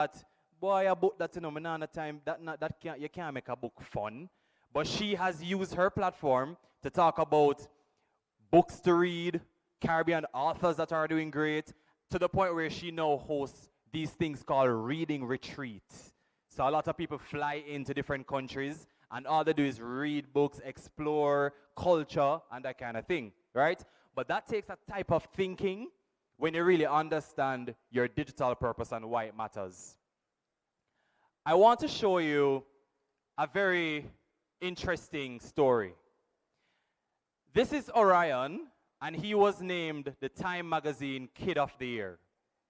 that, boy, a book that, you know, me nah have time, you can't make a book fun. But she has used her platform to talk about books to read, Caribbean authors that are doing great, to the point where she now hosts these things called reading retreats. So a lot of people fly into different countries, and all they do is read books, explore culture, and that kind of thing, right? But that takes a type of thinking when you really understand your digital purpose and why it matters. I want to show you a very interesting story. This is Orion, and he was named the Time Magazine Kid of the Year.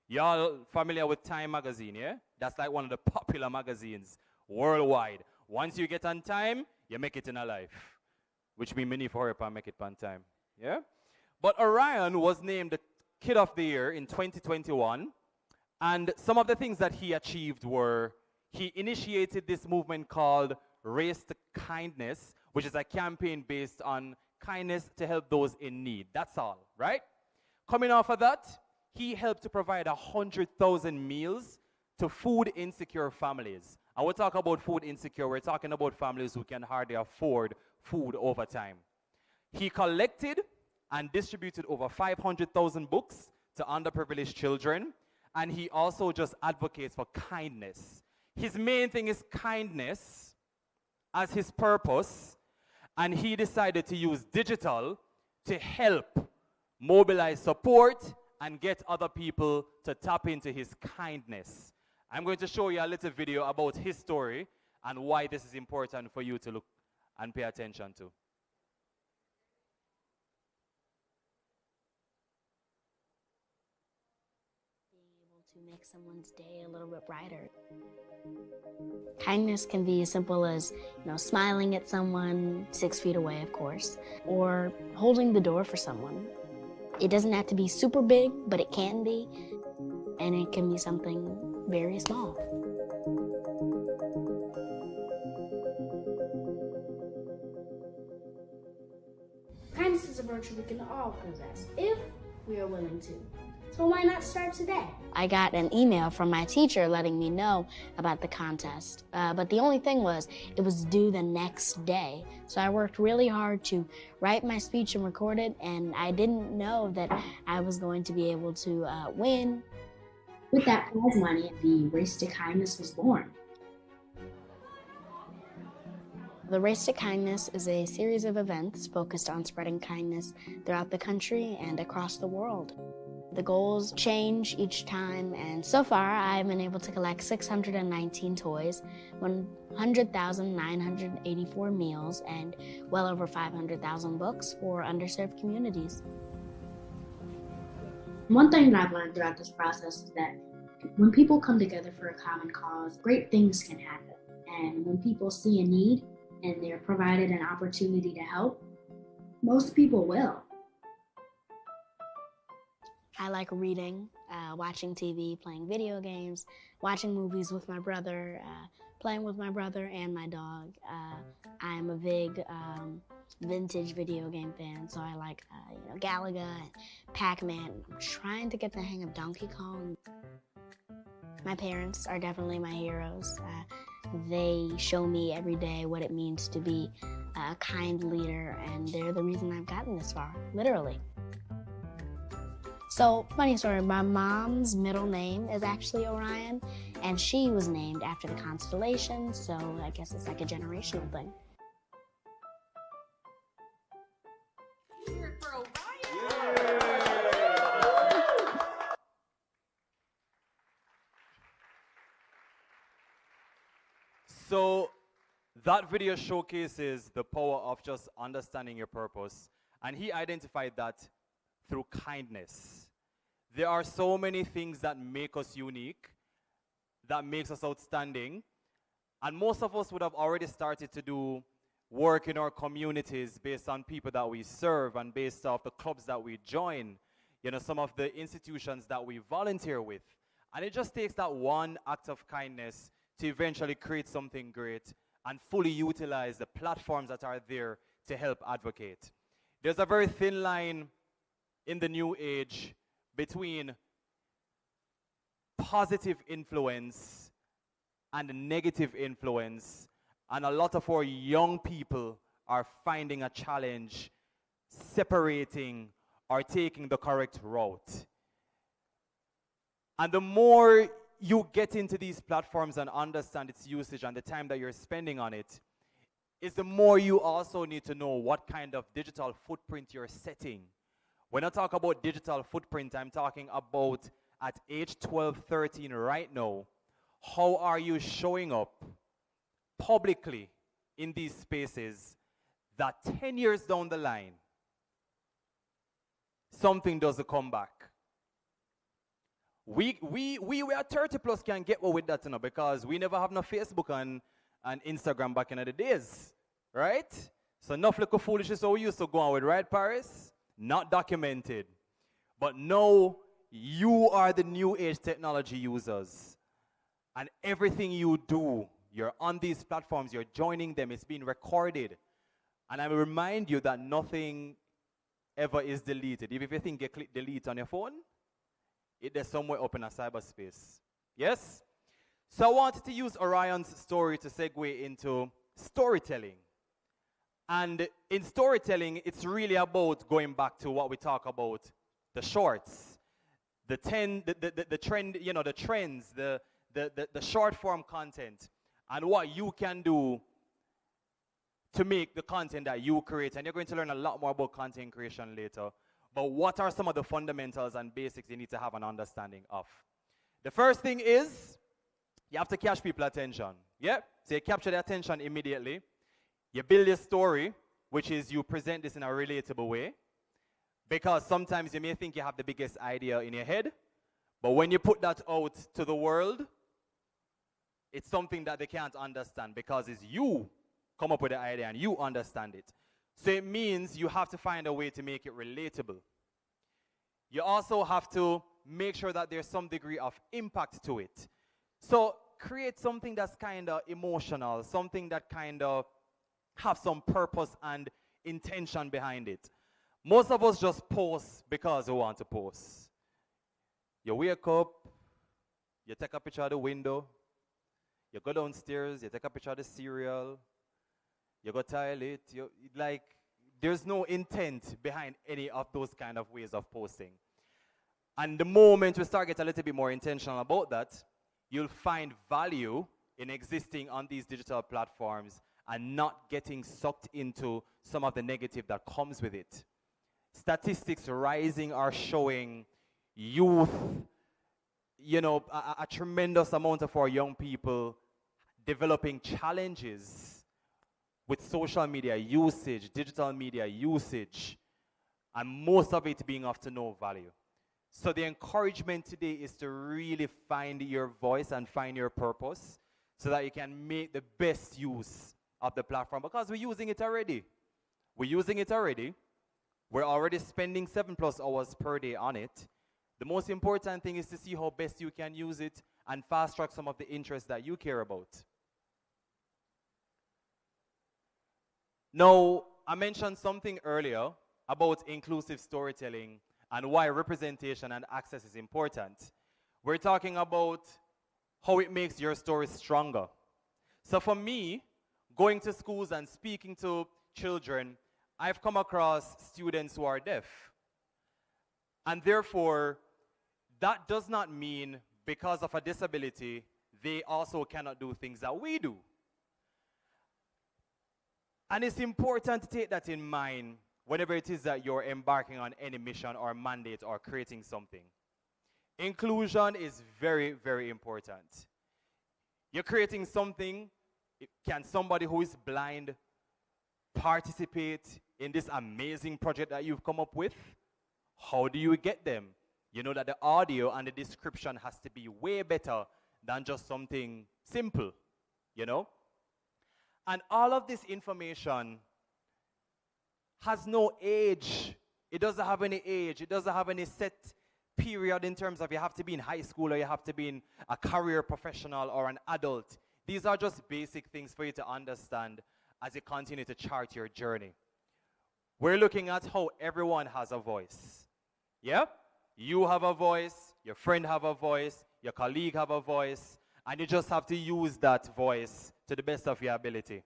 Y'all familiar with Time Magazine, yeah? That's like one of the popular magazines worldwide. Once you get on Time, you make it in a life. Which means many for hurry make it on time, yeah? But Orion was named the Kid of the Year in 2021, and some of the things that he achieved were, he initiated this movement called Race to Kindness, which is a campaign based on kindness to help those in need. That's all, right? Coming off of that, he helped to provide 100,000 meals to food insecure families. And we'll talk about food insecure, we're talking about families who can hardly afford food over time. He collected and distributed over 500,000 books to underprivileged children, and he also just advocates for kindness. His main thing is kindness as his purpose, and he decided to use digital to help mobilize support and get other people to tap into his kindness. I'm going to show you a little video about his story and why this is important for you to look and pay attention to. To make someone's day a little bit brighter. Kindness can be as simple as, smiling at someone 6 feet away, of course, or holding the door for someone. It doesn't have to be super big, but it can be, and it can be something very small. Kindness is a virtue we can all possess if we are willing to. So why not start today? I got an email from my teacher letting me know about the contest. But the only thing was, it was due the next day. So I worked really hard to write my speech and record it, and I didn't know that I was going to be able to win. With that prize money, the Race to Kindness was born. The Race to Kindness is a series of events focused on spreading kindness throughout the country and across the world. The goals change each time, and so far I've been able to collect 619 toys, 100,984 meals, and well over 500,000 books for underserved communities. One thing that I've learned throughout this process is that when people come together for a common cause, great things can happen. And when people see a need and they're provided an opportunity to help, most people will. I like reading, watching TV, playing video games, watching movies with my brother, playing with my brother and my dog. I'm a big vintage video game fan, so I like Galaga and Pac-Man. I'm trying to get the hang of Donkey Kong. My parents are definitely my heroes. They show me every day what it means to be a kind leader, and they're the reason I've gotten this far, literally. So, funny story, my mom's middle name is actually Orion, and she was named after the constellation, so I guess it's like a generational thing. So that video showcases the power of just understanding your purpose, and he identified that through kindness. There are so many things that make us unique, that makes us outstanding, and most of us would have already started to do work in our communities based on people that we serve and based off the clubs that we join, some of the institutions that we volunteer with. And it just takes that one act of kindness to eventually create something great and fully utilize the platforms that are there to help advocate. There's a very thin line in the new age between positive influence and a negative influence, and a lot of our young people are finding a challenge separating or taking the correct route. And the more you get into these platforms and understand its usage and the time that you're spending on it, is the more you also need to know what kind of digital footprint you're setting. When I talk about digital footprint, I'm talking about at age 12, 13 right now. How are you showing up publicly in these spaces that 10 years down the line, something doesn't come back? We are 30 plus can get away with that, you know, because we never have no Facebook and Instagram back in the days, right? So enough little foolishness we used to go on with, right, Paris? Not documented. But now you are the new age technology users. And everything you do, you're on these platforms, you're joining them, it's being recorded. And I will remind you that nothing ever is deleted. If you think you click delete on your phone, it's somewhere up in a cyberspace. Yes? So I wanted to use Orion's story to segue into storytelling. And in storytelling, it's really about going back to what we talk about, the shorts, the trend, you know, the trends, the short form content, and what you can do to make the content that you create. And you're going to learn a lot more about content creation later. But what are some of the fundamentals and basics you need to have an understanding of? The first thing is, you have to catch people's attention. Yeah? So you capture their attention immediately. You build a story, which is you present this in a relatable way. Because sometimes you may think you have the biggest idea in your head, but when you put that out to the world, it's something that they can't understand because it's you come up with the idea and you understand it. So it means you have to find a way to make it relatable. You also have to make sure that there's some degree of impact to it. So create something that's kind of emotional, something that kind of have some purpose and intention behind it. Most of us just post because we want to post. You wake up, you take a picture of the window, you go downstairs, you take a picture of the cereal, you go toilet, like, there's no intent behind any of those kind of ways of posting. And the moment we start getting a little bit more intentional about that, you'll find value in existing on these digital platforms and not getting sucked into some of the negative that comes with it. Statistics rising are showing youth, you know, a tremendous amount of our young people developing challenges with social media usage, digital media usage, and most of it being of to no value. So the encouragement today is to really find your voice and find your purpose so that you can make the best use of the platform, because we're using it already. We're using it already. We're already spending 7+ hours per day on it. The most important thing is to see how best you can use it and fast track some of the interests that you care about. Now, I mentioned something earlier about inclusive storytelling and why representation and access is important. We're talking about how it makes your story stronger. So for me, going to schools and speaking to children, I've come across students who are deaf. And therefore, that does not mean because of a disability, they also cannot do things that we do. And it's important to take that in mind whenever it is that you're embarking on any mission or mandate or creating something. Inclusion is very, very important. You're creating something, can somebody who is blind participate in this amazing project that you've come up with? How do you get them? You know that the audio and the description has to be way better than just something simple, you know? And all of this information has no age. It doesn't have any age. It doesn't have any set period in terms of you have to be in high school or you have to be in a career professional or an adult. These are just basic things for you to understand as you continue to chart your journey. We're looking at how everyone has a voice. Yeah? You have a voice, your friend have a voice, your colleague have a voice, and you just have to use that voice to the best of your ability.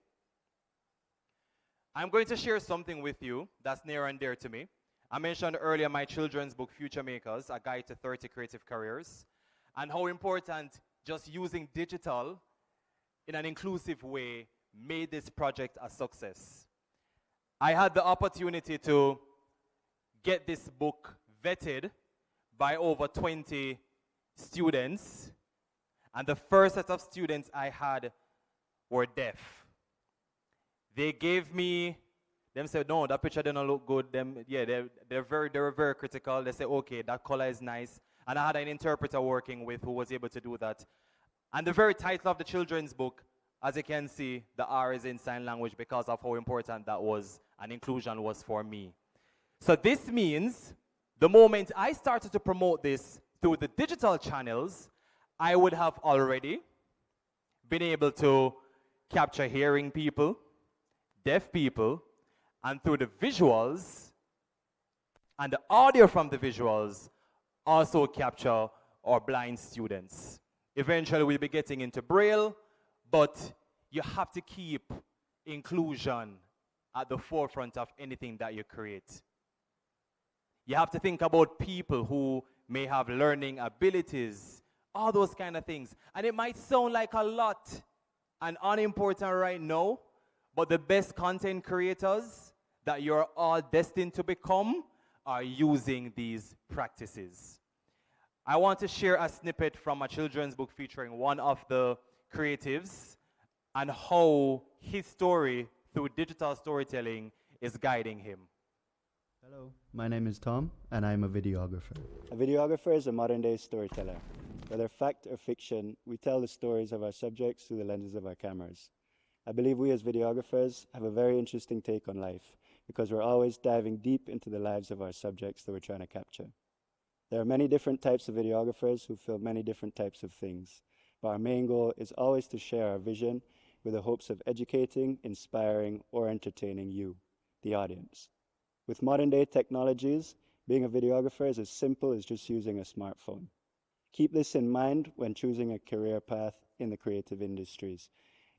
I'm going to share something with you that's near and dear to me. I mentioned earlier my children's book, Future Makers, A Guide to 30 Creative Careers, and how important just using digital in an inclusive way made this project a success. I had the opportunity to get this book vetted by over 20 students, and the first set of students I had were deaf. They gave me, them said, no, that picture didn't look good. They were very critical. They said, okay, that color is nice. And I had an interpreter working with who was able to do that. And the very title of the children's book, as you can see, the R is in sign language because of how important that was and inclusion was for me. So this means the moment I started to promote this through the digital channels, I would have already been able to capture hearing people, deaf people, and through the visuals and the audio from the visuals, also capture our blind students. Eventually, we'll be getting into Braille, but you have to keep inclusion at the forefront of anything that you create. You have to think about people who may have learning abilities, all those kind of things. And it might sound like a lot and unimportant right now, but the best content creators that you're all destined to become are using these practices. I want to share a snippet from a children's book featuring one of the creatives and how his story through digital storytelling is guiding him. Hello, my name is Tom, and I'm a videographer. A videographer is a modern-day storyteller. Whether fact or fiction, we tell the stories of our subjects through the lenses of our cameras. I believe we as videographers have a very interesting take on life because we're always diving deep into the lives of our subjects that we're trying to capture. There are many different types of videographers who film many different types of things, but our main goal is always to share our vision with the hopes of educating, inspiring, or entertaining you, the audience. With modern-day technologies, being a videographer is as simple as just using a smartphone. Keep this in mind when choosing a career path in the creative industries.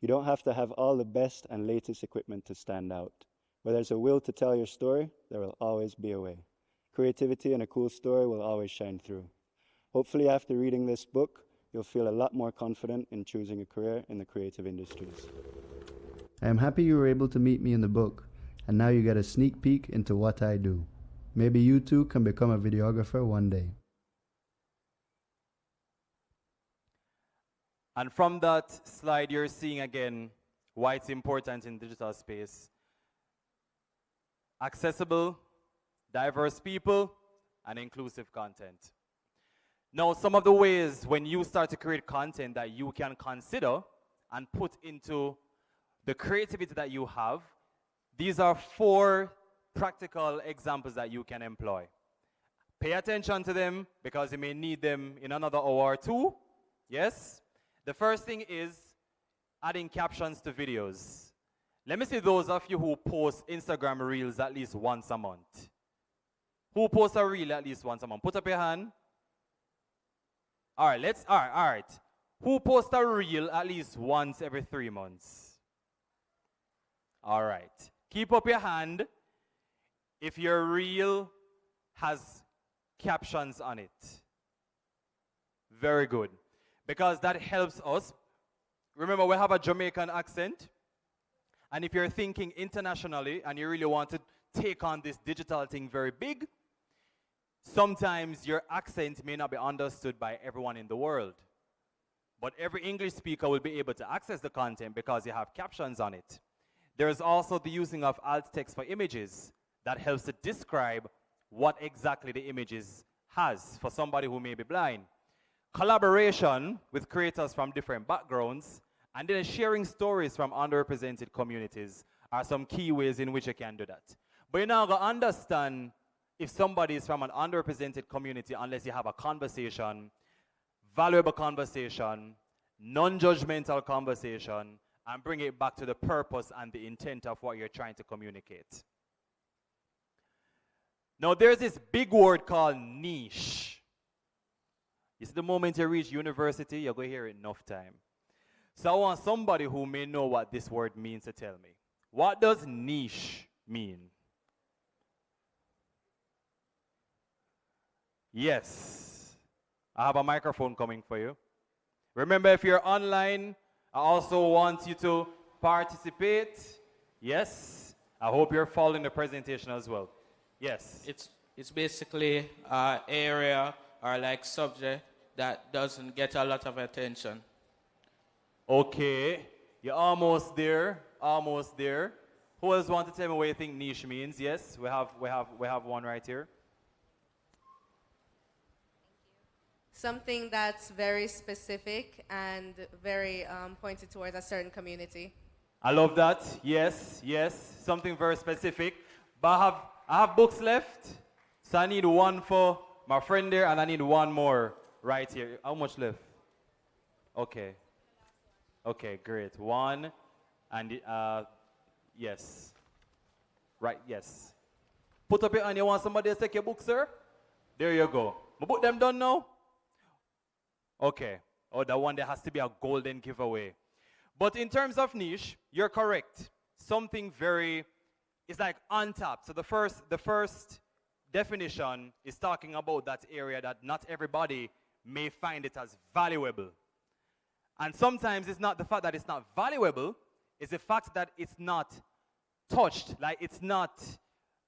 You don't have to have all the best and latest equipment to stand out. Where there's a will to tell your story, there will always be a way. Creativity and a cool story will always shine through. Hopefully, after reading this book, you'll feel a lot more confident in choosing a career in the creative industries. I am happy you were able to meet me in the book, and now you get a sneak peek into what I do. Maybe you too can become a videographer one day. And from that slide, you're seeing again why it's important in digital space. Accessible, diverse people, and inclusive content. Now, some of the ways when you start to create content that you can consider and put into the creativity that you have, these are 4 practical examples that you can employ. Pay attention to them because you may need them in another hour or 2. Yes? The first thing is adding captions to videos. Let me see those of you who post Instagram reels at least once a month. Who posts a reel at least once a month? Put up your hand. All right. Who posts a reel at least once every 3 months? All right. Keep up your hand if your reel has captions on it. Very good. Because that helps us. Remember, we have a Jamaican accent. And if you're thinking internationally and you really want to take on this digital thing very big, sometimes your accent may not be understood by everyone in the world. But every English speaker will be able to access the content because you have captions on it. There's also the using of alt text for images that helps to describe what exactly the images has for somebody who may be blind. Collaboration with creators from different backgrounds and then sharing stories from underrepresented communities are some key ways in which you can do that. But you're not going to understand if somebody is from an underrepresented community unless you have a conversation, valuable conversation, non-judgmental conversation, and bring it back to the purpose and the intent of what you're trying to communicate. Now, there's this big word called niche. It's the moment you reach university, you're going to hear it enough time. So I want somebody who may know what this word means to tell me. What does niche mean? Yes. I have a microphone coming for you. Remember, if you're online, I also want you to participate. Yes. I hope you're following the presentation as well. Yes. It's basically an area or like subject that doesn't get a lot of attention. Okay. You're almost there. Almost there. Who else want to tell me what you think niche means? Yes, we have one right here. Something that's very specific and very pointed towards a certain community. I love that. Yes, yes. Something very specific. But I have books left. So I need one for my friend there, and I need one more right here. How much left? Okay. Okay, great. One, and yes. Right, yes. Put up your hand. You want somebody to take your book, sir? There you go. My book them done now? Okay. Oh, that one there has to be a golden giveaway. But in terms of niche, you're correct. Something very, it's like untapped. So the first definition is talking about that area that not everybody may find it as valuable. And sometimes it's not the fact that it's not valuable, it's the fact that it's not touched, like it's not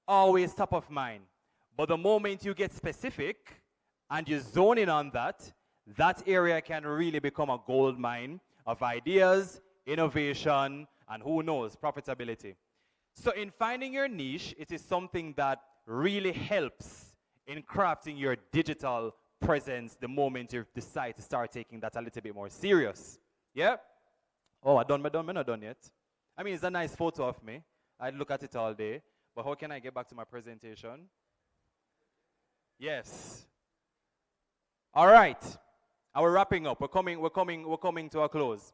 always top of mind. But the moment you get specific and you zone in on that, that area can really become a gold mine of ideas, innovation, and who knows, profitability. So in finding your niche, it is something that really helps in crafting your digital presence the moment you decide to start taking that a little bit more serious. Yeah? Oh, I'm not done yet. I mean, it's a nice photo of me. I'd look at it all day. But how can I get back to my presentation? Yes. All right. We're wrapping up. We're coming to a close.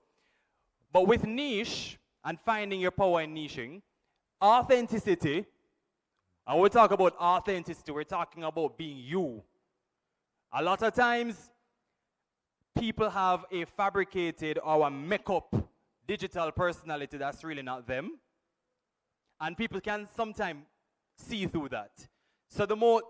But with niche and finding your power in niching, authenticity, and we talk about authenticity, we're talking about being you. A lot of times, people have a fabricated or a make-up digital personality that's really not them. And people can sometimes see through that. So the more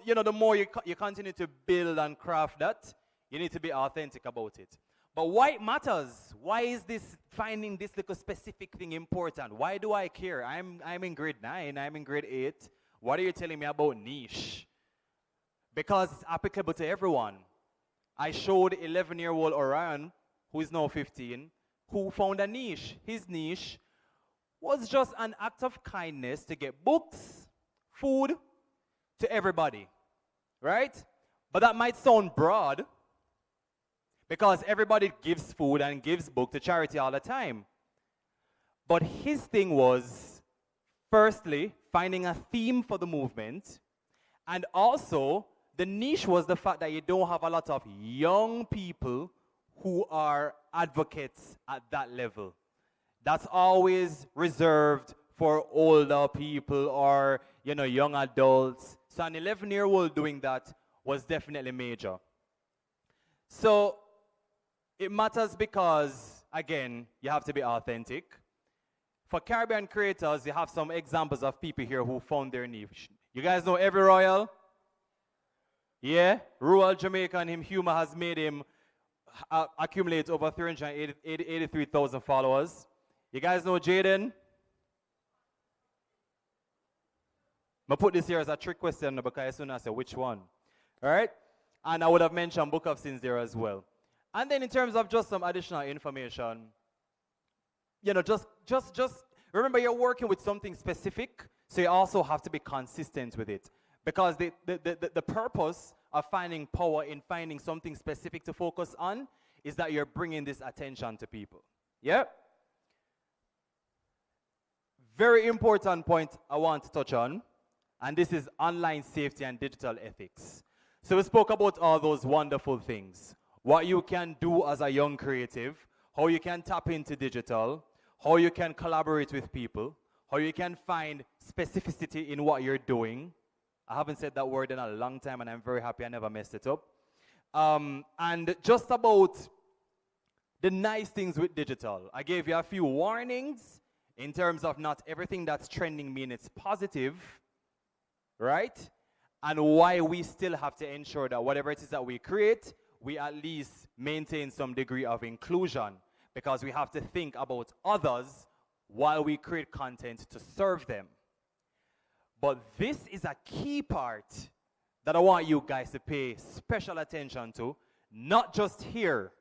you continue to build and craft that, you need to be authentic about it. But why it matters? Why is this finding this little specific thing important? Why do I care? I'm in grade 9, I'm in grade 8. What are you telling me about niche? Because it's applicable to everyone. I showed 11-year-old Orion, who is now 15, who found a niche. His niche was just an act of kindness to get books, food to everybody, right? But that might sound broad because everybody gives food and gives book to charity all the time. But his thing was, firstly, finding a theme for the movement, and also the niche was the fact that you don't have a lot of young people who are advocates at that level. That's always reserved for older people or, young adults. So an 11-year-old doing that was definitely major. So it matters because, again, you have to be authentic. For Caribbean creators, you have some examples of people here who found their niche. You guys know Every Royal? Yeah? Rural Jamaica and him humor has made him accumulate over 383,000 followers. You guys know Jaden? I put this here as a trick question because as soon as I say which one. All right? And I would have mentioned Book of Sins there as well. And then in terms of just some additional information, just remember you're working with something specific, so you also have to be consistent with it. Because the purpose of finding power in finding something specific to focus on is that you're bringing this attention to people. Yeah? Very important point I want to touch on, and this is online safety and digital ethics. So we spoke about all those wonderful things. What you can do as a young creative, how you can tap into digital, how you can collaborate with people, how you can find specificity in what you're doing. I haven't said that word in a long time, and I'm very happy I never messed it up. And just about the nice things with digital. I gave you a few warnings in terms of not everything that's trending means it's positive, right? And why we still have to ensure that whatever it is that we create, we at least maintain some degree of inclusion, because we have to think about others while we create content to serve them. But this is a key part that I want you guys to pay special attention to, not just here,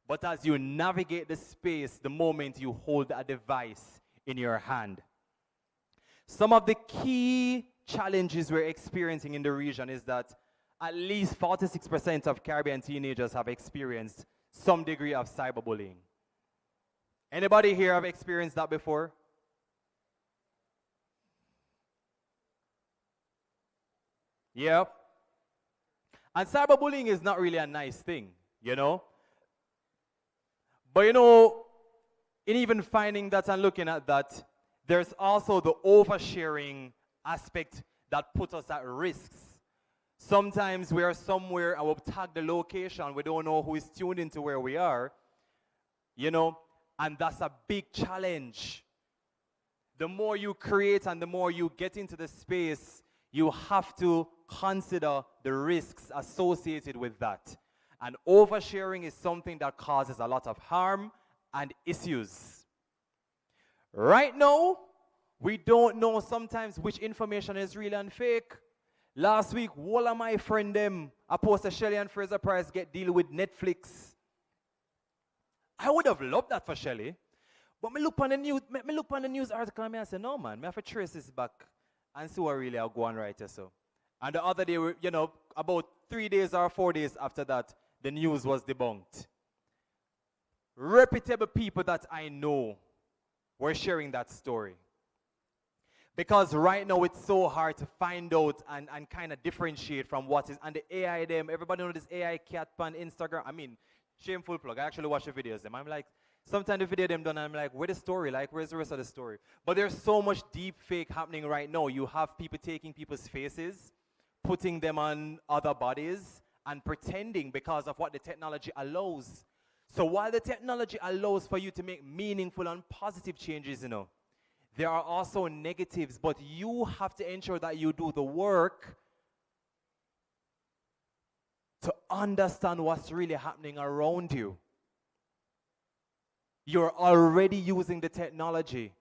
but as you navigate the space the moment you hold a device in your hand. Some of the key challenges we're experiencing in the region is that at least 46% of Caribbean teenagers have experienced some degree of cyberbullying. Anybody here have experienced that before? Yeah. And cyberbullying is not really a nice thing, you know? But you know, in even finding that and looking at that, there's also the oversharing aspect that puts us at risks. Sometimes we are somewhere and we'll tag the location. We don't know who is tuned into where we are, you know, and that's a big challenge. The more you create and the more you get into the space, you have to consider the risks associated with that. And oversharing is something that causes a lot of harm and issues. Right now, we don't know sometimes which information is real and fake. Last week, all of my friend them, I posted Shelley and Fraser Price get deal with Netflix. I would have loved that for Shelley. But me look on the news article and I say, no man, I have to trace this back and see what really I'll go on right here. So. And the other day, you know, about 3 days or 4 days after that, the news was debunked. Reputable people that I know were sharing that story. Because right now it's so hard to find out and kind of differentiate from what is. And the AI them, everybody know this AI cat on Instagram. I mean, shameful plug. I actually watch the videos them. I'm like, sometimes the video them done, I'm like, where's the story? Like, where's the rest of the story? But there's so much deep fake happening right now. You have people taking people's faces, putting them on other bodies, and pretending because of what the technology allows. So while the technology allows for you to make meaningful and positive changes, you know, there are also negatives, but you have to ensure that you do the work to understand what's really happening around you. You're already using the technology.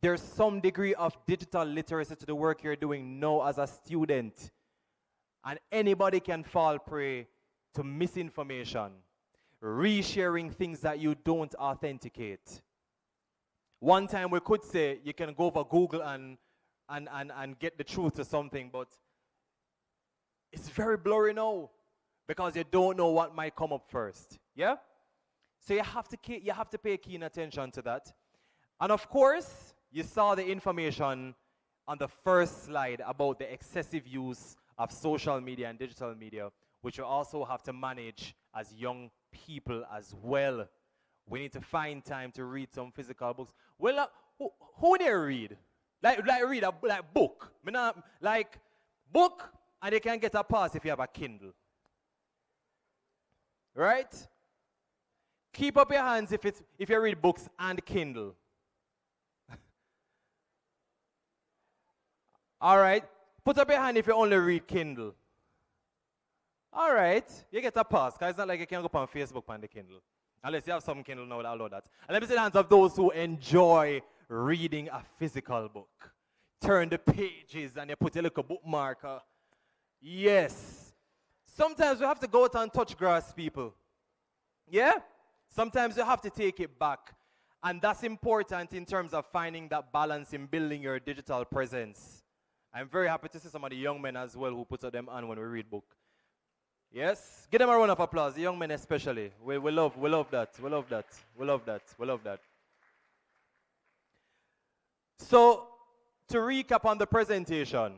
There's some degree of digital literacy to the work you're doing now as a student. And anybody can fall prey to misinformation, resharing things that you don't authenticate. One time we could say you can go over Google and get the truth to something, but it's very blurry now because you don't know what might come up first. Yeah? So you have to pay keen attention to that. And of course, you saw the information on the first slide about the excessive use of social media and digital media, which you also have to manage as young people as well. We need to find time to read some physical books. Well, who they read? Like read a book. Like book, and you can get a pass if you have a Kindle. Right? Keep up your hands if you read books and Kindle. All right. Put up your hand if you only read Kindle. All right. You get a pass, because it's not like you can go on Facebook on the Kindle. Unless you have some Kindle now that allow that. And let me see the hands of those who enjoy reading a physical book. Turn the pages and you put a little bookmarker. Yes. Sometimes we have to go out and touch grass, people. Yeah? Sometimes you have to take it back. And that's important in terms of finding that balance in building your digital presence. I'm very happy to see some of the young men as well who put them on when we read book. Yes? Give them a round of applause, the young men especially. We love that. We love that. We love that. We love that. So, to recap on the presentation,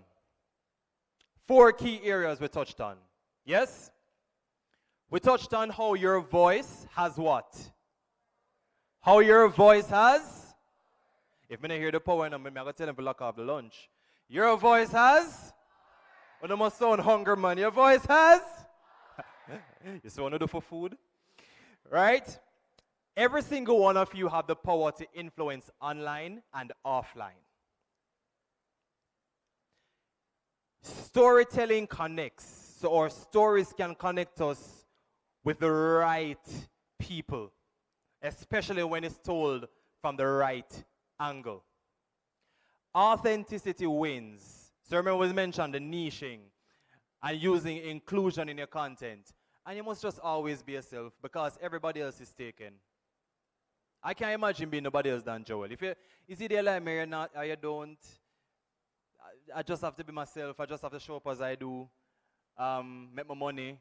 4 key areas we touched on. Yes? We touched on how your voice has what? How your voice has? If I don't hear the power, I'm going to tell them to lock off the lunch. Your voice has? Well, you must sound hungry, man. Your voice has? You see what I do for food? Right? Every single one of you have the power to influence online and offline. Storytelling connects, so our stories can connect us with the right people, especially when it's told from the right angle. Authenticity wins. So remember we mentioned the niching and using inclusion in your content. And you must just always be yourself because everybody else is taken. I can't imagine being nobody else than Joel. If you is it there like me or not, or you don't, I just have to be myself. I just have to show up as I do, make my money,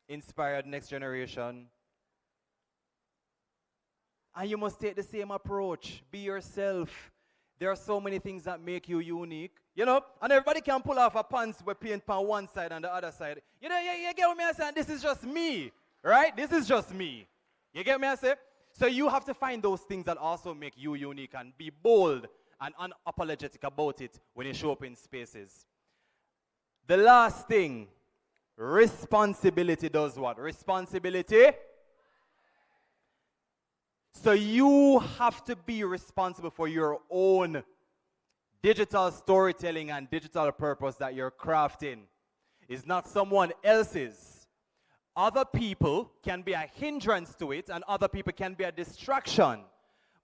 inspire the next generation. And you must take the same approach. Be yourself. There are so many things that make you unique. You know, and everybody can pull off a pants with paint on one side and the other side. You know, you get what me I say? This is just me, right? This is just me. You get me I say? So you have to find those things that also make you unique and be bold and unapologetic about it when you show up in spaces. The last thing, responsibility does what? Responsibility. So you have to be responsible for your own digital storytelling and digital purpose that you're crafting. It's not someone else's. Other people can be a hindrance to it and other people can be a distraction.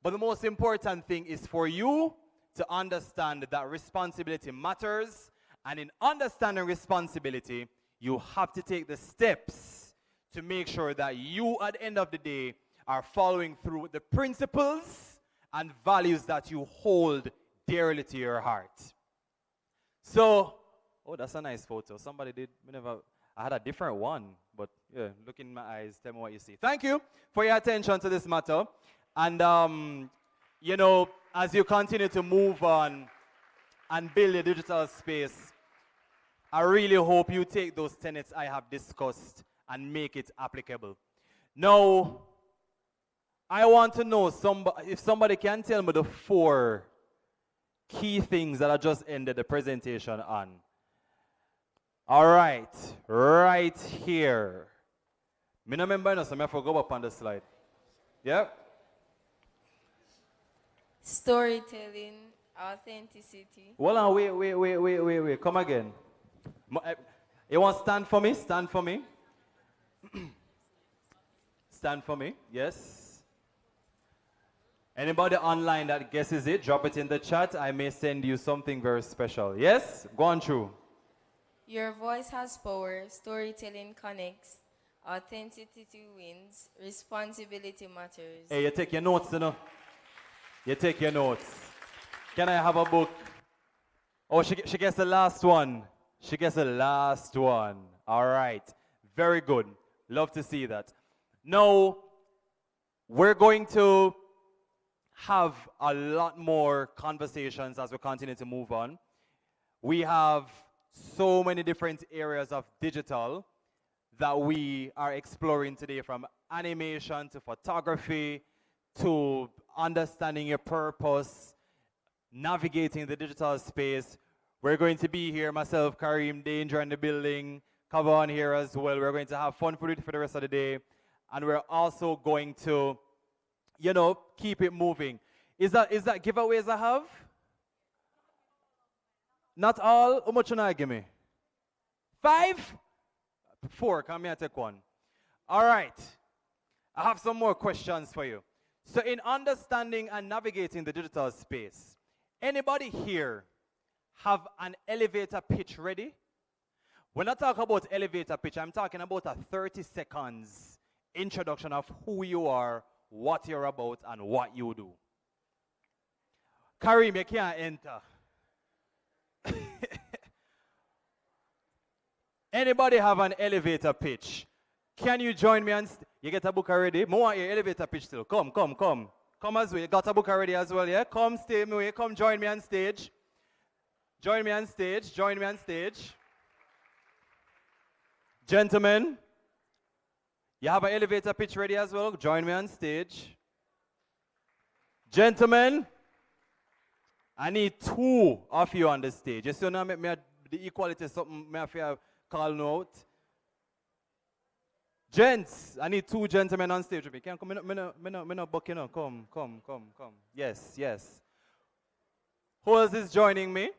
But the most important thing is for you to understand that responsibility matters. And in understanding responsibility, you have to take the steps to make sure that you, at the end of the day, are following through with the principles and values that you hold dearly to your heart. So, oh, that's a nice photo. Somebody did, I had a different one, but yeah, look in my eyes, tell me what you see. Thank you for your attention to this matter. And, you know, as you continue to move on and build a digital space, I really hope you take those tenets I have discussed and make it applicable. Now, I want to know if somebody can tell me the 4 key things that I just ended the presentation on. All right, right here. Me no remember, so I forgot up on the slide. Yep. Storytelling, authenticity. Hold on, wait. Come again. You want to stand for me? Stand for me. Stand for me, yes. Anybody online that guesses it, drop it in the chat. I may send you something very special. Yes? Go on through. Your voice has power, storytelling connects, authenticity wins, responsibility matters. Hey, you take your notes, you know? You take your notes. Can I have a book? Oh, she gets the last one. She gets the last one. All right. Very good. Love to see that. Now, we're going to have a lot more conversations as we continue to move on. We have so many different areas of digital that we are exploring today, from animation to photography to understanding your purpose, navigating the digital space. We're going to be here, myself, Kareem, Danger in the building, cover on here as well. We're going to have fun for the rest of the day. And we're also going to, you know, keep it moving. Is that giveaways I have? Not all? How much can I give me? 5? 4. Come here, take one. All right. I have some more questions for you. So in understanding and navigating the digital space, anybody here have an elevator pitch ready? When I talk about elevator pitch, I'm talking about a 30 seconds introduction of who you are, what you're about, and what you do. Kareem, you can't enter. Anybody have an elevator pitch? Can you join me on you get a book already? I want your elevator pitch still. Come. Come as well. You got a book already as well, yeah? Come stay me. Come join me on stage. Join me on stage. Gentlemen, you have an elevator pitch ready as well? Join me on stage. Gentlemen, I need 2 of you on the stage. You see now make me the equality something me have to call out. Gents, I need 2 gentlemen on stage with me. Can you come? Me no buck, you know. Come. Yes, yes. Who else is joining me?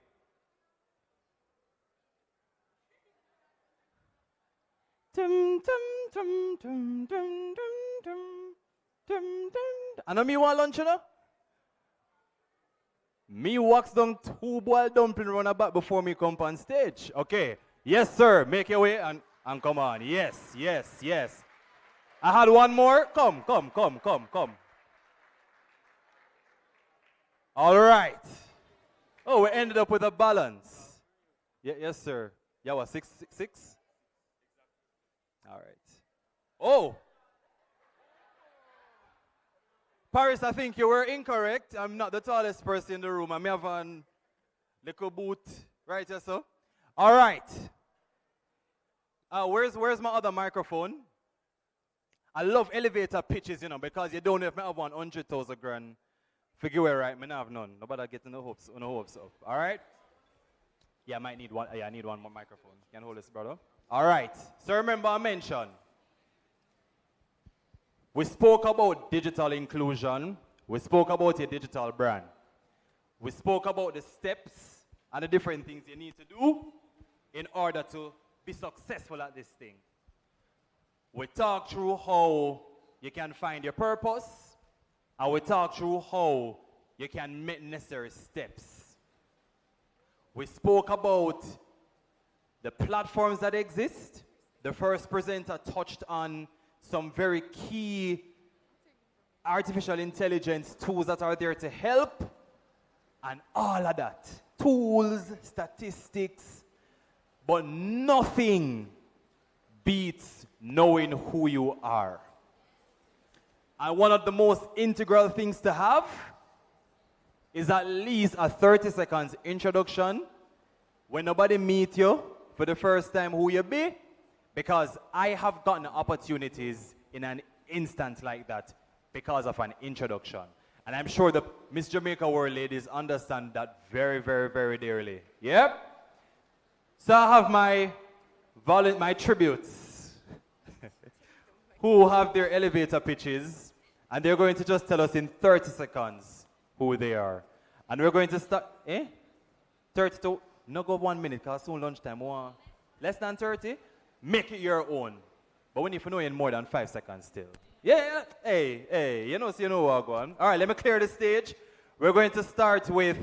Tum, tum, tum, tum, tum, tum, tum, tum, tum. I know me want lunch, you know? Me walks down 2 boiled dumpling run back before me come on stage. Okay. Yes, sir. Make your way and come on. Yes, yes, yes. I had one more. Come. All right. Oh, we ended up with a balance. Yes, sir. Yeah, what, six? All right. Oh. Paris, I think you were incorrect. I'm not the tallest person in the room. I may have a little boot. Right, yes, sir? All right. Where's my other microphone? I love elevator pitches, you know, because you don't know if I have 100,000 grand. Figure it right, I have none. Nobody getting no hopes up. All right? Yeah, I might need one. Yeah, I need one more microphone. Can you hold this, brother? All right. So remember I mentioned, we spoke about digital inclusion. We spoke about your digital brand. We spoke about the steps and the different things you need to do in order to be successful at this thing. We talked through how you can find your purpose, and we talked through how you can make necessary steps. We spoke about the platforms that exist. The first presenter touched on some very key artificial intelligence tools that are there to help, and all of that. Tools, statistics, but nothing beats knowing who you are. And one of the most integral things to have is at least a 30 seconds introduction when nobody meet you for the first time who you be, because I have gotten opportunities in an instance like that because of an introduction. And I'm sure the Miss Jamaica World ladies understand that very, very, very dearly. Yep. So I have my tributes who have their elevator pitches, and they're going to just tell us in 30 seconds who they are. And we're going to start, 32, no go 1 minute, because soon lunchtime, less than 30, make it your own. But we need to know in more than 5 seconds still. Yeah, hey, you know what I'm going. All right, let me clear the stage. We're going to start with,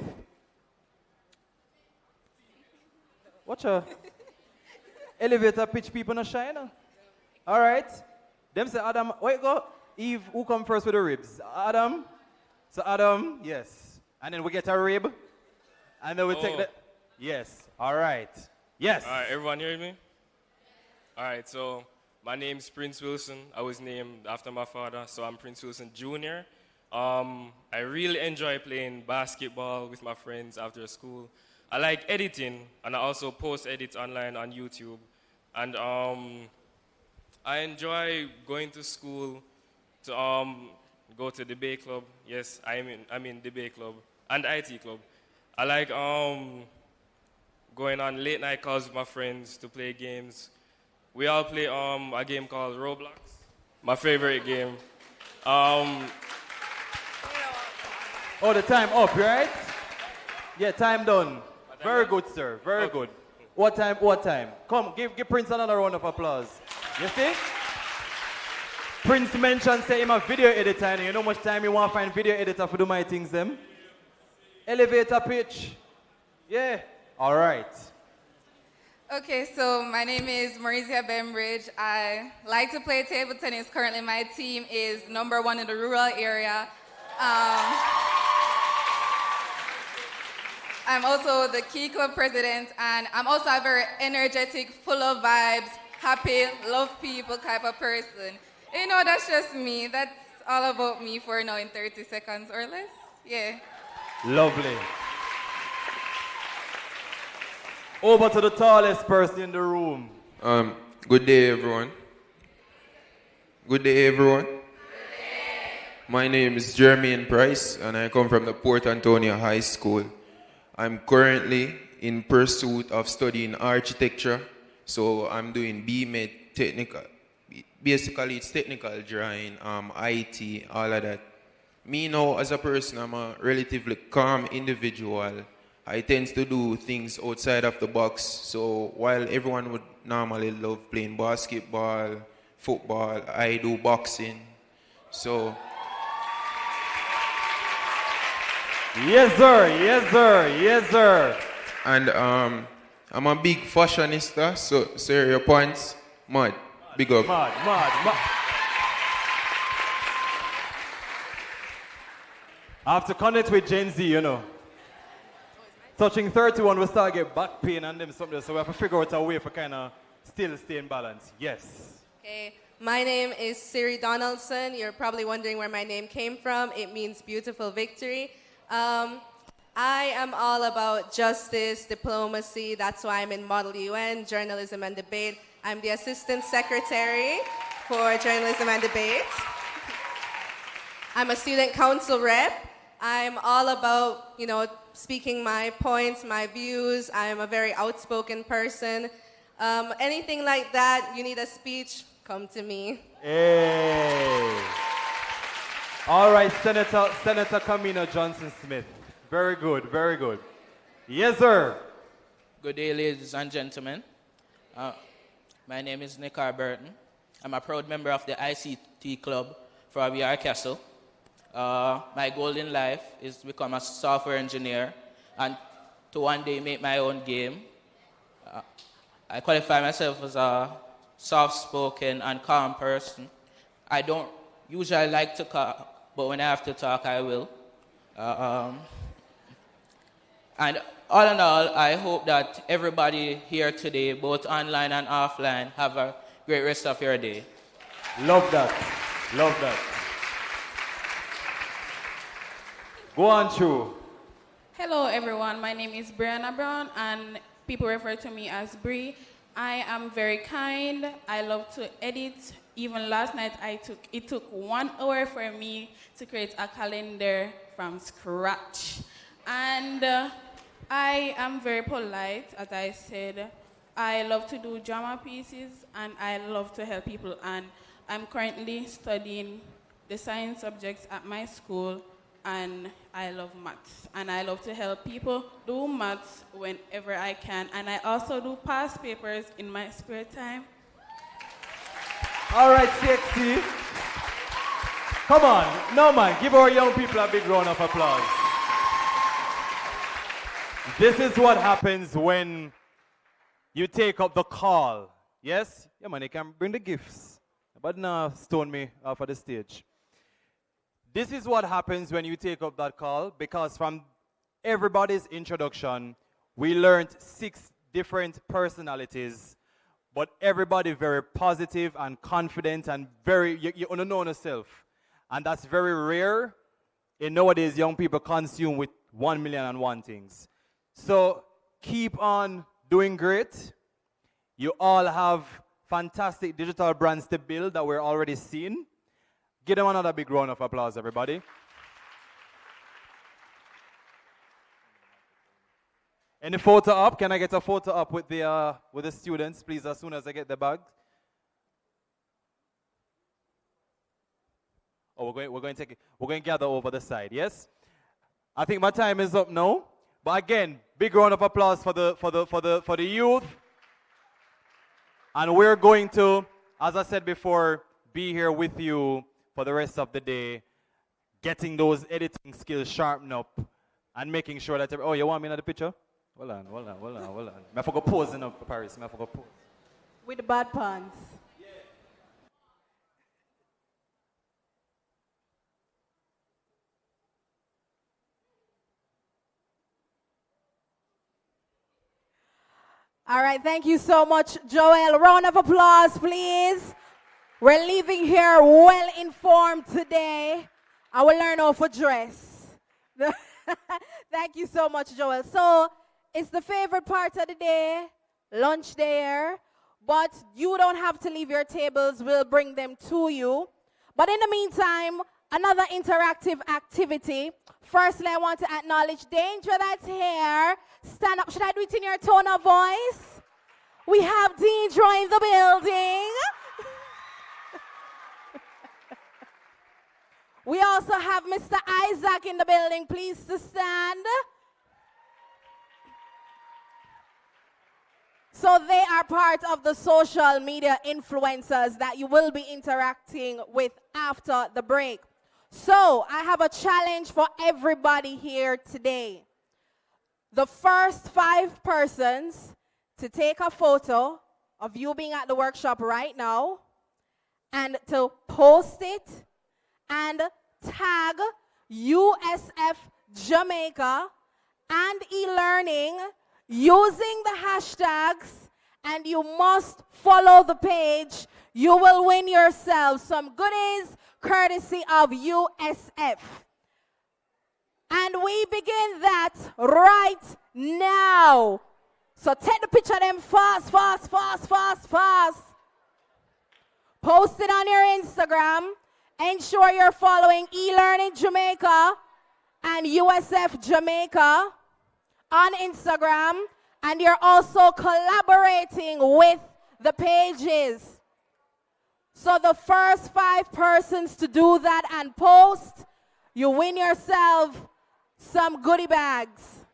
watch a elevator pitch people no shine. All right. Them say Adam, wait go. Eve, who come first with the ribs? Adam. So Adam, yes. And then we get a rib. And then we take the, yes. All right. Yes. All right, everyone hear me? All right, so my name's Prince Wilson. I was named after my father, so I'm Prince Wilson Jr. I really enjoy playing basketball with my friends after school. I like editing, and I also post edits online on YouTube. And I enjoy going to school to go to debate club. Yes, I'm in debate club and IT club. I like going on late night calls with my friends to play games. We all play a game called Roblox, my favorite game. Oh, the time up, right? Yeah, time done. Very good, sir. Very good. What time? Come, give Prince another round of applause. You see? Prince mentioned say him a video editor, and you know how much time you want to find video editor for do my things them? Elevator pitch. Yeah. All right. Okay, so my name is Marizia Bembridge. I like to play table tennis. Currently, my team is #1 in the rural area. I'm also the Key Club president, and I'm also a very energetic, full of vibes, happy, love people type of person. You know, that's just me. That's all about me for now in 30 seconds or less. Yeah. Lovely. Over to the tallest person in the room. Good day, everyone. Good day, everyone. My name is Jermaine Price, and I come from the Port Antonio High School. I'm currently in pursuit of studying architecture, so I'm doing basically it's technical drawing, IT, all of that. Me now, as a person, I'm a relatively calm individual. I tend to do things outside of the box. So while everyone would normally love playing basketball, football, I do boxing. So yes, sir. Yes, sir. Yes, sir. and I'm a big fashionista. So sir, your points, mad, big up. Mad. I have to connect with Gen Z, you know. Touching 31, we start get back pain and them something, so we have to figure out a way for kind of still stay in balance. Yes. Okay, my name is Siri Donaldson. You're probably wondering where my name came from. It means beautiful victory. I am all about justice, diplomacy. That's why I'm in Model UN, journalism and debate. I'm the assistant secretary for journalism and debate. I'm a student council rep. I'm all about, you know, speaking my points, my views. I'm a very outspoken person. Anything like that, you need a speech, come to me. Hey. All right, Senator Kamina Johnson-Smith. Very good, very good. Yes, sir. Good day, ladies and gentlemen. My name is Nick Burton. I'm a proud member of the ICT Club for VR Castle. My goal in life is to become a software engineer and to one day make my own game. I qualify myself as a soft-spoken and calm person. I don't usually like to talk, but when I have to talk, I will. And all in all, I hope that everybody here today, both online and offline, have a great rest of your day. Love that. Love that. Go on, Chu. Hello, everyone. My name is Brianna Brown, and people refer to me as Bree. I am very kind. I love to edit. Even last night, it took 1 hour for me to create a calendar from scratch. And I am very polite, as I said. I love to do drama pieces, and I love to help people. And I'm currently studying the science subjects at my school, and I love maths. And I love to help people do maths whenever I can. And I also do past papers in my spare time. All right, sexy. Come on. No, man. Give our young people a big round of applause. This is what happens when you take up the call. Yes? Yeah, man, you can bring the gifts. But now, stone me off of the stage. This is what happens when you take up that call, because from everybody's introduction, we learned 6 different personalities, but everybody very positive and confident and very, you know yourself. And that's very rare. In nowadays, young people consume with 1,000,001 things. So keep on doing great. You all have fantastic digital brands to build that we're already seeing. Give them another big round of applause, everybody. Any photo up? Can I get a photo up with the students, please, as soon as I get the bag? Oh, we're going to gather over the side. Yes. I think my time is up now. But again, big round of applause for the youth. And we're going to, as I said before, be here with you for the rest of the day, getting those editing skills sharpened up and making sure that, oh, you want me in the picture? Hold on. I forgot pose in Paris. I forgot pose. With the bad pants. Yeah. All right, thank you so much, Joel. Round of applause, please. We're leaving here well informed today. I will learn how to dress. Thank you so much, Joel. So it's the favorite part of the day, lunch there. But you don't have to leave your tables. We'll bring them to you. But in the meantime, another interactive activity. Firstly, I want to acknowledge Danger that's here. Stand up. Should I do it in your tone of voice? We have Deidre in the building. We also have Mr. Isaac in the building. Please to stand. So they are part of the social media influencers that you will be interacting with after the break. So I have a challenge for everybody here today. The first 5 persons to take a photo of you being at the workshop right now and to post it and tag USF Jamaica and e-learning using the hashtags, and you must follow the page. You will win yourself some goodies courtesy of USF. And we begin that right now. So take the picture of them fast. Post it on your Instagram. Ensure you're following eLearning Jamaica and USF Jamaica on Instagram. And you're also collaborating with the pages. So the first 5 persons to do that and post, you win yourself some goodie bags.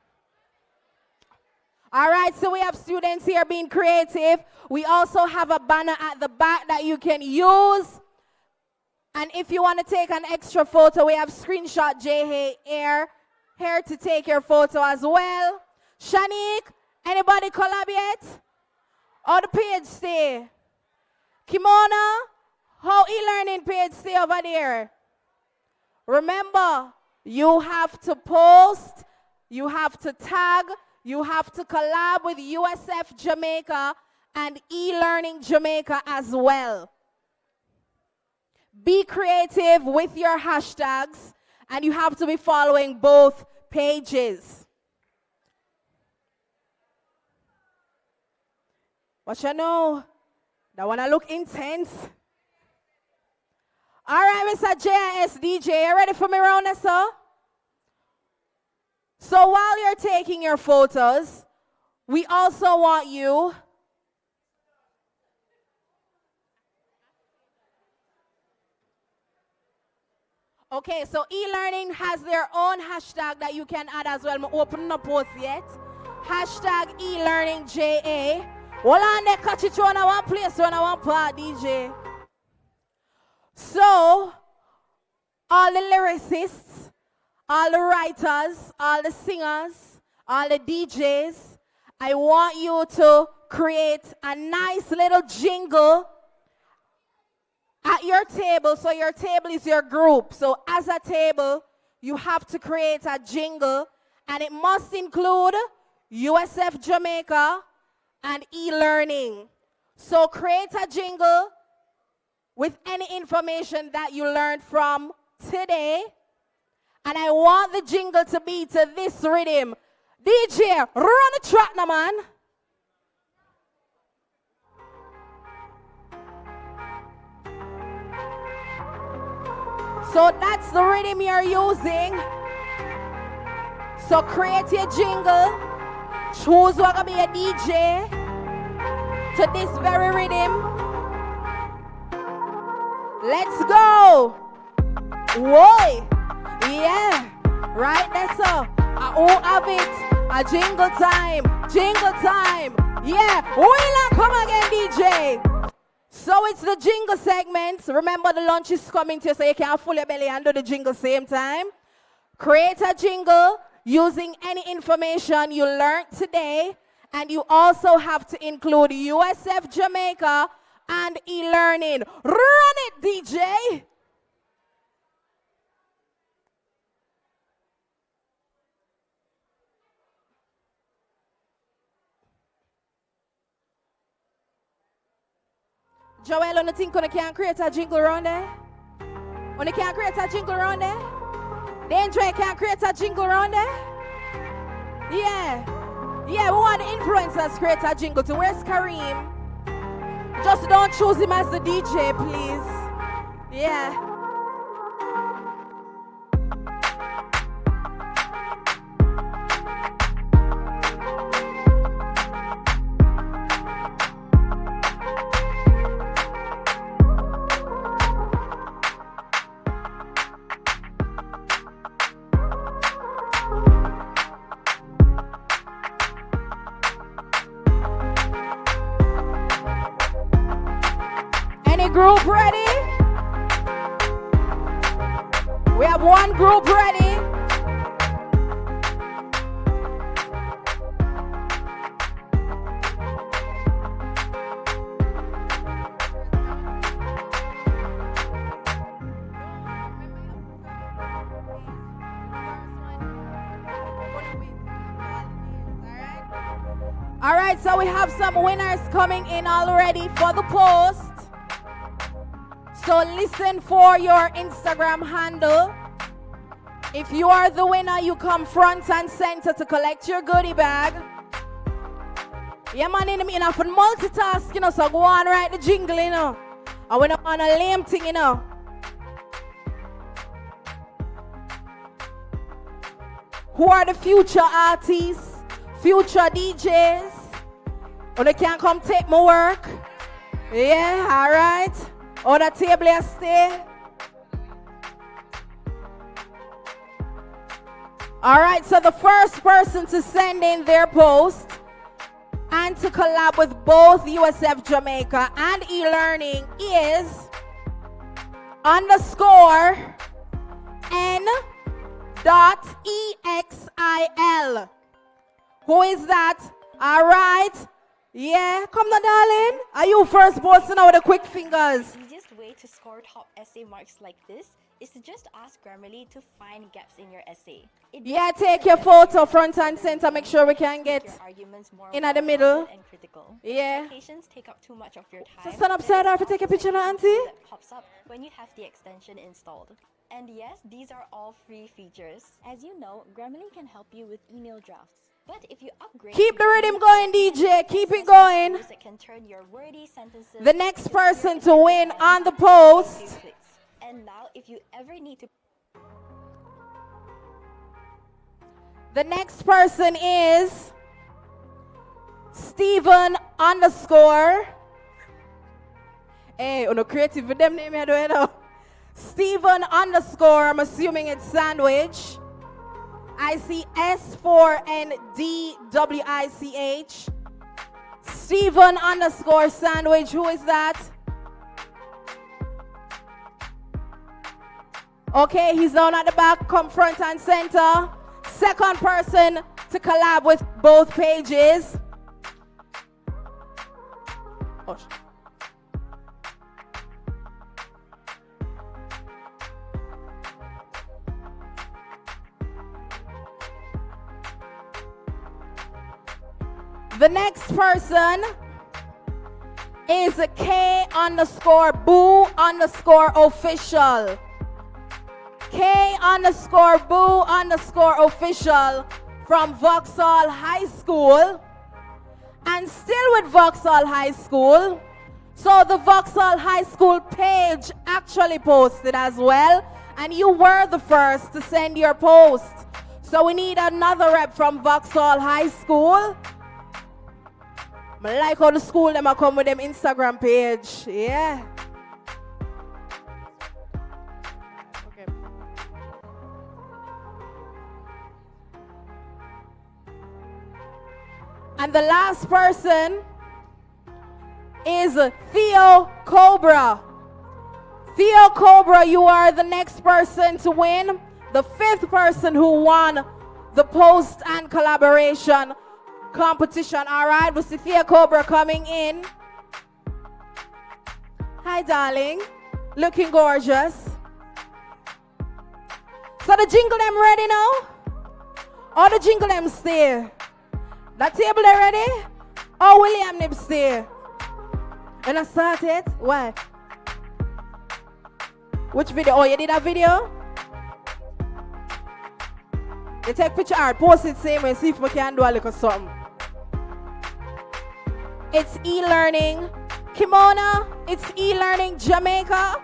All right, so we have students here being creative. We also have a banner at the back that you can use. And if you want to take an extra photo, we have Screenshot J here to take your photo as well. Shanique, anybody collab yet? Or the page stay? Kimona, how e-learning page stay over there? Remember, you have to post, you have to tag, you have to collab with USF Jamaica and eLearning Jamaica as well. Be creative with your hashtags, and you have to be following both pages. What you know? That wanna look intense? All right, Mr. JIS DJ, you ready for me around there, sir? So while you're taking your photos, we also want you okay, so e-learning has their own hashtag that you can add as well. I'm opening up post yet. Hashtag eLearningJA. Hold on there, catch it on one place, on one part, DJ. So, all the lyricists, all the writers, all the singers, all the DJs, I want you to create a nice little jingle at your table. So your table is your group. So as a table, you have to create a jingle, and it must include USF Jamaica and e-learning. So create a jingle with any information that you learned from today. And I want the jingle to be to this rhythm. DJ, run the track now, man. So that's the rhythm you're using. So create your jingle. Choose who's gonna be a DJ to this very rhythm. Let's go. Whoa. Yeah. Right there, so. Who have it? A jingle time. Jingle time. Yeah. Wheeler, come again, DJ. So it's the jingle segment. Remember, the lunch is coming to you, so you can full your belly and do the jingle same time. Create a jingle using any information you learned today. And you also have to include USF Jamaica and e-learning. Run it, DJ. Joel, on the think you can create a jingle around there? On you can create a jingle around there? Danger can create a jingle around there? Yeah. Yeah, we want the influencers create a jingle too. Where's Kareem? Just don't choose him as the DJ, please. Yeah. Any group ready? We have one group ready. All right, so we have some winners coming in already for the post. So listen for your Instagram handle. If you are the winner, you come front and center to collect your goodie bag. Yeah, man, in a for multitask, you know, so go on, write the jingle, you know. And we don't want a lame thing, you know. Who are the future artists, future DJs? Or they can't come take my work? Yeah, all right. On the table, you stay. All right, so the first person to send in their post and to collab with both USF Jamaica and e-learning is _N.EXIL. Who is that? All right. Yeah, come on, darling. Are you first posting out with the quick fingers? The easiest way to score top essay marks like this is to just ask Grammarly to find gaps in your essay. Yeah, take your photo front and center. Make sure we can get in at the middle. Yeah. Citations take up too much of your time. So stand upside down if you take a picture now, auntie. That pops up when you have the extension installed. And yes, these are all free features. As you know, Grammarly can help you with email drafts. But if you upgrade, keep the rhythm going, DJ. Keep it going. It can turn your wordy sentences. The next person to win on the post. And now, if you ever need to. The next person is Steven _ Hey, on a creative with them name, I don't know. Steven _ I'm assuming it's sandwich. I see S4NDWICH. Steven _ sandwich. Who is that? Okay, he's down at the back. Come front and center. Second person to collab with both pages. Oh. The next person is K _ Boo _ official. K _ Boo _ official from Vauxhall High School. And still with Vauxhall High School. So the Vauxhall High School page actually posted as well. And you were the first to send your post. So we need another rep from Vauxhall High School. I like how the school them are come with them Instagram page. Yeah. Okay. And the last person is Theo Cobra. Theo Cobra, you are the next person to win. The fifth person who won the post and collaboration competition. All right, we see Theo Cobra coming in. Hi, darling. Looking gorgeous. So the jingle them ready now? Or the jingle them stay? That table they ready? Or William them stay? And I start it? What? Which video? Oh, you did a video? You take picture art, post it same way, see if we can do a little something. It's e-learning Kimona, it's e-learning Jamaica,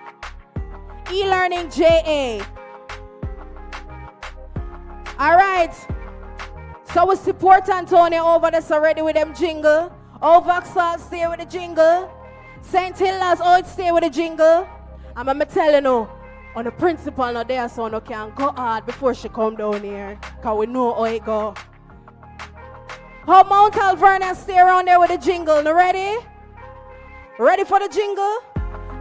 e-learning JA. All right, so we support Antonio over this already with them jingle. Oh, Vauxhall, stay with the jingle. St. Hilda's, oh, it stay with the jingle. I'm going to tell you now, on the principal not there, so no can go hard before she come down here, because we know how it go. How Mount Alverna stay around there with the jingle. You ready? Ready for the jingle?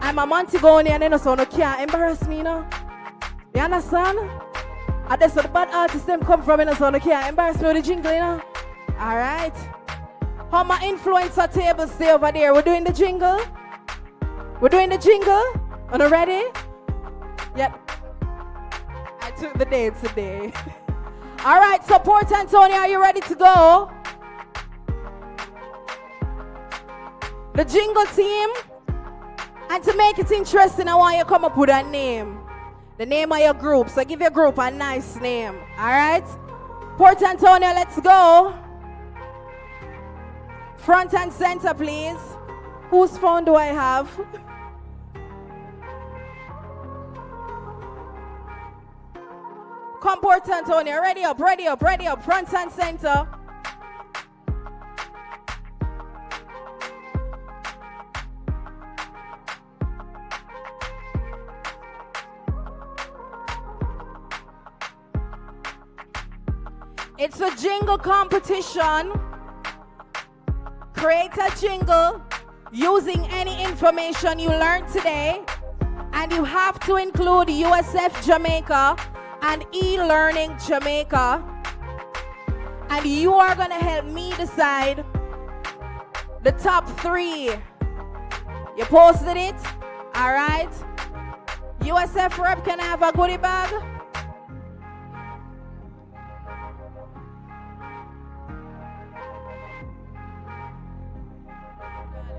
I'm a Montegonian, you know, so no can't embarrass me, you know. You understand? And that's where the bad artists them come from, you know, so no can't embarrass me with the jingle, you know. All right. How my influencer table stay over there? We're doing the jingle. We're doing the jingle. Are you ready? Yep. I took the day today. All right, so Port Antonio, are you ready to go? The jingle team. And to make it interesting, I want you to come up with a name. The name of your group. So give your group a nice name. All right? Port Antonio, let's go. Front and center, please. Whose phone do I have? Come, Port Antonio. Ready up, ready up, ready up. Front and center. It's a jingle competition. Create a jingle using any information you learned today, and you have to include USF Jamaica and e-learning Jamaica, and you are going to help me decide the top 3. You posted it? All right. USF rep, can I have a goodie bag?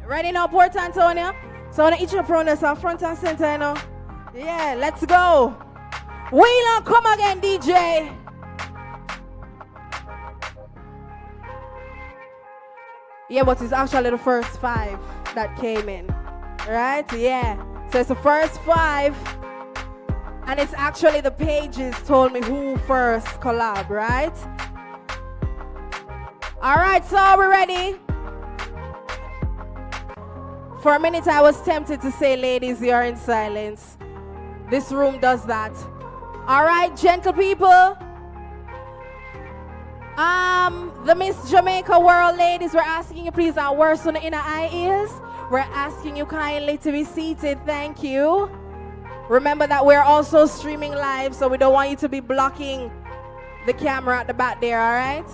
Ready now, Port Antonio? So I want each of us are front and center, you know. Yeah, let's go. Wheeler, come again, DJ. Yeah, but it's actually the first 5 that came in. Right? Yeah. So it's the first 5. And it's actually the pages told me who first collab, right? All right, so are we ready? For a minute, I was tempted to say, ladies, you're in silence. This room does that. All right, gentle people. The Miss Jamaica World ladies, we're asking you please, our words on the inner eye ears. We're asking you kindly to be seated. Thank you. Remember that we're also streaming live, so we don't want you to be blocking the camera at the back there, all right?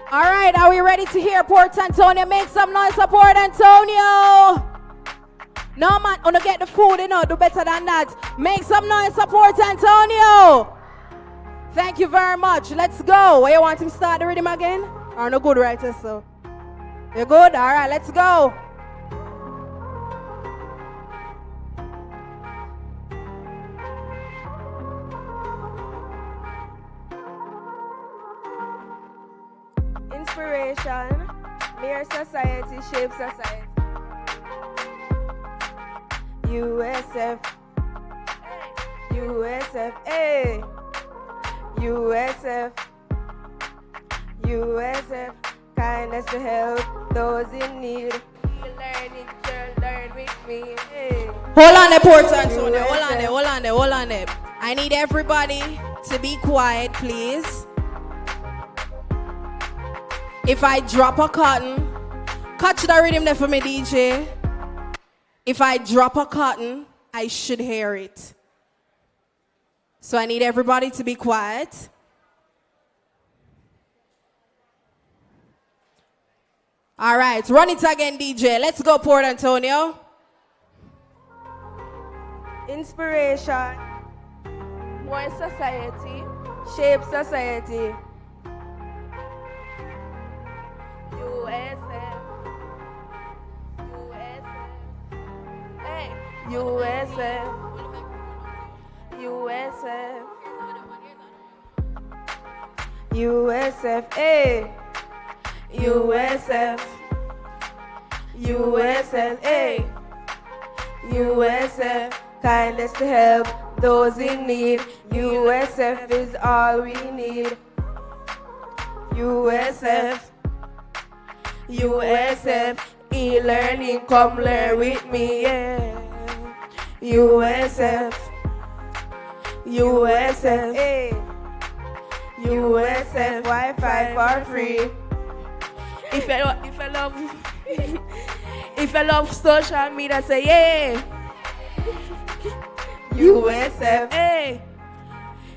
All right, are we ready to hear Port Antonio? Make some noise for Port Antonio. No, man, wanna get the food, you know, do better than that. Make some noise for Port Antonio. Thank you very much. Let's go. Where you want him to start the rhythm again? Or no good, right? So you're good? All right, let's go. Inspiration, mere society, shape society. USF, USF, hey. USF, USF, kindness to help those in need. Learning, learn with me, hey. Hold on there, Port Antonio. Hold on there, hold on there, hold on there. I need everybody to be quiet, please. If I drop a cotton, catch the rhythm there for me, DJ. If I drop a cotton, I should hear it. So I need everybody to be quiet. All right, run it again, DJ. Let's go, Port Antonio. Inspiration, more society, shape society. USF, USF, hey. USF, USF, USF, hey. USF, USF, hey. USF, kindness to help those in need. USF is all we need. USF, USF, E-learning, come learn with me, yeah. USF, USF, hey. USF, Wi-Fi for free. If you love, if you love social media, say yeah. USF, hey.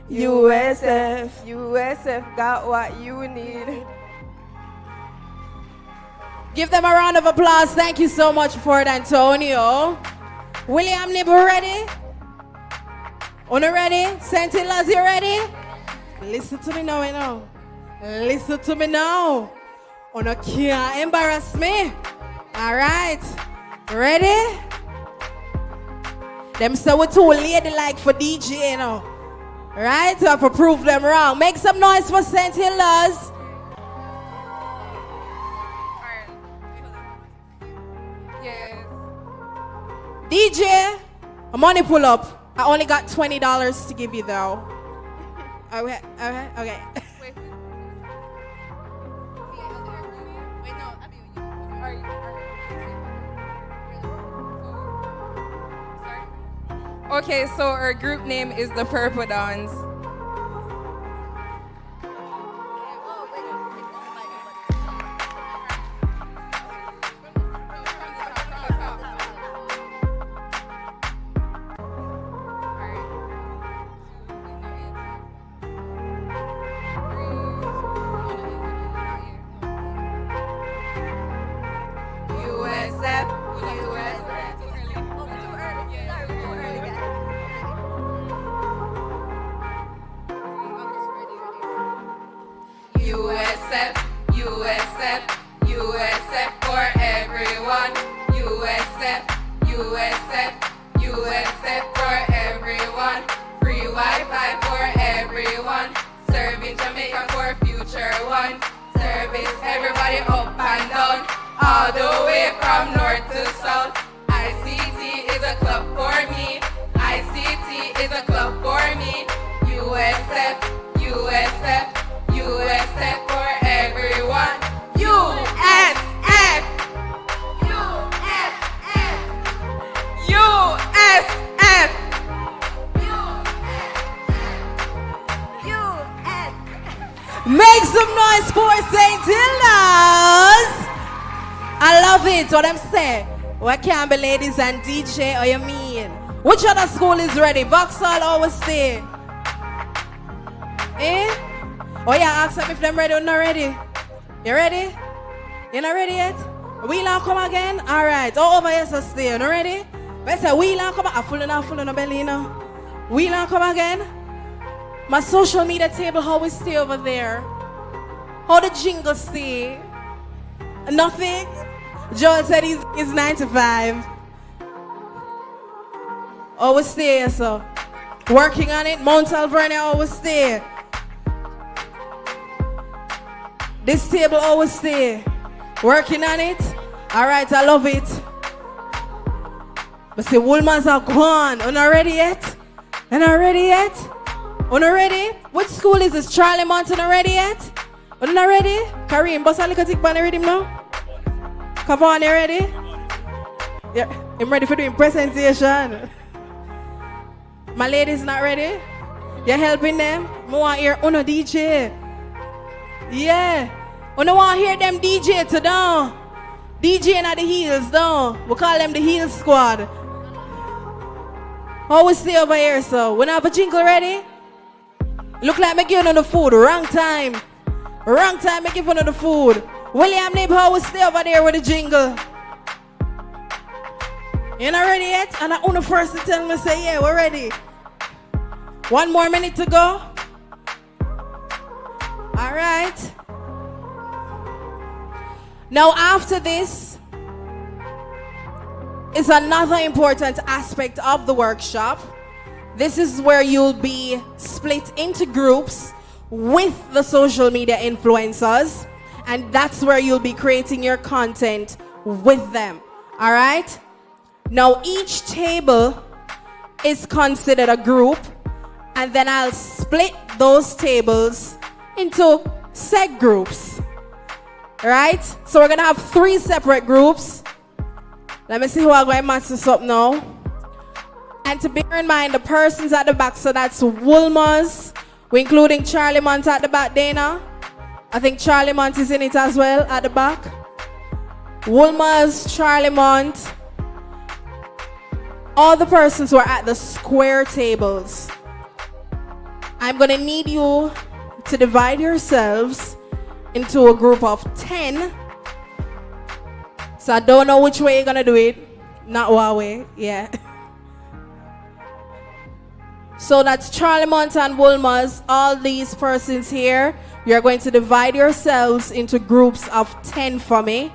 USF, USF got what you need. Give them a round of applause. Thank you so much, Port Antonio. William Nib, ready? Una ready? St. Hilaire, you ready? Listen to me now, you know. Listen to me now. Una can't embarrass me. All right. Ready? Them say we're too ladylike for DJ, you know. Right? So I have to prove them wrong. Make some noise for St. Hilaire's. DJ, a money pull up. I only got $20 to give you though. Okay. Okay, so our group name is the Purple Dons. USF for everyone. Free Wi-Fi for everyone. Serving Jamaica for future one. Service everybody up and down, all the way from north to south. ICT is a club for me. ICT is a club for me. USF, USF, USF for everyone. USF, USF, USF, USF. Make some noise for St. Hilaire's. I love it. What I'm saying. What can be ladies and DJ or you mean? Which other school is ready? Vauxhall always stay. Eh? Oh yeah, ask them if them ready or not ready. You ready? You not ready yet? Wheel and come again? Alright. Oh, over here so stay. You not ready? Let's say wheel and come again. Full on belly, you know. Wheel and come again. My social media table, how we stay over there? How the jingle stay? Nothing? Joel said he's 95. Always stay, so. Working on it. Mount Alvernia always stay. This table always stay. Working on it. Alright, I love it. But see, Woolmans are gone. Are not ready yet? Are not ready yet? Are not ready? Which school is this? Charlie Mountain not ready yet? Are not ready? Kareem, boss a little tick band ready now? Come on, you ready? Yeah, I'm ready for doing presentation. My ladies not ready? You're helping them? I want to hear Uno DJ. Yeah. I don't want to hear them DJ today. DJing at the heels, though. We call them the heel squad. Always stay over here, so. When I have a jingle ready? Look like me giving on the food. Wrong time. Wrong time, me giving on the food. William Nib, always stay over there with the jingle. You not ready yet? And I only first to tell me, say, yeah, we're ready. 1 more minute to go. All right. Now after this is another important aspect of the workshop. This is where you'll be split into groups with the social media influencers, and that's where you'll be creating your content with them. All right? Now each table is considered a group, and then I'll split those tables into set groups. Right? So we're gonna have 3 separate groups. Let me see who I'm going to match this up now. And to bear in mind, the persons at the back, so that's Woolmers. We're including Charlie Mont at the back, Dana. I think Charlie Mont is in it as well at the back. Woolmers, Charlie Mont. All the persons who are at the square tables. I'm going to need you to divide yourselves into a group of 10. So I don't know which way you're going to do it. Not one way, yeah. So that's Charlie Mont and Woolmers. All these persons here, you're going to divide yourselves into groups of 10 for me.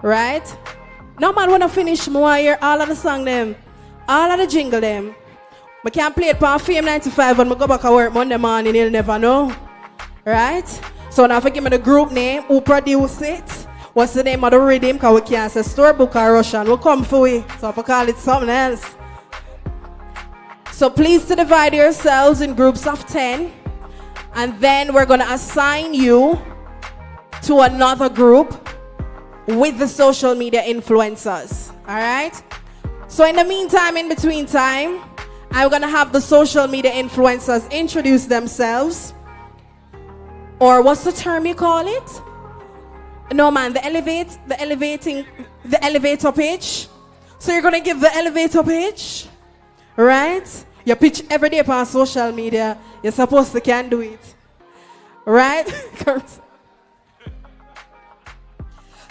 Right? No man wanna finish more here. All of the song them. All of the jingle them. I can't play it for Fame 95 when I go back to work Monday morning, you'll never know. Right? So now if you give me the group name, who produced it, what's the name of the rhythm, because we can't say storybook or Russian. We'll come for it. So if I call it something else. So please to divide yourselves in groups of 10. And then we're going to assign you to another group with the social media influencers. All right? So in the meantime, in between time, I'm going to have the social media influencers introduce themselves. Or what's the term you call it? No, man, the elevator pitch. So you're going to give the elevator pitch, right? You pitch every day on social media. You're supposed to can do it, right?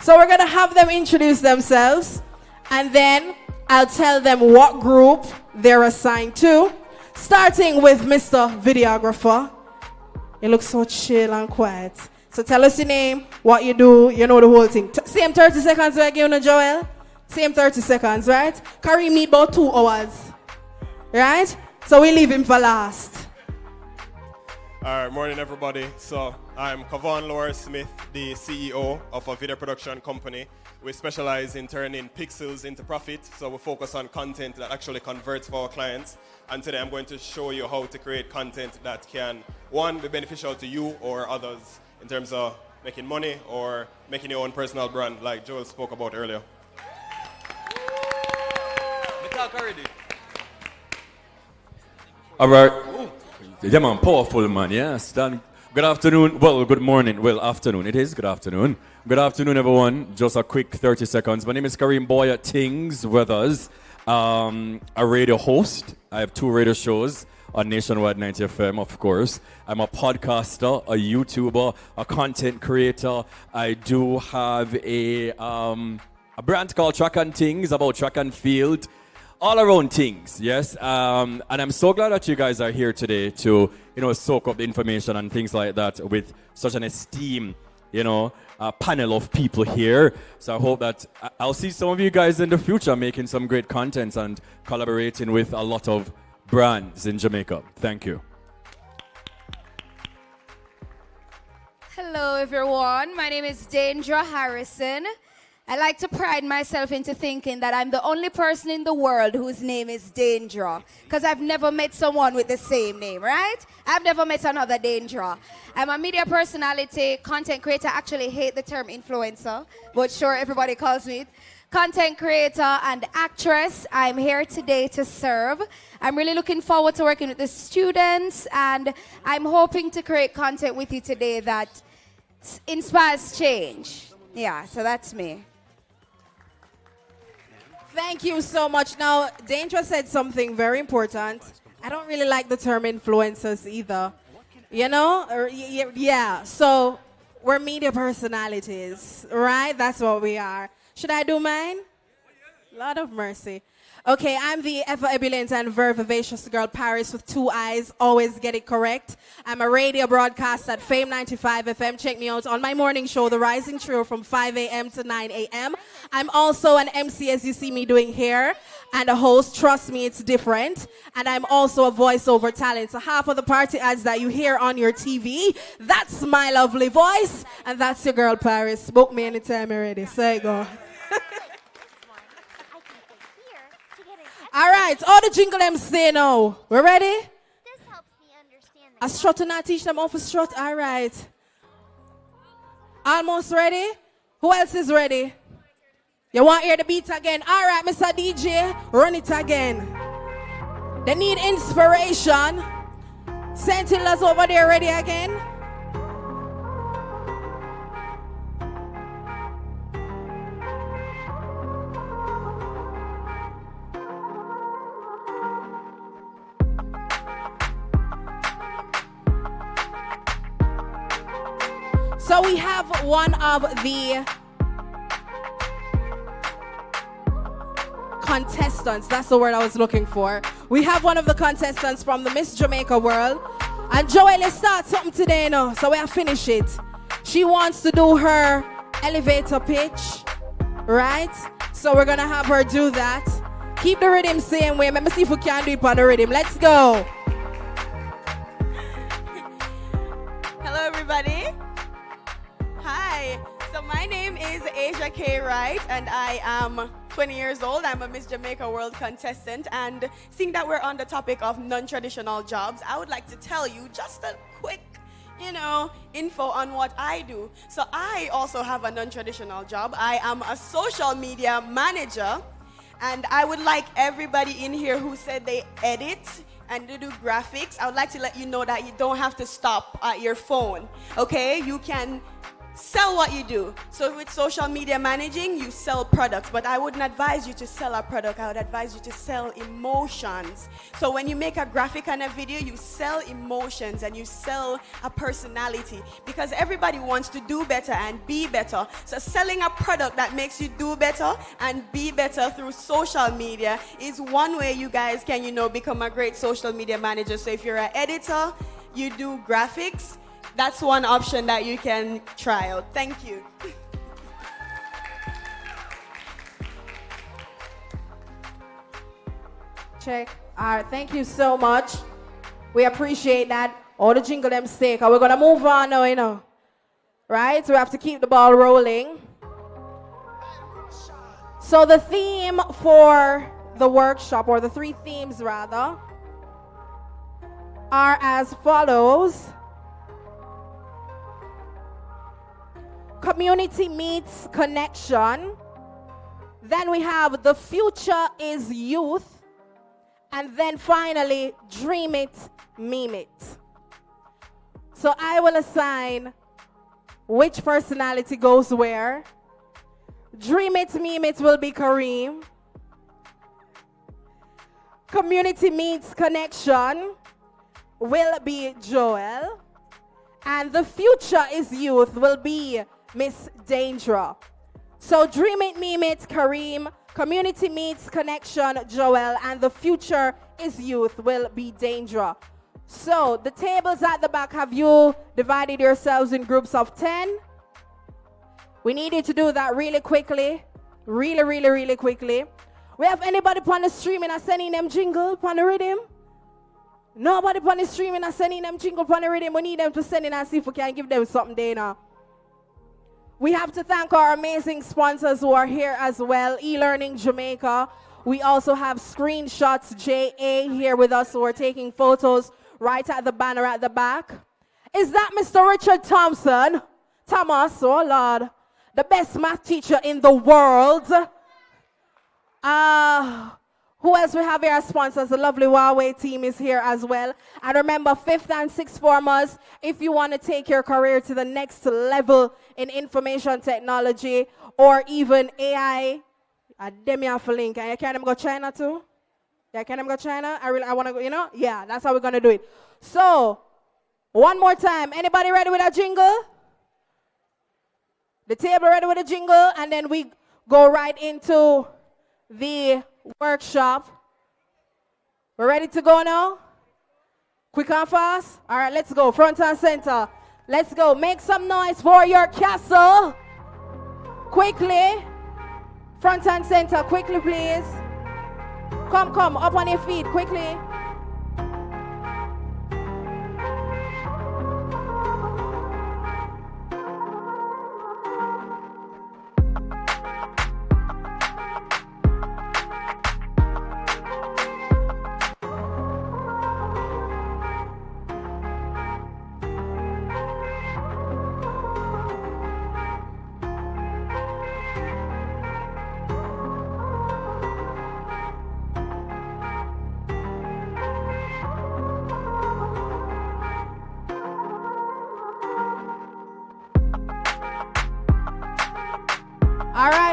So we're going to have them introduce themselves, and then I'll tell them what group they're assigned to, starting with Mr. Videographer. You look so chill and quiet. So tell us your name, what you do, you know the whole thing. Same 30 seconds we're giving Joel? Same 30 seconds, right? Kareem need about 2 hours, right? So we leave him for last. All right, morning everybody. So I'm Kavon Laura Smith, the CEO of a video production company. We specialize in turning pixels into profit. So we focus on content that actually converts for our clients. And today I'm going to show you how to create content that can, one, be beneficial to you or others in terms of making money or making your own personal brand like Joel spoke about earlier. All right. Yeah, man, powerful, man. Yes. Good afternoon. Well, good morning. Well, afternoon. It is good afternoon. Good afternoon, everyone. Just a quick 30 seconds. My name is Kareem Boya Things Weathers. A radio host. I have 2 radio shows on Nationwide 90 FM, of course. I'm a podcaster, a YouTuber, a content creator. I do have a brand called Track and Things, about track and field. All around things, yes. And I'm so glad that you guys are here today to, soak up the information and things like that with such an esteemed, panel of people here. So I hope that I'll see some of you guys in the future making some great content and collaborating with a lot of brands in Jamaica. Thank you. Hello, everyone. My name is Dandra Harrison. I like to pride myself into thinking that I'm the only person in the world whose name is Dandra, because I've never met someone with the same name, right? I've never met another Dandra. I'm a media personality, content creator. I actually hate the term influencer, but sure, everybody calls me it. Content creator and actress. I'm here today to serve. I'm really looking forward to working with the students, and I'm hoping to create content with you today that inspires change. Yeah, so that's me. Thank you so much. Now, Dandra said something very important. I don't really like the term influencers either. Yeah. So we're media personalities, right? That's what we are. Should I do mine? Lord of mercy. Okay, I'm the ever ebullient and very vivacious girl, Paris with 2 eyes, always get it correct. I'm a radio broadcaster at Fame 95 FM. Check me out on my morning show, The Rising Trio, from 5 a.m. to 9 a.m. I'm also an MC, as you see me doing here, and a host. Trust me, it's different. And I'm also a voiceover talent. So half of the party ads that you hear on your TV, that's my lovely voice, and that's your girl, Paris. Book me anytime you're ready. So you go. All right, all the jingle them stay now. We're ready? This helps me understand. A strut and I teach them off a strut. All right. Almost ready? Who else is ready? You want to hear the beat again? All right, Mr. DJ, run it again. They need inspiration. Sentinels over there ready again? So we have one of the contestants. That's the word I was looking for. We have one of the contestants from the Miss Jamaica world. And Joey, let's start something today now. So we have finished it. She wants to do her elevator pitch, right? So we're going to have her do that. Keep the rhythm same way. Let me see if we can do it on the rhythm. Let's go. Hello, everybody. Hi. So my name is Asia K. Wright, and I am 20 years old. I'm a Miss Jamaica World contestant, and seeing that we're on the topic of non-traditional jobs, I would like to tell you just a quick, info on what I do. So I also have a non-traditional job. I am a social media manager, and I would like everybody in here who said they edit and they do graphics, I would like to let you know that you don't have to stop at your phone, okay? You can sell what you do. So with social media managing, you sell products, but I wouldn't advise you to sell a product. I would advise you to sell emotions. So when you make a graphic and a video, you sell emotions and you sell a personality, because everybody wants to do better and be better. So selling a product that makes you do better and be better through social media is one way you guys can, become a great social media manager. So if you're an editor, you do graphics, that's one option that you can try out. Thank you. Check. All right, thank you so much. We appreciate that. All the jingle them stake. We're going to move on now, Right? So we have to keep the ball rolling. So the theme for the workshop, or the three themes rather, are as follows. Community meets connection. Then we have the future is youth. And then finally, dream it, meme it. So I will assign which personality goes where. Dream it, meme it will be Kareem. Community meets connection will be Joel. And the future is youth will be Miss Dandra. So dream it, meme it, Kareem. Community meets connection, Joel. And the future is youth will be Dandra. So the tables at the back, have you divided yourselves in groups of 10? We need you to do that really quickly. Really quickly. We have anybody on the streaming and sending them jingle on the rhythm? Nobody on the streaming and sending them jingle on the rhythm. We need them to send in and see if we can give them something there now. We have to thank our amazing sponsors who are here as well. eLearning Jamaica. We also have Screenshots JA here with us who are taking photos right at the banner at the back. Is that Mr. Richard Thompson? Thomas, oh Lord. The best math teacher in the world. Who else we have here as sponsors? The lovely Huawei team is here as well. And remember, 5th and 6th formers, if you want to take your career to the next level in information technology or even AI, them you have to link. And you can go China too? Yeah, can them go China? I want to go, Yeah, that's how we're going to do it. So, one more time. Anybody ready with a jingle? The table ready with a jingle? And then we go right into the workshop. We're ready to go now? Quick and fast? All right, let's go. Front and center. Let's go. Make some noise for your castle. Quickly. Front and center. Quickly, please. Come. Up on your feet. Quickly.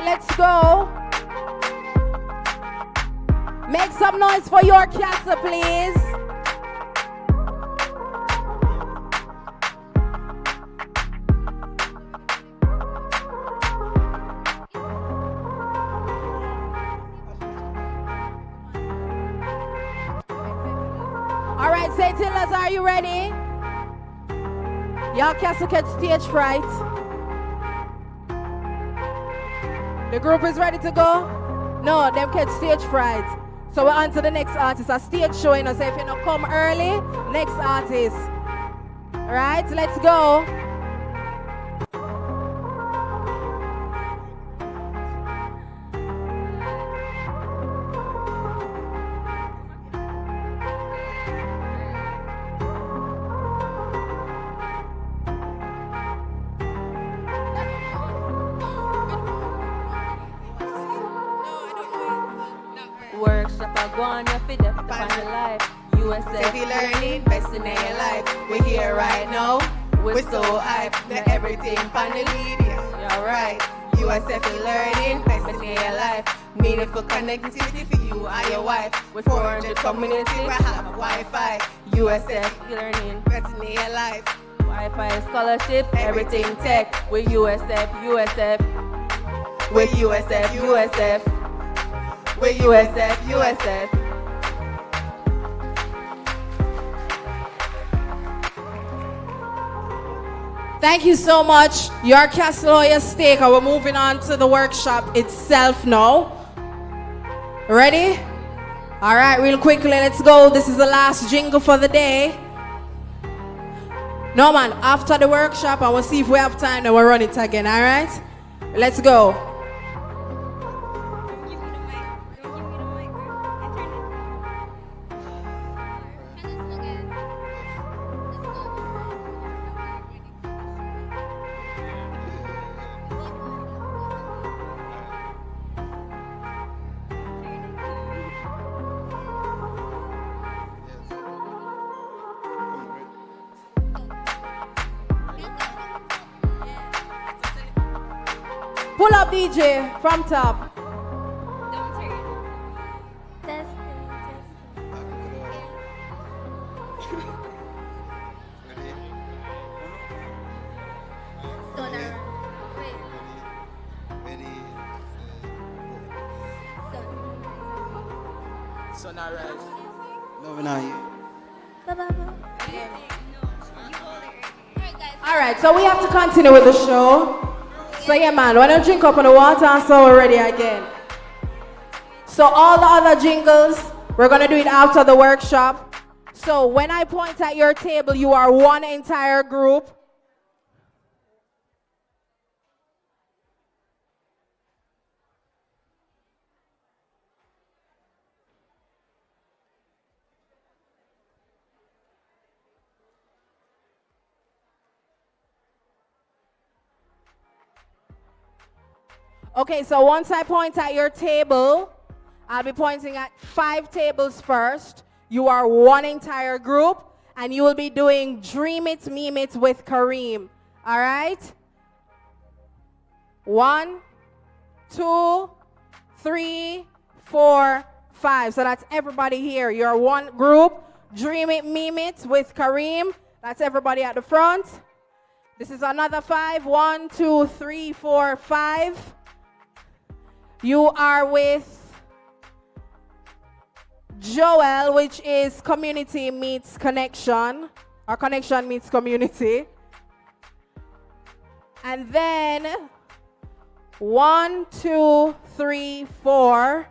right, let's go. Make some noise for your castle, please. All right, St. Hilda's, are you ready? Y'all castle catch stage fright. The group is ready to go? No, them catch stage fright. So we're on to the next artist. A stage show, you know, so if you don't come early, next artist. All right, let's go. Workshop I go on your feet up on your life. USF learning, best in your life. We're here right now. We're so hyped. That everything on the media. You're right. USF learning, best in your life. Meaningful connectivity for you and your wife. With 400 community, we have Wi-Fi. USF learning, best in your life. Wi-Fi scholarship, everything tech. With USF, USF. With USF, USF. With USF, USF. Thank you so much. Your castle or your stake. We're moving on to the workshop itself now. Ready? All right, real quickly, let's go. This is the last jingle for the day. No, man, after the workshop, I will see if we have time, then we'll run it again, all right? Let's go. Pull up DJ from top. All right, so we have to continue with the show. So yeah, man, why don't drink up on the water and so we're ready again. So all the other jingles, we're gonna do it after the workshop. So when I point at your table, you are one entire group. Okay, so once I point at your table, I'll be pointing at 5 tables first. You are one entire group, and you will be doing Dream It, Meme It with Kareem. All right? 1, 2, 3, 4, 5. So that's everybody here. You're one group. Dream It, Meme It with Kareem. That's everybody at the front. This is another 5. 1, 2, 3, 4, 5. You are with Joel, which is community meets connection, or connection meets community. And then 1, 2, 3, 4.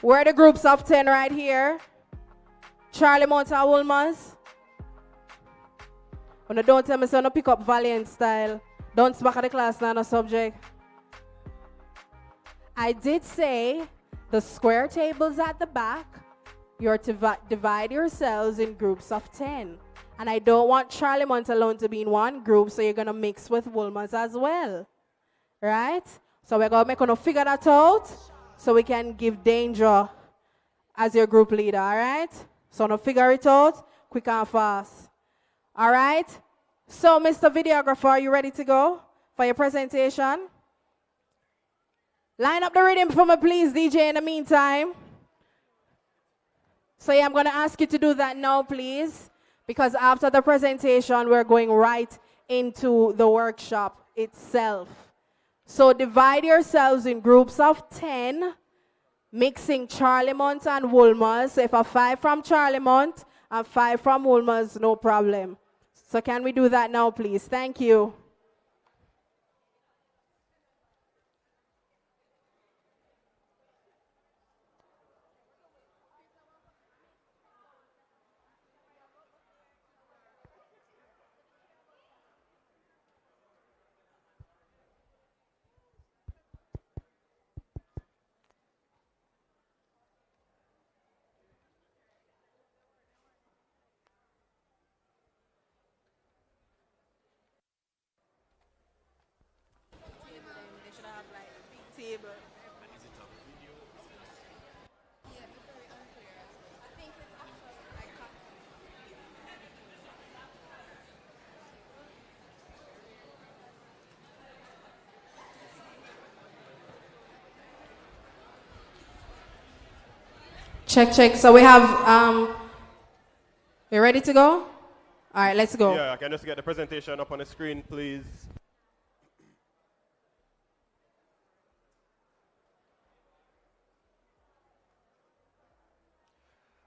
We're the groups of 10 right here. Charlie Monta Woolmans. When don't tell me so no pick up Valiant style. Don't back at the class now, no subject. I did say the square tables at the back, you're to divide yourselves in groups of 10. And I don't want Charlie Mont alone to be in one group, so you're going to mix with Woolmans as well. Right? So we're going to figure that out so we can give Danger as your group leader, all right? So now figure it out quick and fast. All right? So, Mr. Videographer, are you ready to go for your presentation? Line up the rhythm for me, please, DJ, in the meantime. So yeah, I'm going to ask you to do that now, please, because after the presentation, we're going right into the workshop itself. So divide yourselves in groups of 10, mixing Charlemont and Woolmer's. So if a 5 from Charlemont and 5 from Woolmer's, no problem. So can we do that now, please? Thank you. Check, check. So we have, you ready to go? All right, let's go. Yeah, I can just get the presentation up on the screen, please.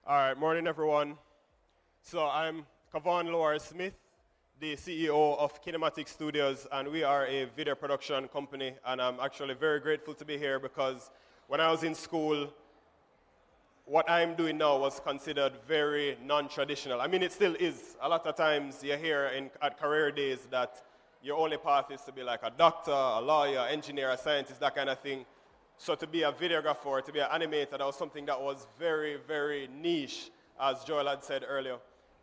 All right, morning everyone. So I'm Kavon Lower-Smith, the CEO of Kinematic Studios, and we are a video production company, and I'm actually very grateful to be here because when I was in school, what I'm doing now was considered very non-traditional. I mean, it still is. A lot of times you hear at career days that your only path is to be like a doctor, a lawyer, engineer, a scientist, that kind of thing. So to be a videographer, to be an animator, that was something that was very, very niche, as Joel had said earlier.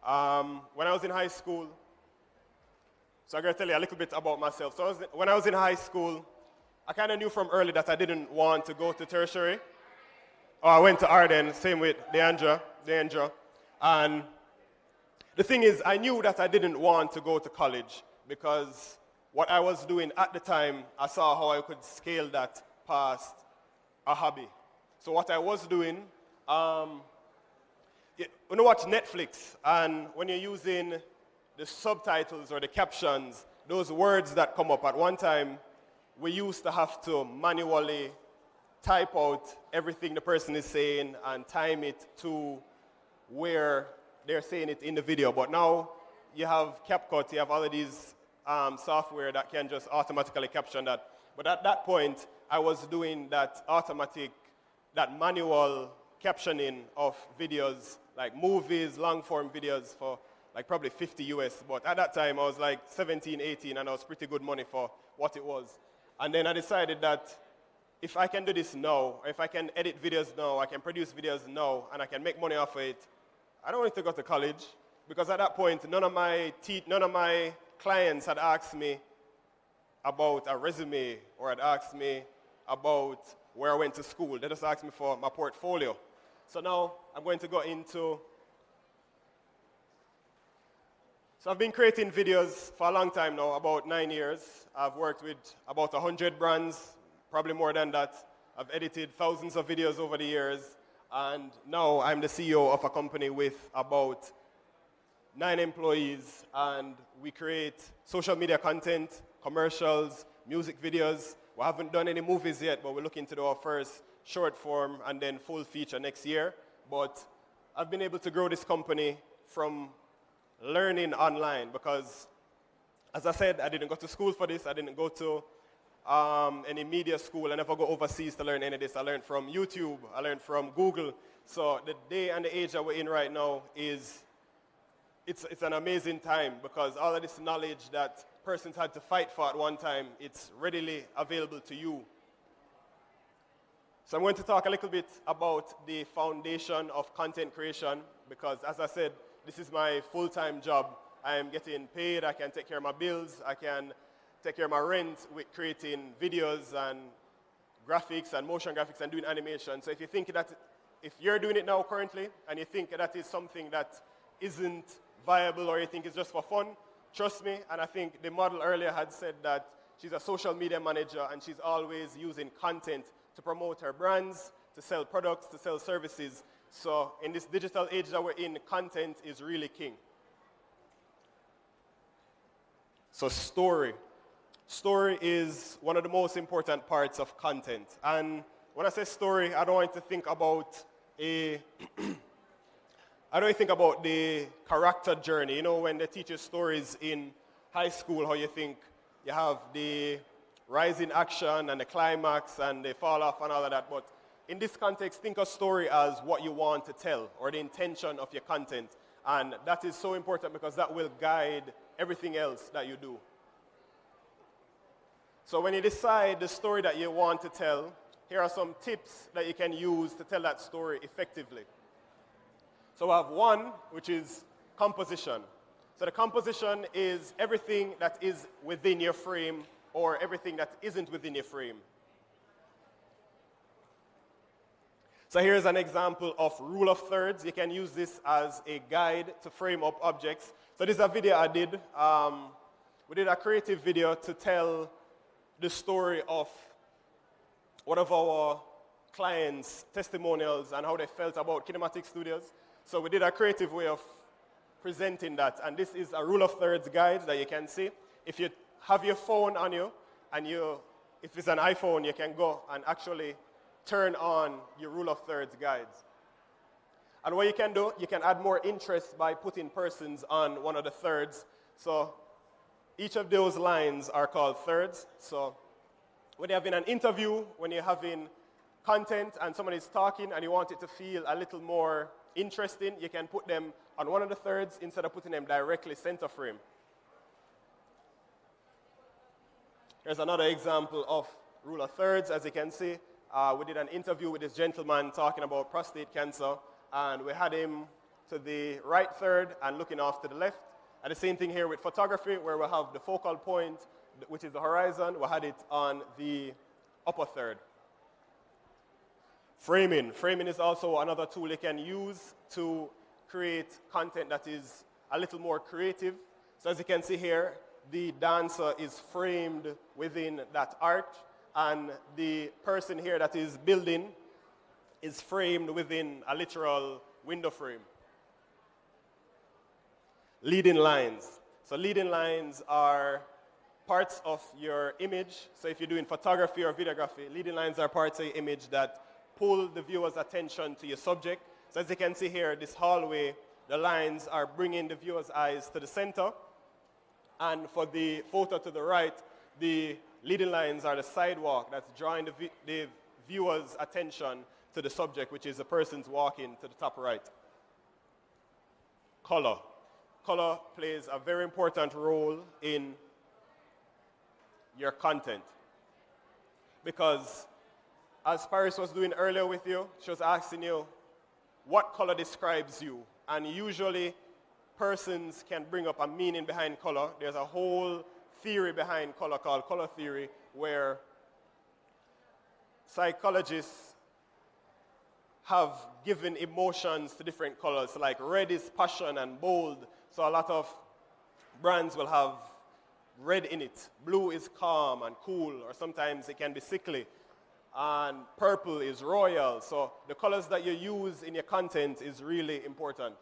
When I was in high school, so I'm going to tell you a little bit about myself. So when I was in high school, I kind of knew from early that I didn't want to go to tertiary. I went to Arden, same with Deandra. And the thing is, I knew that I didn't want to go to college because what I was doing at the time, I saw how I could scale that past a hobby. So what I was doing, when you watch Netflix, and when you're using the subtitles or the captions, those words that come up, at one time, we used to have to manually type out everything the person is saying and time it to where they're saying it in the video. But now you have CapCut, you have all of these software that can just automatically caption that. But at that point, I was doing that that manual captioning of videos, like movies, long-form videos for like probably 50 US. But at that time, I was like 17, 18, and I was pretty good money for what it was. And then I decided that if I can do this now, if I can edit videos now, I can produce videos now, and I can make money off of it, I don't need to go to college. Because at that point, none of my clients had asked me about a resume or had asked me about where I went to school. They just asked me for my portfolio. So now I'm going to go into... So I've been creating videos for a long time now, about 9 years. I've worked with about 100 brands, probably more than that. I've edited thousands of videos over the years, and now I'm the CEO of a company with about 9 employees, and we create social media content, commercials, music videos. We haven't done any movies yet, but we're looking to do our first short form and then full feature next year. But I've been able to grow this company from learning online because, as I said, I didn't go to school for this. I didn't go to any media school. I never go overseas to learn any of this. I learned from YouTube. I learned from Google. So the day and the age that we're in right now is, it's an amazing time because all of this knowledge that persons had to fight for at one time, it's readily available to you. So I'm going to talk a little bit about the foundation of content creation because, as I said, this is my full-time job. I am getting paid. I can take care of my bills. I can take care of my rent with creating videos and graphics and motion graphics and doing animation. So if you think that, if you're doing it now currently and you think that is something that isn't viable or you think it's just for fun, trust me. And I think the model earlier had said that She's a social media manager, and she's always using content to promote her brands, to sell products, to sell services. So in this digital age that we're in, content is really king. So story. Story is one of the most important parts of content. And when I say story, I don't want to think about I don't think about the character journey. You know, when they teach you stories in high school, how you think you have the rise in action and the climax and the fall off and all of that. But in this context, think of story as what you want to tell or the intention of your content. And that is so important because that will guide everything else that you do. So when you decide the story that you want to tell, here are some tips that you can use to tell that story effectively. So we have one, which is composition. So the composition is everything that is within your frame or everything that isn't within your frame. So here's an example of rule of thirds. You can use this as a guide to frame up objects. So this is a video I did. We did a creative video to tell the story of one of our clients' testimonials and how they felt about Kinematic Studios. So we did a creative way of presenting that. And this is a rule of thirds guide that you can see. If you have your phone on you, and if it's an iPhone, you can go and actually turn on your rule of thirds guides. And what you can do, you can add more interest by putting persons on one of the thirds. So each of those lines are called thirds. So when you're having an interview, when you're having content and someone is talking and you want it to feel a little more interesting, you can put them on one of the thirds instead of putting them directly center frame. Here's another example of rule of thirds. As you can see, we did an interview with this gentleman talking about prostate cancer, and we had him to the right third and looking off to the left. And the same thing here with photography, where we have the focal point, which is the horizon. We had it on the upper third. Framing. Framing is also another tool you can use to create content that is a little more creative. So as you can see here, the dancer is framed within that arch, and the person here that is building is framed within a literal window frame. Leading lines. So leading lines are parts of your image. So if you're doing photography or videography, leading lines are parts of your image that pull the viewer's attention to your subject. So as you can see here, this hallway, the lines are bringing the viewer's eyes to the center. And for the photo to the right, the leading lines are the sidewalk that's drawing the viewer's attention to the subject, which is the person's walking to the top right. Color. Color plays a very important role in your content. Because as Paris was doing earlier with you, she was asking you, what color describes you? And usually, persons can bring up a meaning behind color. There's a whole theory behind color called color theory, where psychologists have given emotions to different colors. Like red is passion and bold, so a lot of brands will have red in it. Blue is calm and cool, or sometimes it can be sickly. And purple is royal. So the colors that you use in your content is really important.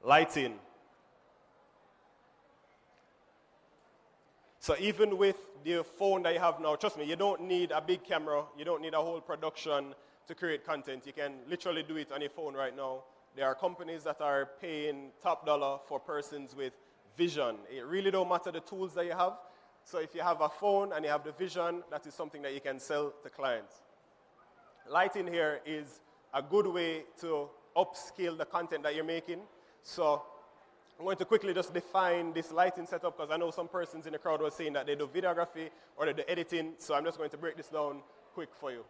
Lighting. So even with the phone that you have now, trust me, you don't need a big camera. You don't need a whole production to create content. You can literally do it on your phone right now. There are companies that are paying top dollar for persons with vision. It really don't matter the tools that you have. So if you have a phone and you have the vision, that is something that you can sell to clients. Lighting here is a good way to upscale the content that you're making. So I'm going to quickly just define this lighting setup, because I know some persons in the crowd were saying that they do videography or they do editing. So I'm just going to break this down quick for you.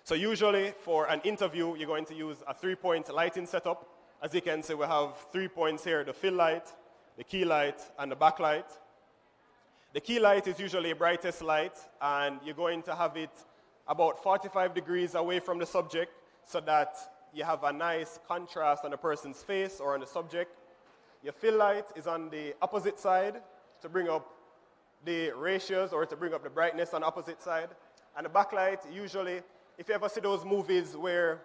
So usually for an interview, you're going to use a 3-point lighting setup. As you can see, we have 3 points here: the fill light, the key light, and the backlight. The key light is usually the brightest light, and you're going to have it about 45 degrees away from the subject so that you have a nice contrast on the person's face or on the subject. Your fill light is on the opposite side to bring up the ratios or to bring up the brightness on the opposite side. And the backlight, usually, if you ever see those movies where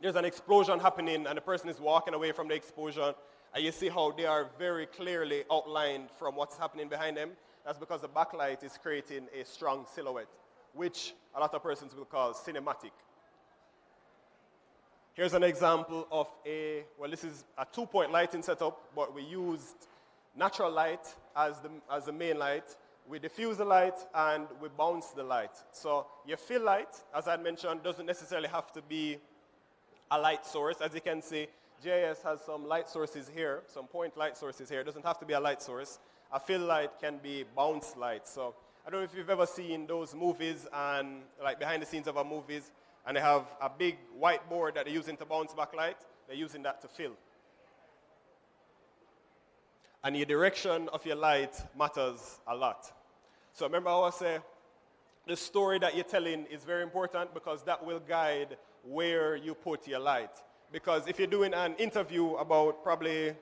there's an explosion happening and the person is walking away from the explosion, and you see how they are very clearly outlined from what's happening behind them, that's because the backlight is creating a strong silhouette, which a lot of persons will call cinematic. Here's an example of this is a 2-point lighting setup, but we used natural light as the main light. We diffuse the light and we bounce the light. So your fill light, as I mentioned, doesn't necessarily have to be a light source. As you can see, GIS has some light sources here, some point light sources here. It doesn't have to be a light source. A fill light can be bounce light. So I don't know if you've ever seen those movies and like behind the scenes of our movies, and they have a big whiteboard that they're using to bounce back light. They're using that to fill. And your direction of your light matters a lot. So remember how I say the story that you're telling is very important because that will guide where you put your light. Because if you're doing an interview about probably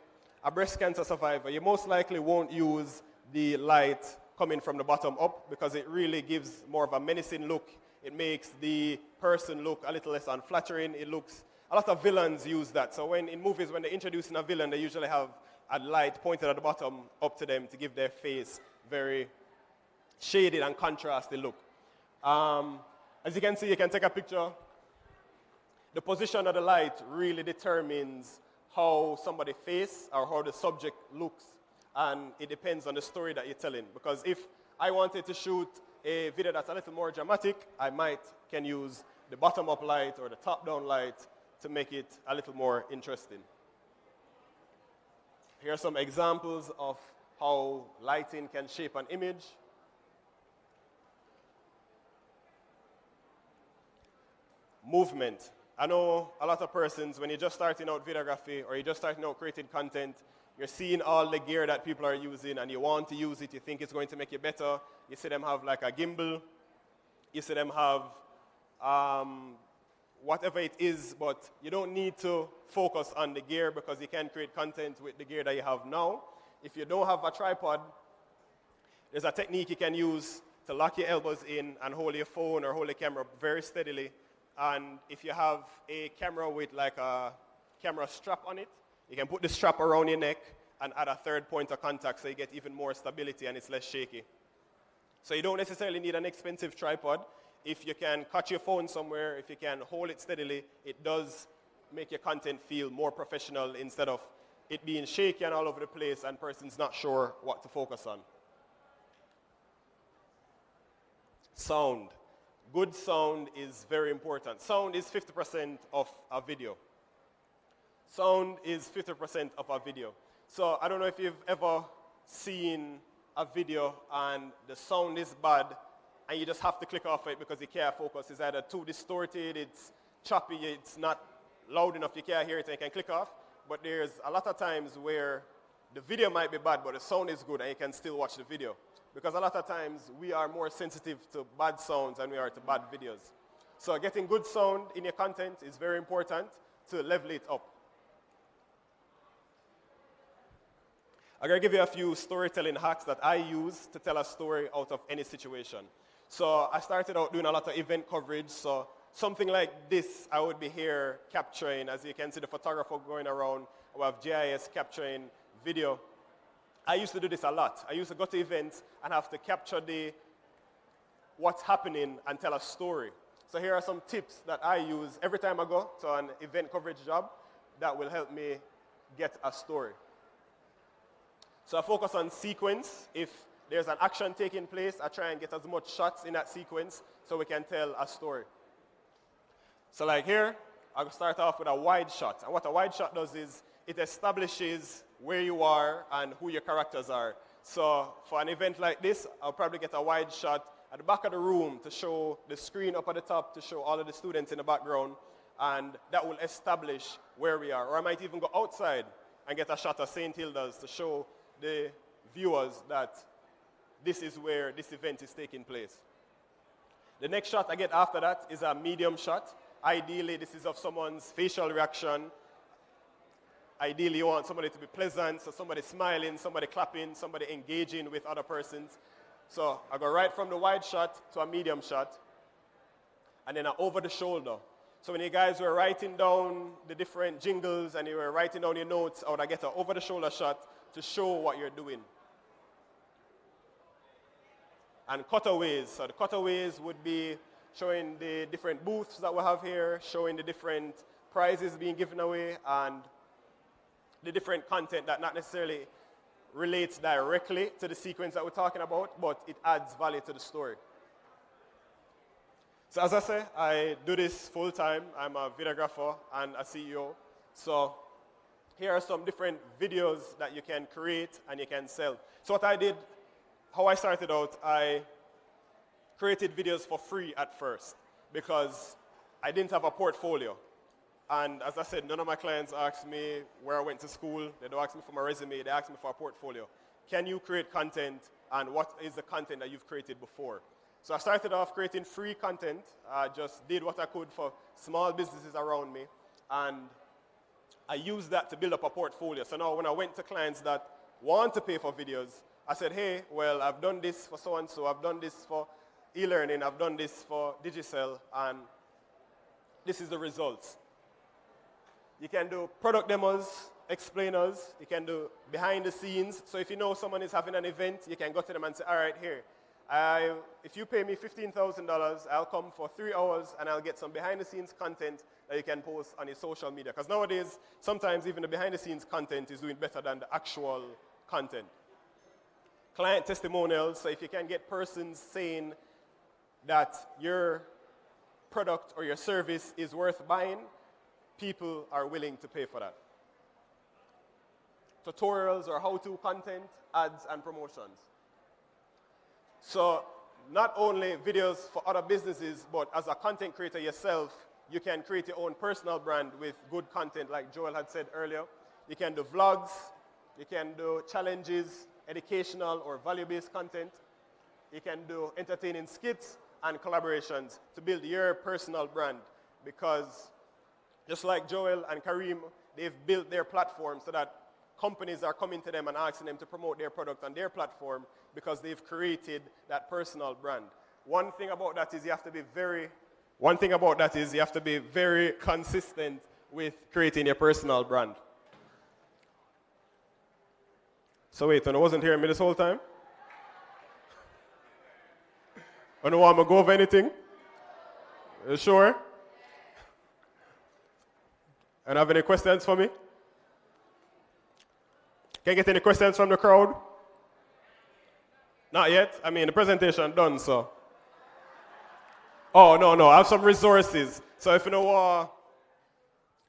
a breast cancer survivor, you most likely won't use the light coming from the bottom up because it really gives more of a menacing look. It makes the person look a little less unflattering. A lot of villains use that. So in movies, when they're introducing a villain, they usually have a light pointed at the bottom up to them to give their face very shaded and contrasty look. As you can see, you can take a picture. The position of the light really determines how somebody's face or how the subject looks, and it depends on the story that you're telling. Because if I wanted to shoot a video that's a little more dramatic, I can use the bottom-up light or the top-down light to make it a little more interesting. Here are some examples of how lighting can shape an image. Movement. I know a lot of persons, when you're just starting out videography or you're just starting out creating content, you're seeing all the gear that people are using and you want to use it, you think it's going to make you better. You see them have like a gimbal, you see them have whatever it is, but you don't need to focus on the gear because you can create content with the gear that you have now. If you don't have a tripod, there's a technique you can use to lock your elbows in and hold your phone or hold the camera very steadily. And if you have a camera with like a camera strap on it, you can put the strap around your neck and add a third point of contact so you get even more stability and it's less shaky. So you don't necessarily need an expensive tripod. If you can catch your phone somewhere, if you can hold it steadily, it does make your content feel more professional instead of it being shaky and all over the place and persons not sure what to focus on. Sound. Good sound is very important. Sound is 50% of a video. Sound is 50% of a video. So I don't know if you've ever seen a video and the sound is bad and you just have to click off it because you can't focus. It's either too distorted, it's choppy, it's not loud enough, you can't hear it and you can click off. But there's a lot of times where the video might be bad but the sound is good and you can still watch the video. Because a lot of times we are more sensitive to bad sounds than we are to bad videos. So getting good sound in your content is very important to level it up. I'm going to give you a few storytelling hacks that I use to tell a story out of any situation. So I started out doing a lot of event coverage. So something like this, I would be here capturing. As you can see, the photographer going around. We have GIS capturing video. I used to do this a lot. I used to go to events and have to capture what's happening and tell a story. So here are some tips that I use every time I go to an event coverage job that will help me get a story. So I focus on sequence. If there's an action taking place, I try and get as much shots in that sequence so we can tell a story. So like here, I'll start off with a wide shot. And what a wide shot does is it establishes where you are and who your characters are. So for an event like this, I'll probably get a wide shot at the back of the room to show the screen up at the top to show all of the students in the background, and that will establish where we are. Or I might even go outside and get a shot of St. Hilda's to show the viewers that this is where this event is taking place. The next shot I get after that is a medium shot. Ideally, this is of someone's facial reaction. ideally you want somebody to be pleasant, so somebody smiling, somebody clapping, somebody engaging with other persons. So I go right from the wide shot to a medium shot, and then over the shoulder. So when you guys were writing down the different jingles and you were writing down your notes, I would get an over the shoulder shot to show what you're doing. And cutaways. So the cutaways would be showing the different booths that we have here, showing the different prizes being given away, and the different content that not necessarily relates directly to the sequence that we're talking about, but it adds value to the story. So as I say, I do this full time. I'm a videographer and a CEO. So here are some different videos that you can create and you can sell. So what I did, how I started out, I created videos for free at first because I didn't have a portfolio. And as I said, none of my clients asked me where I went to school. They don't ask me for my resume. They ask me for a portfolio. Can you create content, and what is the content that you've created before? So I started off creating free content. I just did what I could for small businesses around me. And I used that to build up a portfolio. So now when I went to clients that want to pay for videos, I said, hey, well, I've done this for so-and-so. I've done this for e-learning. I've done this for Digicel. And this is the results. You can do product demos, explainers. You can do behind the scenes. So if you know someone is having an event, you can go to them and say, all right, here. If you pay me $15,000, I'll come for 3 hours and I'll get some behind-the-scenes content that you can post on your social media. Because nowadays, sometimes even the behind-the-scenes content is doing better than the actual content. Client testimonials, so if you can get persons saying that your product or your service is worth buying, people are willing to pay for that. Tutorials or how-to content, ads, and promotions. So not only videos for other businesses, but as a content creator yourself, you can create your own personal brand with good content, like Joel had said earlier. You can do vlogs, you can do challenges, educational or value-based content. You can do entertaining skits and collaborations to build your personal brand, because just like Joel and Kareem, they've built their platform so that companies are coming to them and asking them to promote their product on their platform because they've created that personal brand. One thing about that is you have to be very consistent with creating your personal brand. So wait, and I wasn't hearing me this whole time? I don't want to go over anything? You sure? And have any questions for me? Can I get any questions from the crowd? Not yet? I mean, the presentation done, so. Oh, no, I have some resources. So if you know,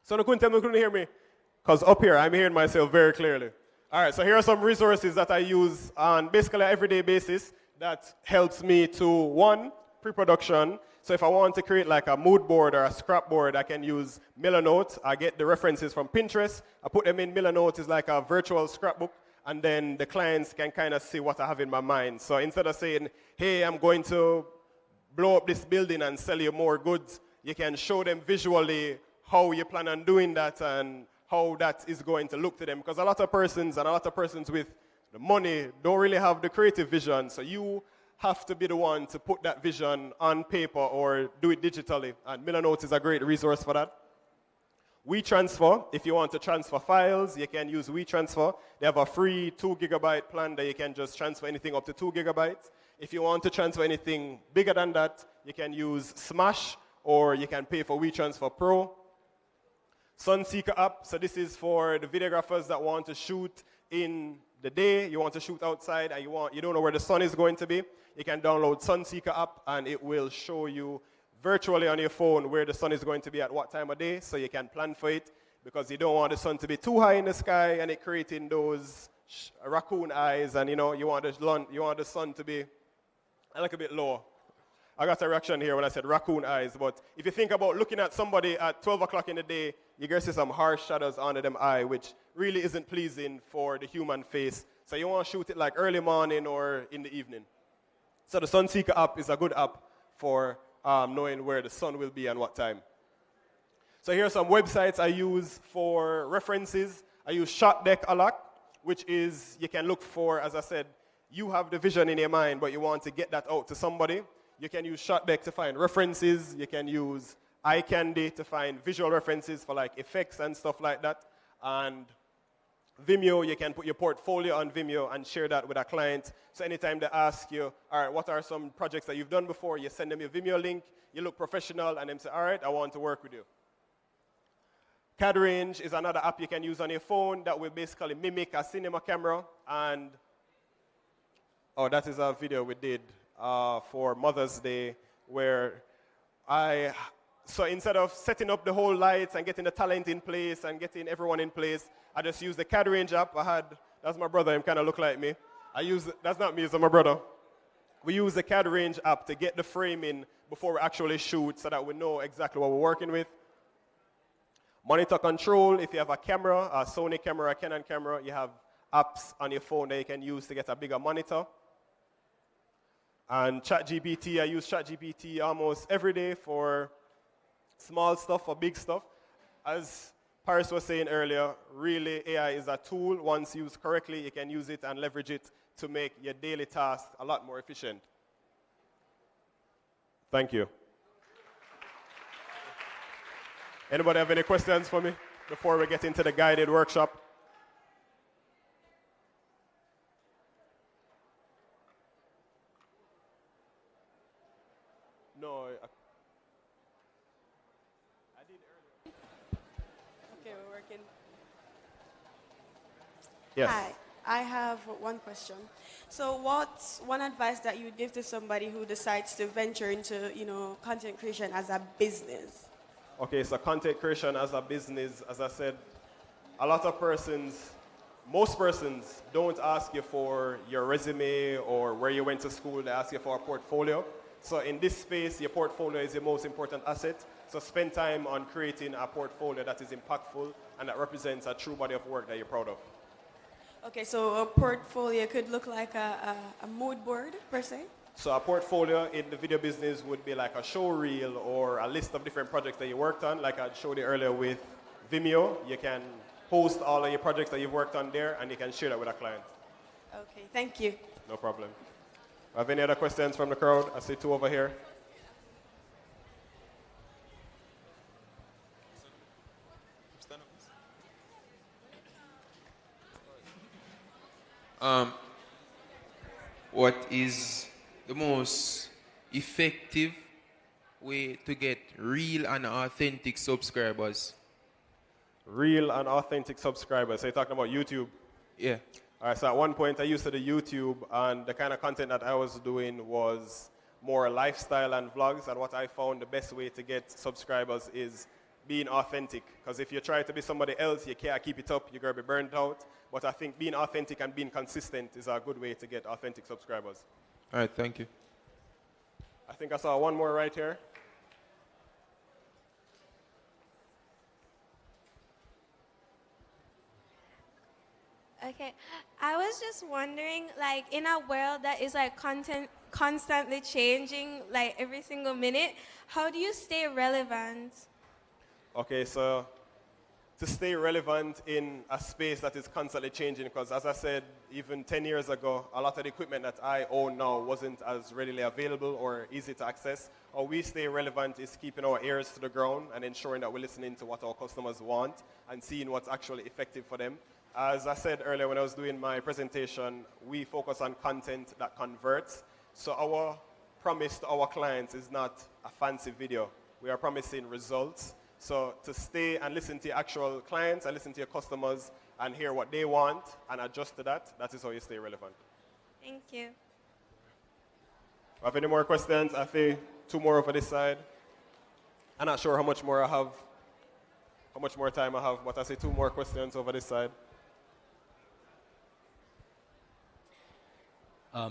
so you couldn't tell me you couldn't hear me? Because up here, I'm hearing myself very clearly. All right, so here are some resources that I use on basically an everyday basis that helps me to, one, pre-production. So if I want to create like a mood board or a scrap board, I can use Millernote. I get the references from Pinterest. I put them in Millernote. It's like a virtual scrapbook. And then the clients can kind of see what I have in my mind. So instead of saying, hey, I'm going to blow up this building and sell you more goods, you can show them visually how you plan on doing that and how that is going to look to them. Because a lot of persons with the money don't really have the creative vision. So you have to be the one to put that vision on paper or do it digitally. And Millernote is a great resource for that. WeTransfer, if you want to transfer files, you can use WeTransfer. They have a free 2 gigabyte plan that you can just transfer anything up to 2 gigabytes. If you want to transfer anything bigger than that, you can use Smash or you can pay for WeTransfer Pro. Sunseeker app, so this is for the videographers that want to shoot in the day, you want to shoot outside and you don't know where the sun is going to be. You can download Sunseeker app and it will show you virtually on your phone where the sun is going to be at what time of day, so you can plan for it, because you don't want the sun to be too high in the sky and it creating those raccoon eyes, and you want the sun to be a little bit lower. I got a reaction here when I said raccoon eyes, but if you think about looking at somebody at 12 o'clock in the day, you're going to see some harsh shadows under them eye, which really isn't pleasing for the human face. So you want to shoot it like early morning or in the evening. So the Sunseeker app is a good app for knowing where the sun will be and what time. So here are some websites I use for references. I use shot deck a lot, which is you can look for, as I said, you have the vision in your mind, but you want to get that out to somebody. You can use shot deck to find references. You can use eye candy to find visual references for like effects and stuff like that. And Vimeo, you can put your portfolio on Vimeo and share that with a client. So anytime they ask you, all right, what are some projects that you've done before, you send them your Vimeo link, you look professional, and them say, all right, I want to work with you. CAD Range is another app you can use on your phone that will basically mimic a cinema camera. And, oh, that is a video we did for Mother's Day where so instead of setting up the whole lights and getting the talent in place and getting everyone in place, I just used the CAD Range app. That's my brother, him kind of look like me. That's not me, it's my brother. We use the CAD Range app to get the frame in before we actually shoot so that we know exactly what we're working with. Monitor control, if you have a camera, a Sony camera, a Canon camera, you have apps on your phone that you can use to get a bigger monitor. And ChatGPT, I use ChatGPT almost every day for small stuff or big stuff. As Paris was saying earlier, really AI is a tool. Once used correctly, you can use it and leverage it to make your daily tasks a lot more efficient. Thank you. Anybody have any questions for me before we get into the guided workshop? No. I did earlier. Okay, we're working. Yes. Hi, I have one question. So what's one advice that you would give to somebody who decides to venture into, content creation as a business? Okay, so content creation as a business, as I said, most persons don't ask you for your resume or where you went to school. They ask you for a portfolio. So in this space, your portfolio is your most important asset. So spend time on creating a portfolio that is impactful and that represents a true body of work that you're proud of. Okay, so a portfolio could look like a mood board, per se? So a portfolio in the video business would be like a show reel or a list of different projects that you worked on. Like I showed you earlier with Vimeo, you can post all of your projects that you've worked on there and you can share that with a client. Okay, thank you. No problem. Have any other questions from the crowd? I see two over here. What is the most effective way to get real and authentic subscribers? Real and authentic subscribers. So you're talking about YouTube? Yeah. All right, so at one point I used to do YouTube, and the kind of content that I was doing was more lifestyle and vlogs, and what I found the best way to get subscribers is being authentic. Because if you try to be somebody else, you can't keep it up, you're going to be burnt out. But I think being authentic and being consistent is a good way to get authentic subscribers. All right, thank you. I think I saw one more right here. Okay, I was just wondering, like, in a world that is like content constantly changing, like every single minute, how do you stay relevant? Okay, so to stay relevant in a space that is constantly changing, because as I said, even 10 years ago, a lot of the equipment that I own now wasn't as readily available or easy to access. How we stay relevant is keeping our ears to the ground and ensuring that we're listening to what our customers want and seeing what's actually effective for them. As I said earlier when I was doing my presentation, we focus on content that converts. So our promise to our clients is not a fancy video. We are promising results. So to stay and listen to your actual clients and listen to your customers and hear what they want and adjust to that, that is how you stay relevant. Thank you. Have any more questions? I think two more over this side. I'm not sure how much more time I have, but I say two more questions over this side.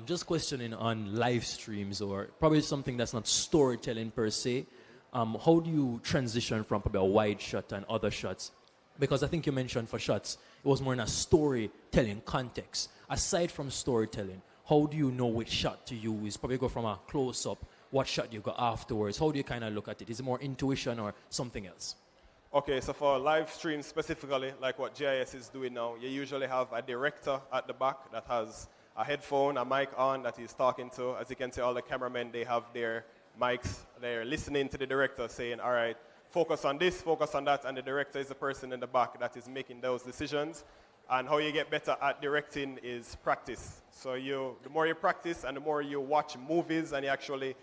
Just questioning on live streams or probably something that's not storytelling per se. How do you transition from probably a wide shot and other shots? Because I think you mentioned for shots, it was more in a storytelling context. Aside from storytelling, how do you know which shot to use? Probably go from a close-up, what shot you go afterwards? How do you kind of look at it? Is it more intuition or something else? Okay, so for live stream specifically, like what GIS is doing now, you usually have a director at the back that has a headphone, a mic on that he's talking to. As you can see, all the cameramen, they have their mics. They're listening to the director saying, all right, focus on this, focus on that, and the director is the person in the back that is making those decisions. And how you get better at directing is practice. So the more you practice and the more you watch movies and you actually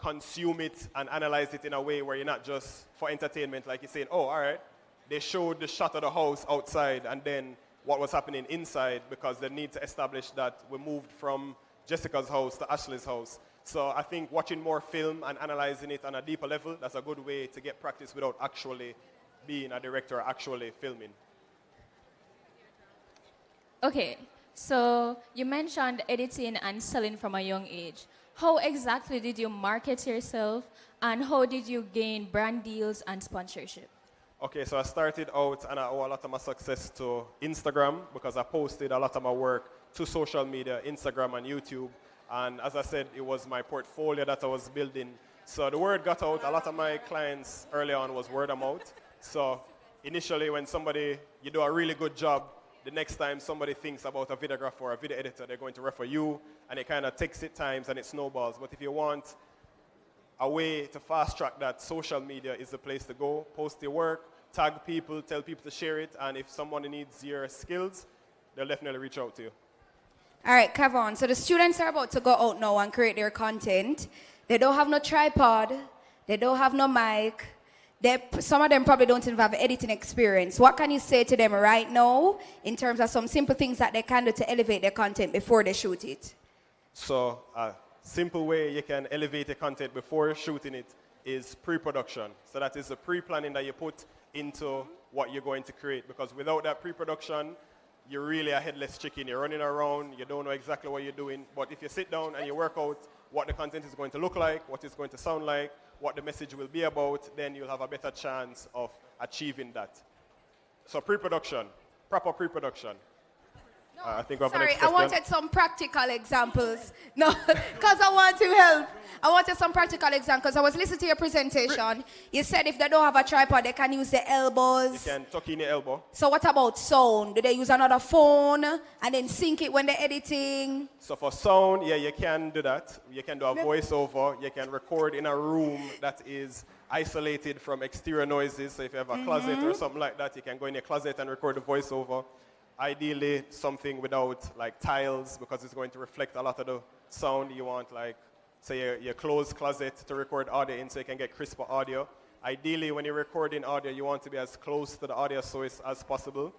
consume it and analyze it in a way where you're not just for entertainment, like you're saying, oh, all right, they showed the shot of the house outside and then what was happening inside, because they need to establish that we moved from Jessica's house to Ashley's house. So I think watching more film and analyzing it on a deeper level, that's a good way to get practice without actually being a director, actually filming. Okay, so you mentioned editing and selling from a young age. How exactly did you market yourself, and how did you gain brand deals and sponsorship? Okay, so I started out and I owe a lot of my success to Instagram because I posted a lot of my work to social media, Instagram and YouTube. And as I said, it was my portfolio that I was building. So the word got out. A lot of my clients early on was word of mouth. So initially when you do a really good job, the next time somebody thinks about a videographer or a video editor, they're going to refer you, and it kind of takes it times and it snowballs. But if you want a way to fast track that, social media is the place to go. Post your work, tag people, tell people to share it, and if someone needs your skills, they'll definitely reach out to you. All right, Kavon. So the students are about to go out now and create their content. They don't have no tripod. They don't have no mic. Some of them probably don't even have editing experience. What can you say to them right now in terms of some simple things that they can do to elevate their content before they shoot it? So a simple way you can elevate your content before shooting it is pre-production. So that is the pre-planning that you put into what you're going to create. Because without that pre-production, you're really a headless chicken. You're running around, you don't know exactly what you're doing. But if you sit down and you work out what the content is going to look like, what it's going to sound like, what the message will be about, then you'll have a better chance of achieving that. So pre-production, proper pre-production. I think we have the next question. I wanted some practical examples. No, because I want to help. I wanted some practical examples. I was listening to your presentation. You said if they don't have a tripod, they can use their elbows. You can tuck in your elbow. So what about sound? Do they use another phone and then sync it when they're editing? So for sound, yeah, you can do that. You can do a voiceover. You can record in a room that is isolated from exterior noises. So if you have a closet or something like that, you can go in your closet and record a voiceover. Ideally, something without like tiles, because it's going to reflect a lot of the sound. You want like, say, your closed closet to record audio in so you can get crisper audio. Ideally, when you're recording audio, you want to be as close to the audio source as possible.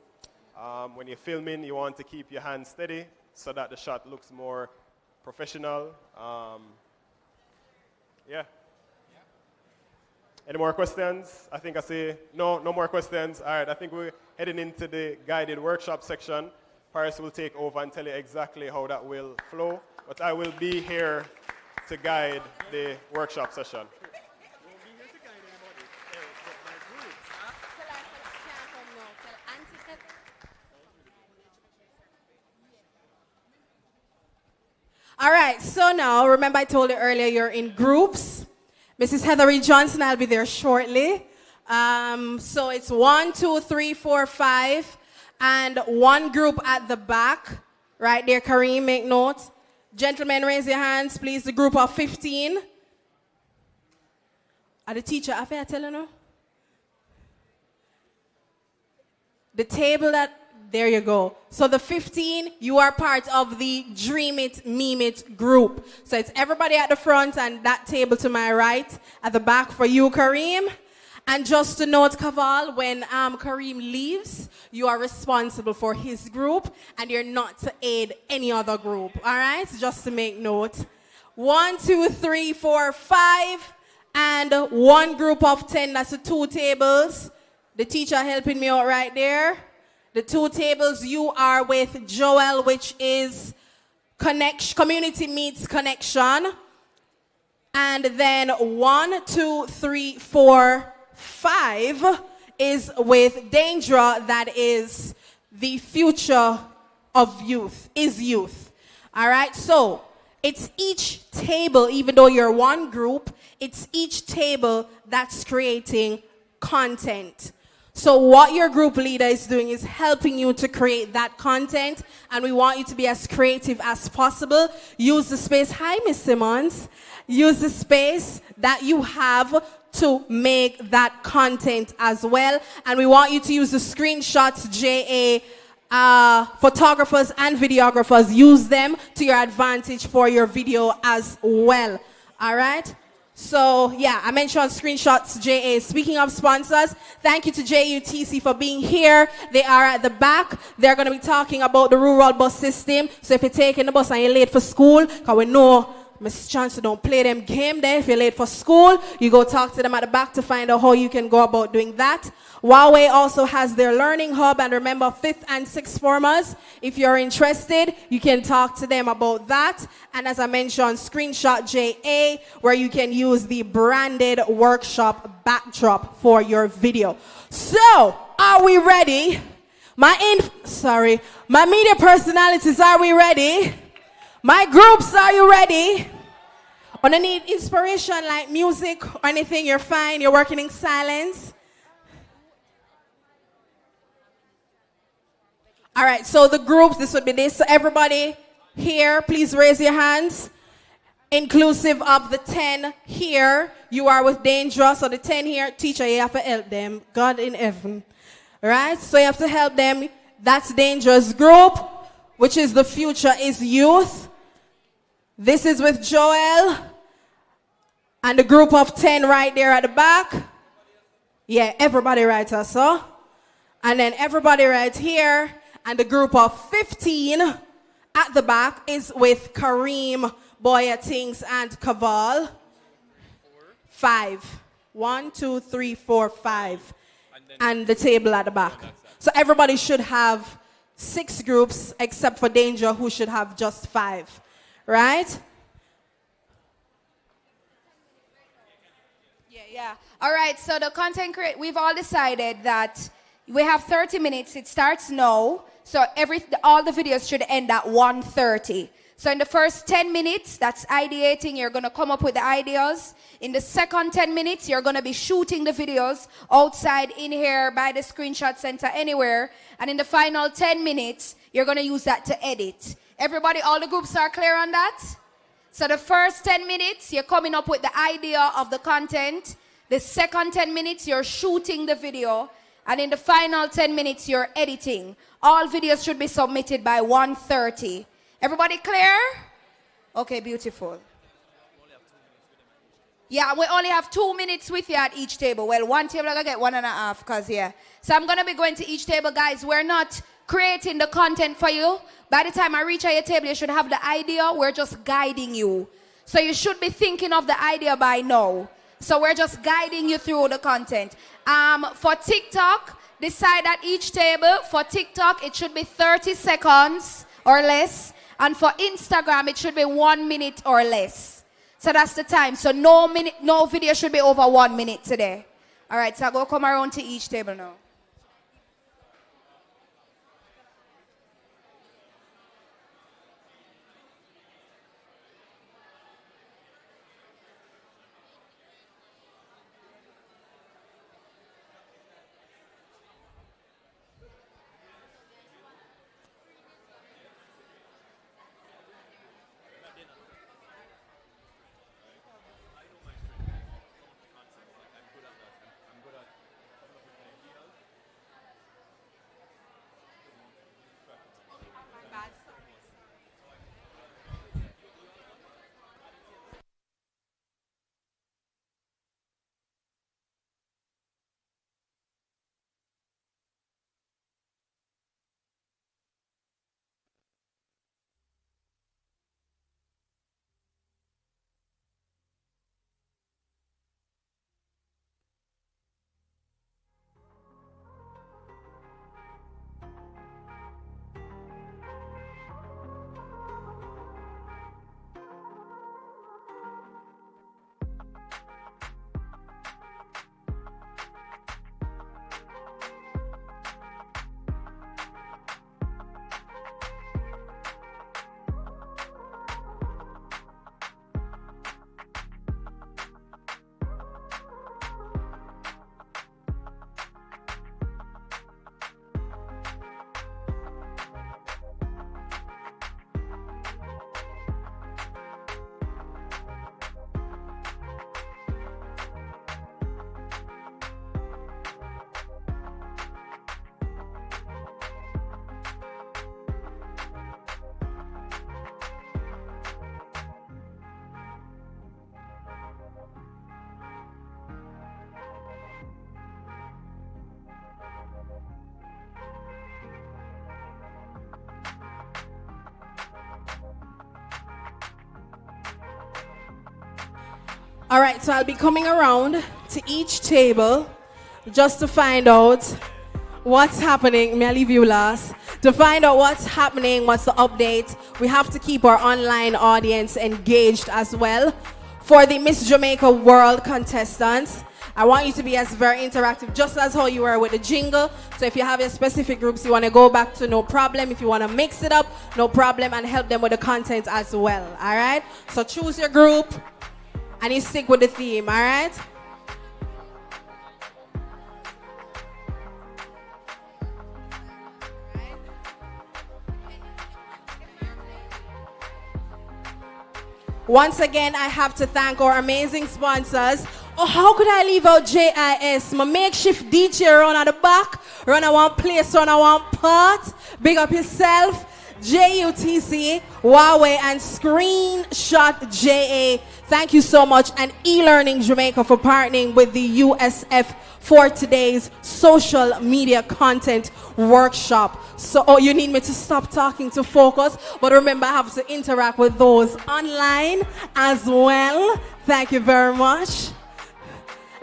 When you're filming, you want to keep your hands steady so that the shot looks more professional. Yeah. Any more questions? I think I see no more questions. All right, I think we're heading into the guided workshop section. Paris will take over and tell you exactly how that will flow, but I will be here to guide the workshop session. All right, so now, remember I told you earlier you're in groups. Mrs. Heathery Johnson, I'll be there shortly. So it's 1, 2, 3, 4, 5, and one group at the back. Right there, Kareem, make note. Gentlemen, raise your hands, please. The group of 15. Are the teacher, have I tell you now? The table that, there you go. So the 15, you are part of the Dream It, Meme It group. So it's everybody at the front and that table to my right at the back for you, Kareem. And just to note, Kaval, when Kareem leaves, you are responsible for his group and you're not to aid any other group. All right? Just to make note. 1, 2, 3, 4, 5, and one group of 10. That's the 2 tables. The teacher helping me out right there. The 2 tables, you are with Joel, which is Community Meets Connection. And then 1, 2, 3, 4, 5 is with Dandra, that is the future of youth, is youth. All right, so it's each table, even though you're one group, it's each table that's creating content. So what your group leader is doing is helping you to create that content, and we want you to be as creative as possible. Use the space, hi Miss Simmons, use the space that you have to make that content as well. And we want you to use the screenshots, JA, photographers and videographers, use them to your advantage for your video as well. All right? So, yeah, I mentioned screenshots, JA. Speaking of sponsors, thank you to JUTC for being here. They are at the back. They're going to be talking about the rural bus system. So if you're taking the bus and you're late for school, because we know Miss Chancellor don't play them game there. If you're late for school, you go talk to them at the back to find out how you can go about doing that. Huawei also has their learning hub, and remember, 5th and 6th formers, if you're interested, you can talk to them about that. And as I mentioned, Screenshot JA, where you can use the branded workshop backdrop for your video. So, are we ready? My media personalities, are we ready? My groups, are you ready? When I need inspiration like music or anything, you're fine. You're working in silence. All right, so the groups, this would be this. So everybody here, please raise your hands. Inclusive of the 10 here. You are with Danger, so the 10 here, teacher, you have to help them. God in heaven. All right, so you have to help them. That's Danger's group, which is the future is youth. This is with Joel. And the group of 10 right there at the back. Yeah, everybody right also. And then everybody right here. And the group of 15 at the back is with Kareem, Boya Things, and Kaval. 5. 1, 2, 3, 4, 5. And the table at the back. So everybody should have 6 groups except for Danger, who should have just 5. Right? Yeah. All right, so the content we've all decided that we have 30 minutes. It starts now. So all the videos should end at 1:30. So in the first 10 minutes, that's ideating. You're going to come up with the ideas. In the second 10 minutes, you're going to be shooting the videos outside, in here, by the screenshot center, anywhere. And in the final 10 minutes, you're going to use that to edit. Everybody, all the groups are clear on that? So the first 10 minutes, you're coming up with the idea of the content. The second 10 minutes, you're shooting the video. And in the final 10 minutes, you're editing. All videos should be submitted by 1:30. Everybody clear? Okay, beautiful. Yeah, we only have 2 minutes with you at each table. Well, one table, I'm going to get 1.5, because, yeah. So I'm going to be going to each table, guys. We're not creating the content for you. By the time I reach at your table, you should have the idea. We're just guiding you. So you should be thinking of the idea by now. So we're just guiding you through the content. For TikTok, decide at each table. For TikTok, it should be 30 seconds or less. And for Instagram, it should be 1 minute or less. So that's the time. So no video should be over 1 minute today. All right, so I'll go come around to each table now. All right, so I'll be coming around to each table just to find out what's happening. May I leave you last? To find out what's happening, what's the update. We have to keep our online audience engaged as well. For the Miss Jamaica World contestants, I want you to be as very interactive, just as how you were with the jingle. So if you have your specific groups you want to go back to, no problem. If you want to mix it up, no problem, and help them with the content as well, all right? So choose your group, and you stick with the theme, all right? Once again, I have to thank our amazing sponsors. Oh, how could I leave out JIS? My makeshift DJ run at the back, run at one place, run at one part. Big up yourself. JUTC, Huawei, and Screenshot JA. Thank you so much. And eLearning Jamaica for partnering with the USF for today's social media content workshop. So, oh, you need me to stop talking to focus, but remember I have to interact with those online as well. Thank you very much.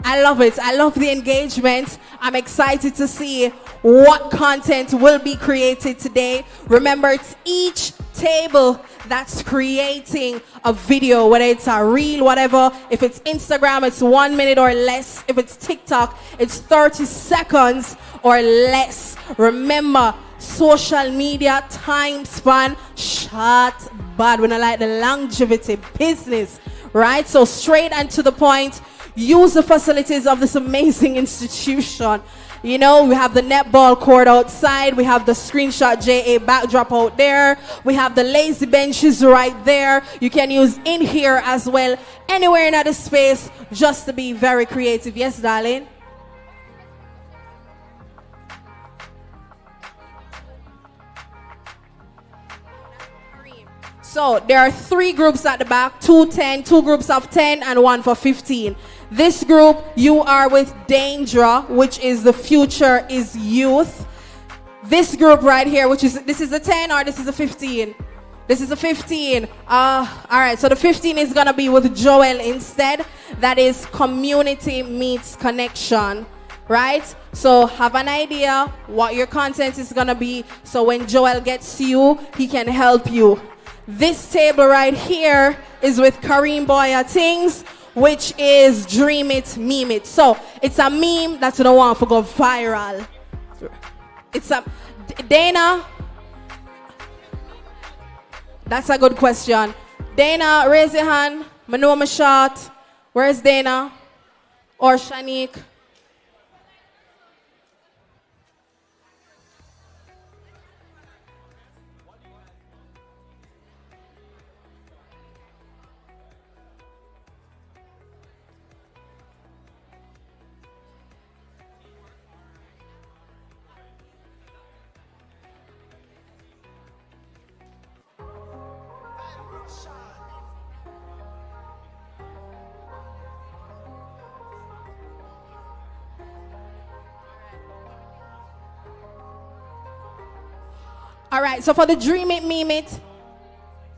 I love it. I love the engagement. I'm excited to see what content will be created today. Remember, it's each table that's creating a video, whether it's a reel, whatever. If it's Instagram, it's 1 minute or less. If it's TikTok, it's 30 seconds or less. Remember, social media time span short, bad. When I like the longevity business, right? So straight and to the point. Use the facilities of this amazing institution. You know, we have the netball court outside. We have the Screenshot JA backdrop out there. We have the lazy benches right there. You can use in here as well. Anywhere in other space, just to be very creative. Yes, darling? So there are 3 groups at the back, 2 groups of 10 and 1 for 15. This group, you are with Danger, which is the future is youth. This group right here, which is, this is a 10 or this is a 15? This is a 15. All right, so the 15 is gonna be with Joel instead. That is community meets connection, right? So have an idea what your content is gonna be, so when Joel gets you, he can help you. This table right here is with Kareem Boya Things, which is Dream It, Meme It. So it's a meme that you don't want to go viral. It's a, Dana, that's a good question. Dana, raise your hand. I know I'm short. Where's Dana? Or Shanique? All right, so for the Dream It, Meme It,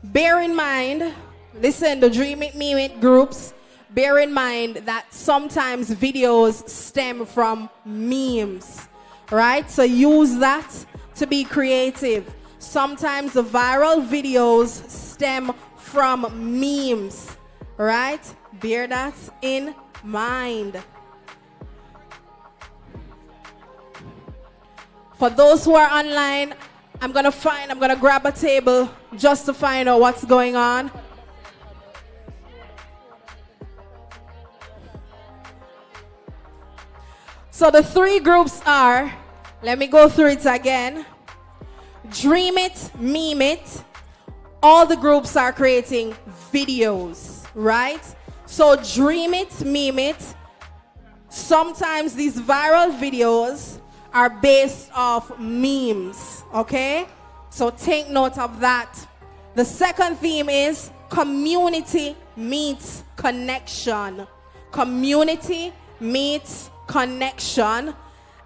bear in mind, listen, the Dream It, Meme It groups, bear in mind that sometimes videos stem from memes, right? So use that to be creative. Sometimes the viral videos stem from memes, right? Bear that in mind. For those who are online, I'm gonna grab a table just to find out what's going on. So the 3 groups are, let me go through it again. Dream It, Meme It. All the groups are creating videos, right? So Dream It, Meme It. Sometimes these viral videos are based off memes, okay? So take note of that. The second theme is community meets connection. Community meets connection.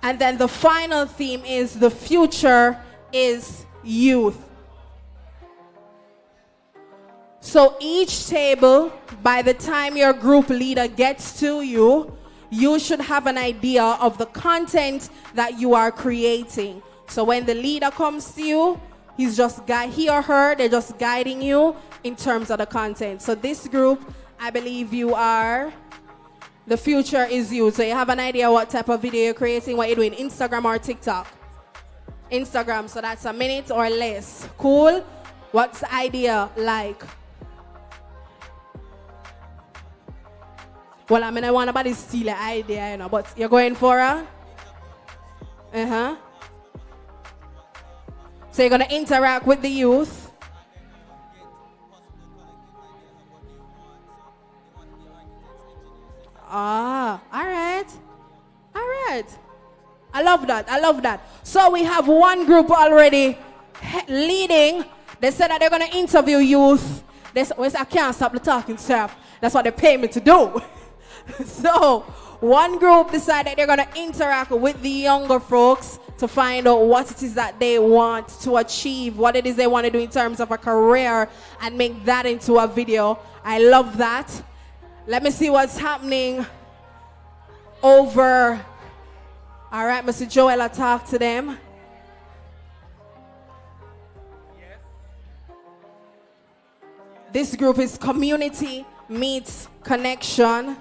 And then the final theme is the future is youth. So each table, by the time your group leader gets to you, you should have an idea of the content that you are creating. So when the leader comes to you, he or her, they're just guiding you in terms of the content. So this group, I believe you are, the future is you. So you have an idea what type of video you're creating, what you're doing, Instagram or TikTok? Instagram, so that's a minute or less. Cool? What's the idea like? Well, I mean, I want nobody steal an idea, you know, but you're going for a? Uh-huh. So you're going to interact with the youth. Ah, all right. All right. I love that. I love that. So we have one group already leading. They said that they're going to interview youth. They said, I can't stop the talking, sir. That's what they pay me to do. So one group decided they're going to interact with the younger folks to find out what it is that they want to achieve, what it is they want to do in terms of a career, and make that into a video. I love that. Let me see what's happening over. All right, Mr. Joel, I'll talk to them. This group is community meets connection.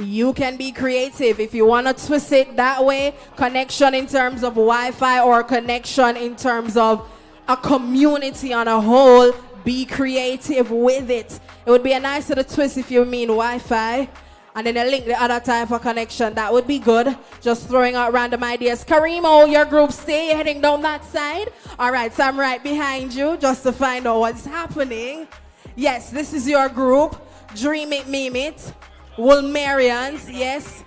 You can be creative if you want to twist it that way. Connection in terms of Wi-Fi or connection in terms of a community on a whole. Be creative with it. It would be a nice little twist if you mean Wi-Fi. And then a link the other type of connection. That would be good. Just throwing out random ideas. Karimo, your group, stay heading down that side. All right, so I'm right behind you just to find out what's happening. Yes, this is your group. Dream it, meme it. Wolmerians, yes.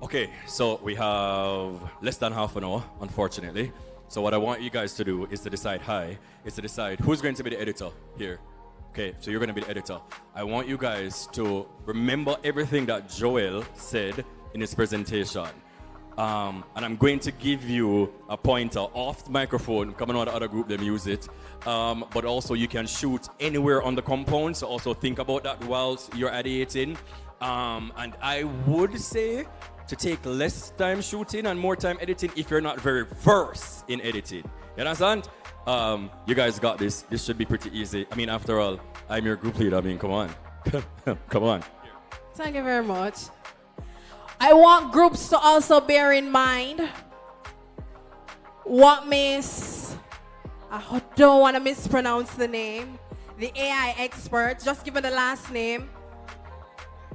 Okay, so we have less than half an hour, unfortunately. So what I want you guys to do is to decide who's going to be the editor here. Okay, so you're going to be the editor. I want you guys to remember everything that Joel said in his presentation. And I'm going to give you a pointer off the microphone. Come on, the other group, them use it. But also you can shoot anywhere on the compound. So also think about that whilst you're ideating. And I would say to take less time shooting and more time editing if you're not very versed in editing. You understand? You guys got this. This should be pretty easy. I mean, after all, I'm your group leader. I mean, come on. Come on. Thank you very much. I want groups to also bear in mind what I don't want to mispronounce the name, the AI expert, just give her the last name.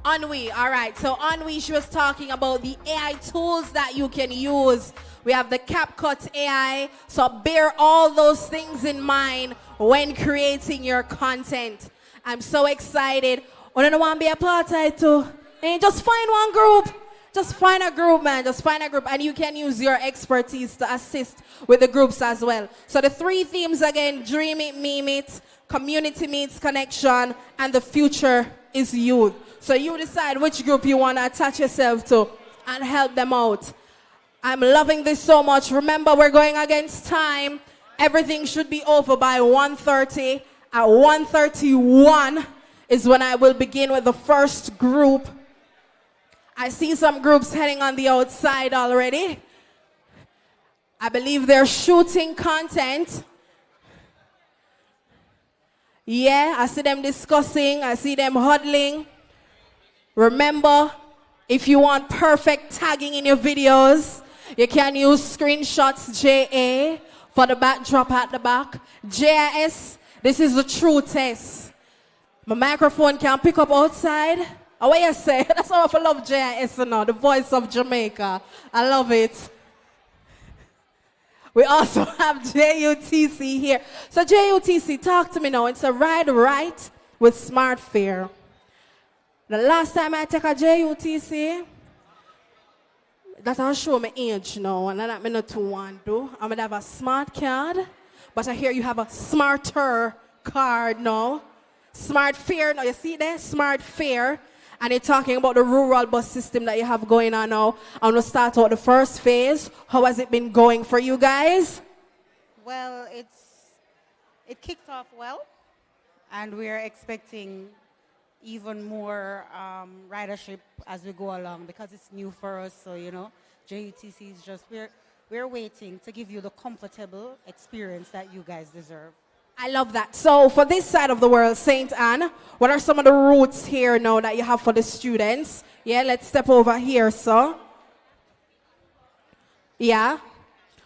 Anwi, all right. So Anwi, she was talking about the AI tools that you can use. We have the CapCut AI. So bear all those things in mind when creating your content. I'm so excited. I don't want to be a part of it too. And just find one group. Just find a group, man. Just find a group. And you can use your expertise to assist with the groups as well. So the three themes again, dream it, meme it, community meets connection, and the future is youth. So you decide which group you want to attach yourself to and help them out. I'm loving this so much. Remember, we're going against time. Everything should be over by 1:30. At 1:31 is when I will begin with the first group. I see some groups heading on the outside already. I believe they're shooting content. Yeah, I see them discussing. I see them huddling. Remember, if you want perfect tagging in your videos, you can use screenshots JA for the backdrop at the back. JIS, this is the true test. My microphone can pick up outside. Oh, what you say? That's how I love JIS now, the voice of Jamaica. I love it. We also have JUTC here. So JUTC, talk to me now. It's a ride right with Smart Fare. The last time I take a JUTC, that'll show me age now, and that me not too want to. I'm gonna have a smart card, but I hear you have a smarter card now. Smart Fare, now you see there? Smart Fare. and you're talking about the rural bus system that you have going on now. I'm going to start out the first phase. How has it been going for you guys? Well, it kicked off well, and we're expecting even more ridership as we go along because it's new for us. So, JUTC is just, we're waiting to give you the comfortable experience that you guys deserve. I love that. So for this side of the world, St. Anne, what are some of the routes here now that you have for the students? Yeah, let's step over here, sir. Yeah.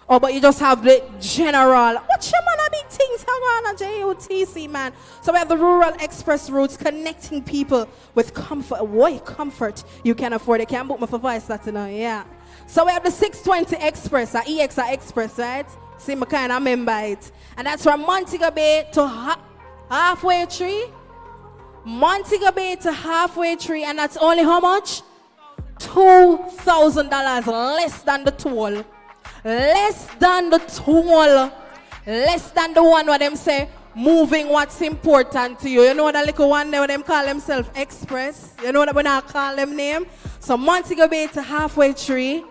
Oh, but you just have the general. What you man, big things around a JUTC, man. So we have the rural express routes connecting people with comfort. What comfort you can afford. You can book me for voice that, yeah. So we have the 620 Express, EXA Express, right? See, I kind of remember it. And that's from Montego Bay to Halfway Tree. Montego Bay to Halfway Tree, and that's only how much? $2,000 less than the toll. Less than the toll. Less than the one where them say, moving what's important to you. You know that little one there where them call themselves Express? You know that when I call them name? So Montego Bay to Halfway Tree.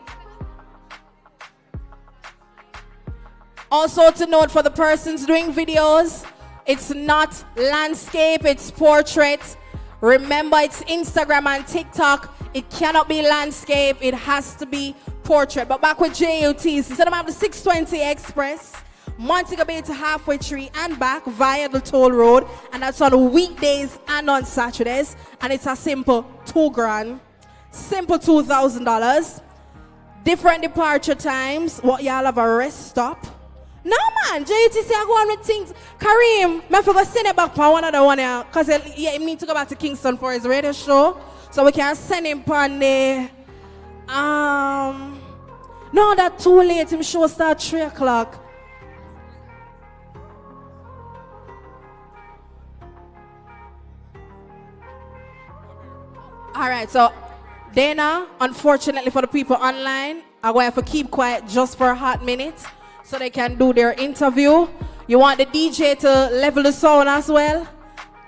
Also to note for the persons doing videos, it's not landscape, it's portrait. Remember, it's Instagram and TikTok. It cannot be landscape, it has to be portrait. But back with JUTs, instead of having the 620 Express, Montego Bay to Halfway Tree and back via the toll road, and that's on weekdays and on Saturdays, and it's a simple $2,000, simple $2,000. Different departure times. What y'all have a rest stop? No man, JUTC I go on with things. Kareem, I forgot to send it back for one other one here, because he need to go back to Kingston for his radio show, so we can send him on the no, that's too late. Him show start 3 o'clock. All right, so Dana, unfortunately for the people online, I'm going to have to keep quiet just for a hot minute so they can do their interview. You want the DJ to level the sound as well?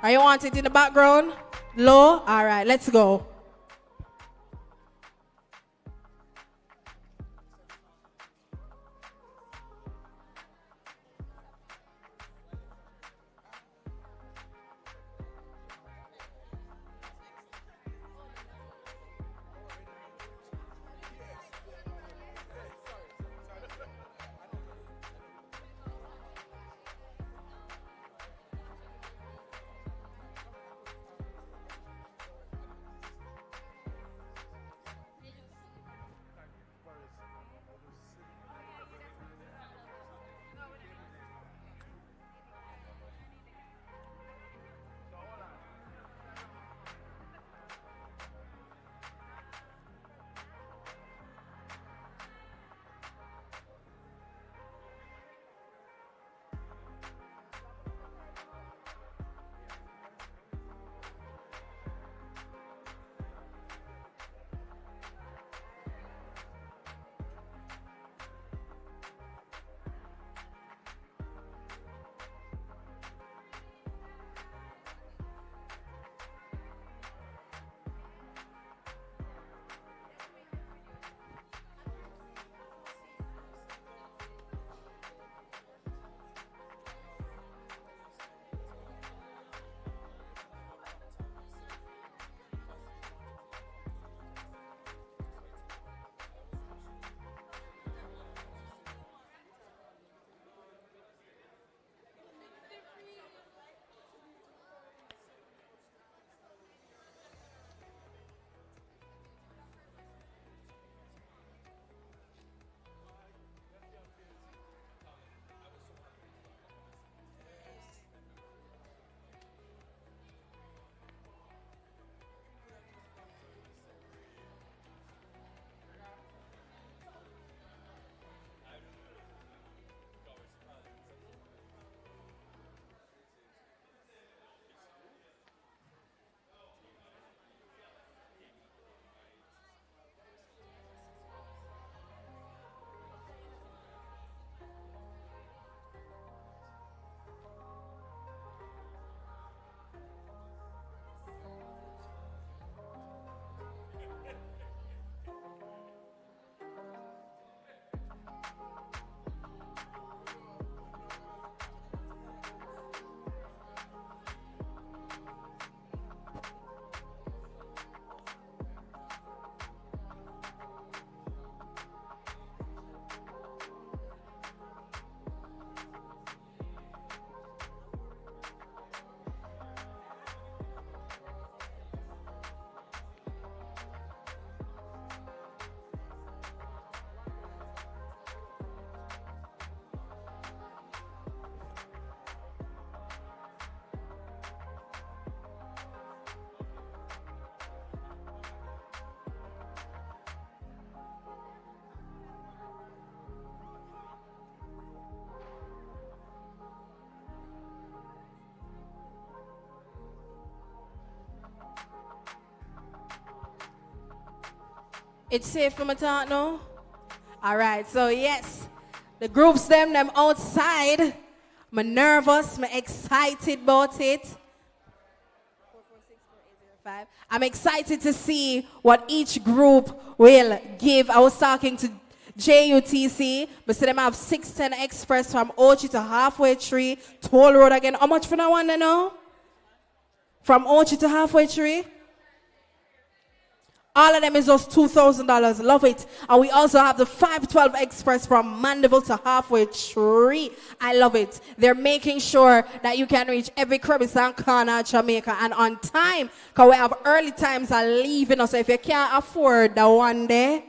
Or you want it in the background? Low? All right, let's go. It's safe for my talk now? All right, so yes, the groups them outside. I'm nervous, I'm excited about it. I'm excited to see what each group will give. I was talking to JUTC, but see them have 610 Express from Ochi to Halfway Tree, Toll Road again. How much for that one now? From Ochi to Halfway Tree? All of them is just $2,000. Love it. And we also have the 512 Express from Mandeville to Halfway Tree. I love it. They're making sure that you can reach every crevice and corner of Jamaica and on time. Because we have early times are leaving us. So if you can't afford the one day,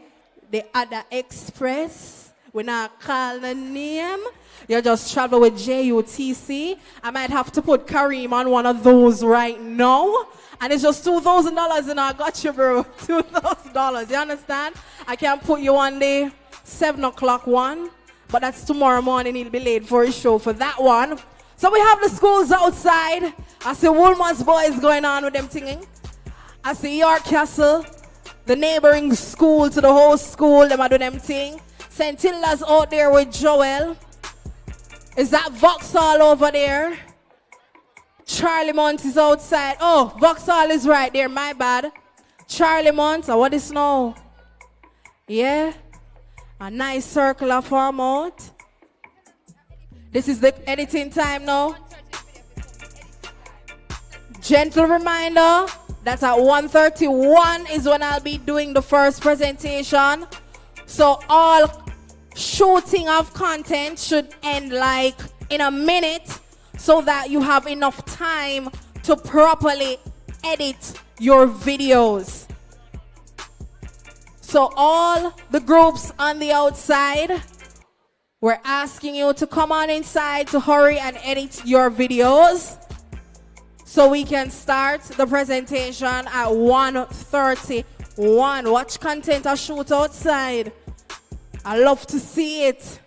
the other express, we not call the name. You just travel with JUTC. I might have to put Kareem on one of those right now. And it's just $2,000 and I got you, bro. $2,000. You understand? I can put you on the 7 o'clock one. But that's tomorrow morning. He'll be late for his show for that one. So we have the schools outside. I see Woolman's boys going on with them singing. I see York Castle, the neighboring school to the whole school. Them are doing them thing. St. Hilda's out there with Joel. Is that Vauxhall over there? Charlie Mont is outside. Oh, Vauxhall is right there. My bad. Charlie Mont. What is now? Yeah. A nice circle of form out. This is the editing time now. Gentle reminder that at 1:31 is when I'll be doing the first presentation. So all shooting of content should end like in a minute so that you have enough time to properly edit your videos. So all the groups on the outside, we're asking you to come on inside to hurry and edit your videos so we can start the presentation at 1:31. Watch content or shoot outside. I love to see it.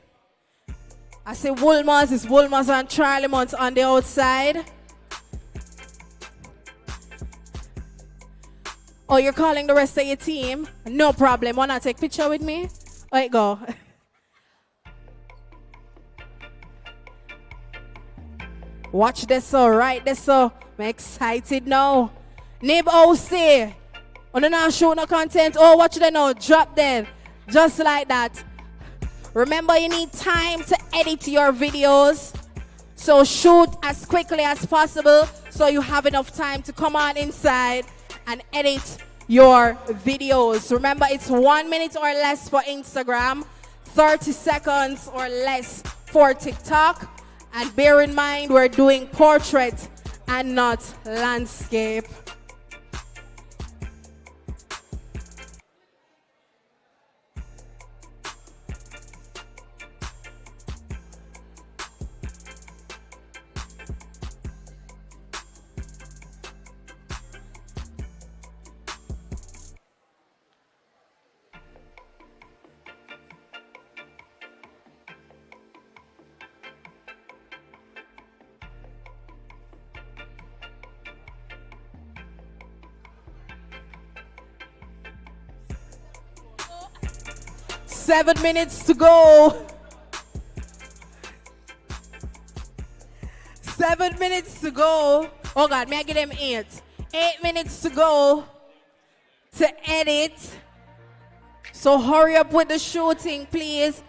I say Woolmans is Woolmans and Charlie Mont on the outside. Oh, you're calling the rest of your team? No problem. Wanna take a picture with me? There you go. Watch this, so right this, so I'm excited now. Nib OC. On the now show no content. Oh, watch them now. Drop them. Just like that. Remember, you need time to edit your videos. So shoot as quickly as possible so you have enough time to come on inside and edit your videos. Remember, it's 1 minute or less for Instagram, 30 seconds or less for TikTok. And bear in mind, we're doing portrait and not landscape. Seven minutes to go. 7 minutes to go. Oh God, may I give them 8? 8 minutes to go to edit. So hurry up with the shooting, please.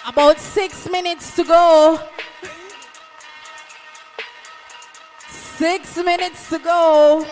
About 6 minutes to go. 6 minutes to go.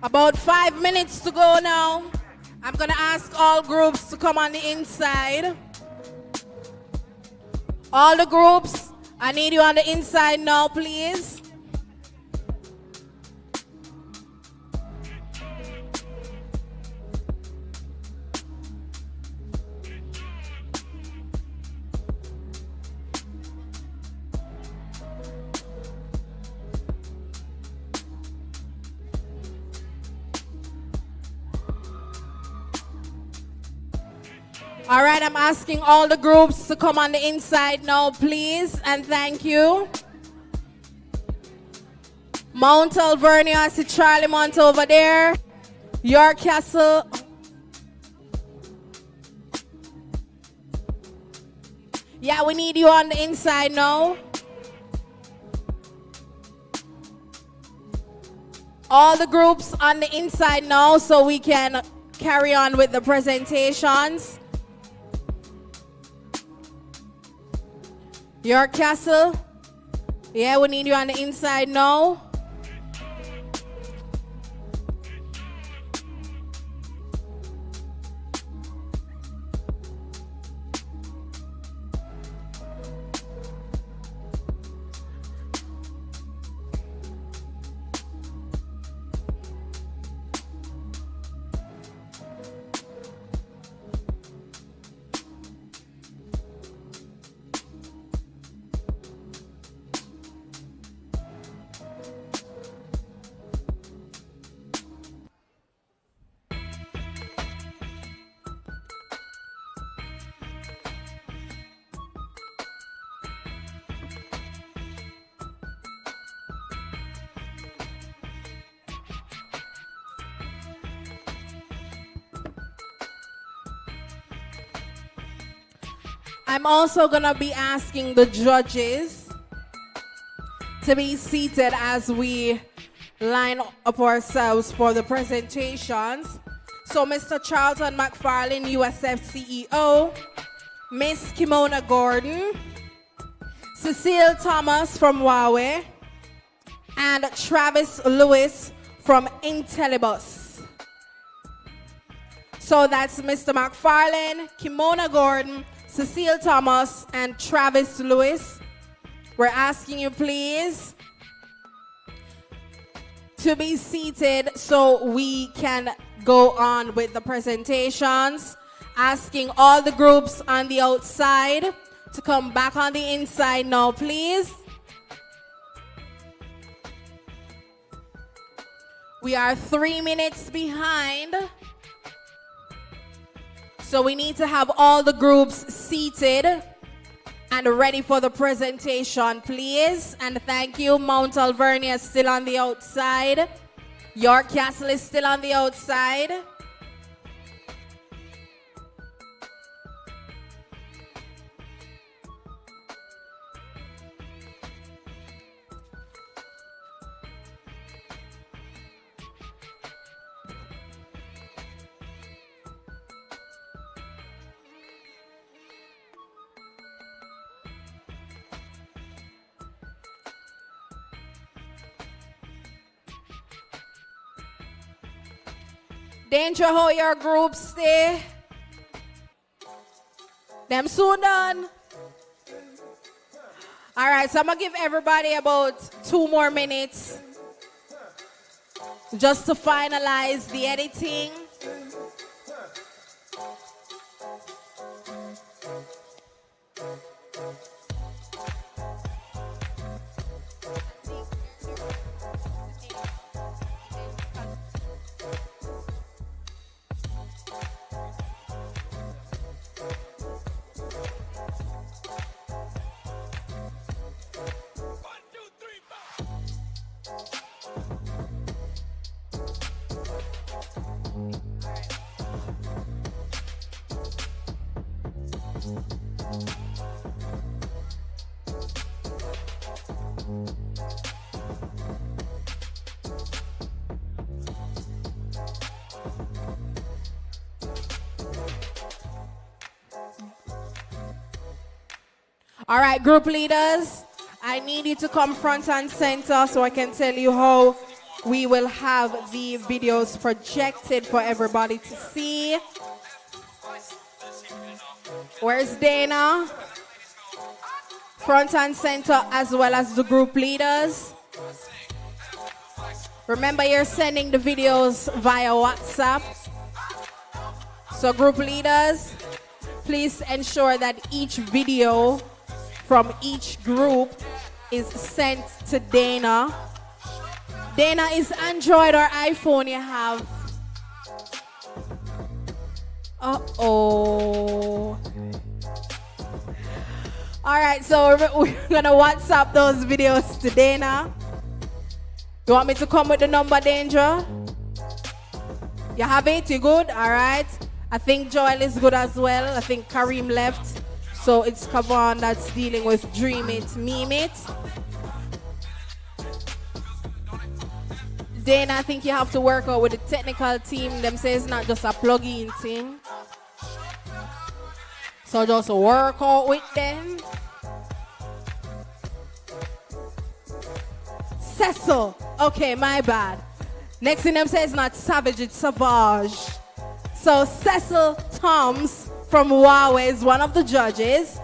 About 5 minutes to go now. I'm gonna ask all groups to come on the inside. All the groups, I need you on the inside now, please. All right, I'm asking all the groups to come on the inside now, please, and thank you. Mount Alvernia, I see Charlie Mount over there. York Castle. Yeah, we need you on the inside now. All the groups on the inside now so we can carry on with the presentations. York Castle. Yeah, we need you on the inside now. I'm also going to be asking the judges to be seated as we line up ourselves for the presentations. So Mr. Charlton McFarlane, USF CEO, Miss Kimona Gordon, Cecile Thomas from Huawei, and Travis Lewis from Intellibus. So that's Mr. McFarlane, Kimona Gordon, Cecile Thomas, and Travis Lewis. We're asking you please to be seated so we can go on with the presentations. Asking all the groups on the outside to come back on the inside now, please. We are 3 minutes behind. So we need to have all the groups seated and ready for the presentation, please. And thank you. Mount Alvernia is still on the outside. York Castle is still on the outside. Danger, how your group stay? Them soon done. All right, so I'm gonna give everybody about 2 more minutes just to finalize the editing. All right, group leaders, I need you to come front and center so I can tell you how we will have the videos projected for everybody to see. Where's Dana? Front and center, as well as the group leaders. Remember, you're sending the videos via WhatsApp. So group leaders, please ensure that each video from each group is sent to Dana. Dana, is Android or iPhone you have? Uh-oh. All right, so we're gonna WhatsApp those videos to Dana. You want me to come with the number, Danger? You have it? You good? All right. I think Joel is good as well. I think Kareem left. So it's Kavon that's dealing with Dream It, Meme It. Dana, I think you have to work out with the technical team. Them say it's not just a plug-in thing. So just work out with them. Cecil. Okay, my bad. Next thing them say is not Savage, it's Savage. So Cecil Toms from Huawei is one of the judges,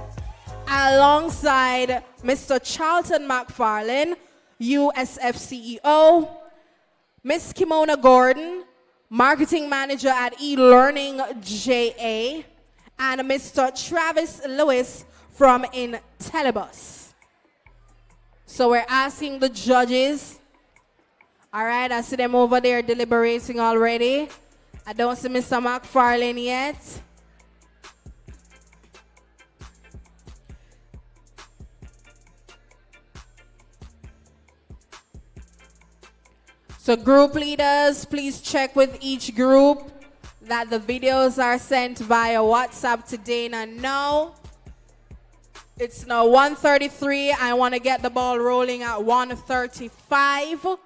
alongside Mr. Charlton McFarlane, USF CEO, Miss Kimona Gordon, Marketing Manager at eLearning JA, and Mr. Travis Lewis from Intelibus. So we're asking the judges. All right, I see them over there deliberating already. I don't see Mr. McFarlane yet. So group leaders, please check with each group that the videos are sent via WhatsApp to Dana now. It's now 1:33. I want to get the ball rolling at 1:35.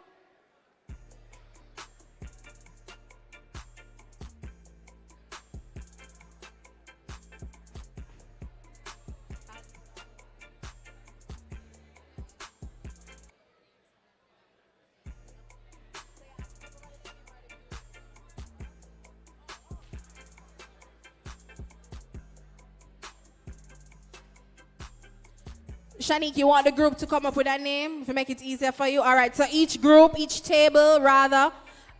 Shanique, you want the group to come up with a name to make it easier for you? All right, so each group, each table, rather,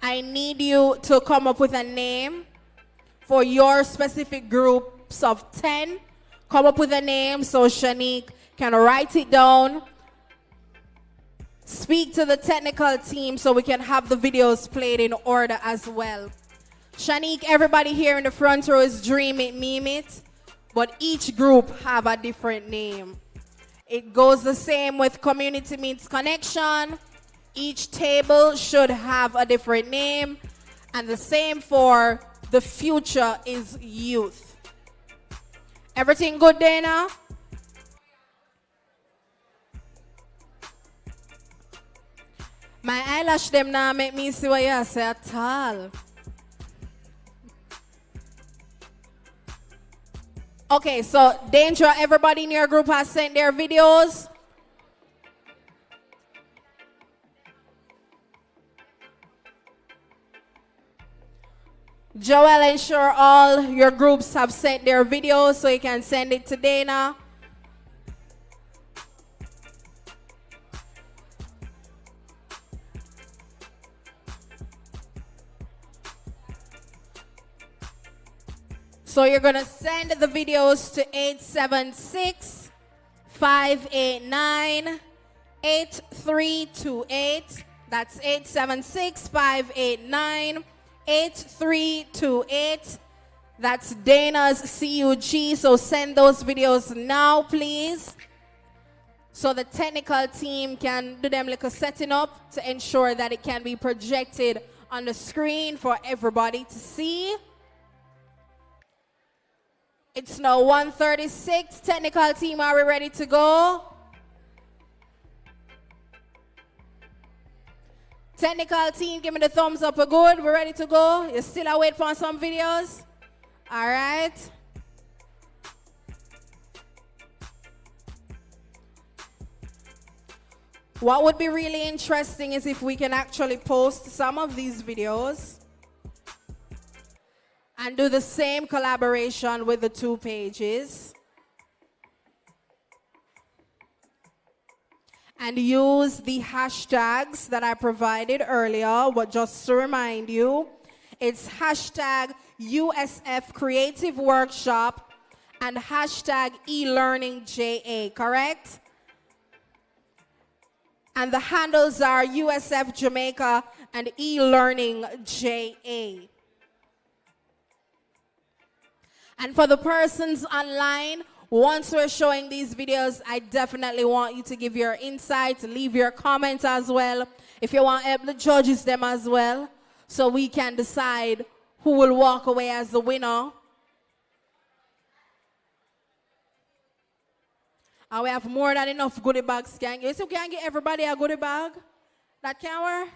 I need you to come up with a name for your specific groups of 10. Come up with a name so Shanique can write it down. Speak to the technical team so we can have the videos played in order as well. Shanique, everybody here in the front row is Dream It, Meme It, but each group have a different name. It goes the same with Community Meets Connection. Each table should have a different name. And the same for The Future is Youth. Everything good, Dana? My eyelash them now make me see what you say at all. Okay, so Danger, everybody in your group has sent their videos. Joel, ensure all your groups have sent their videos so you can send it to Dana. So you're going to send the videos to 876-589-8328. That's 876-589-8328. That's Dana's CUG. So send those videos now, please. So the technical team can do them like a setting up to ensure that it can be projected on the screen for everybody to see. It's now 1:36. Technical team, are we ready to go? Technical team, give me the thumbs up. We're good. We're ready to go. You still await for some videos? All right. What would be really interesting is if we can actually post some of these videos and do the same collaboration with the 2 pages. And use the hashtags that I provided earlier, but just to remind you, it's hashtag USF Creative Workshop and hashtag eLearningJA, correct? And the handles are USF Jamaica and eLearningJA. And for the persons online, once we're showing these videos, I definitely want you to give your insights, leave your comments as well. If you want help the judges them as well, so we can decide who will walk away as the winner. And we have more than enough goodie bags. You see, we can get everybody a goodie bag? That can work?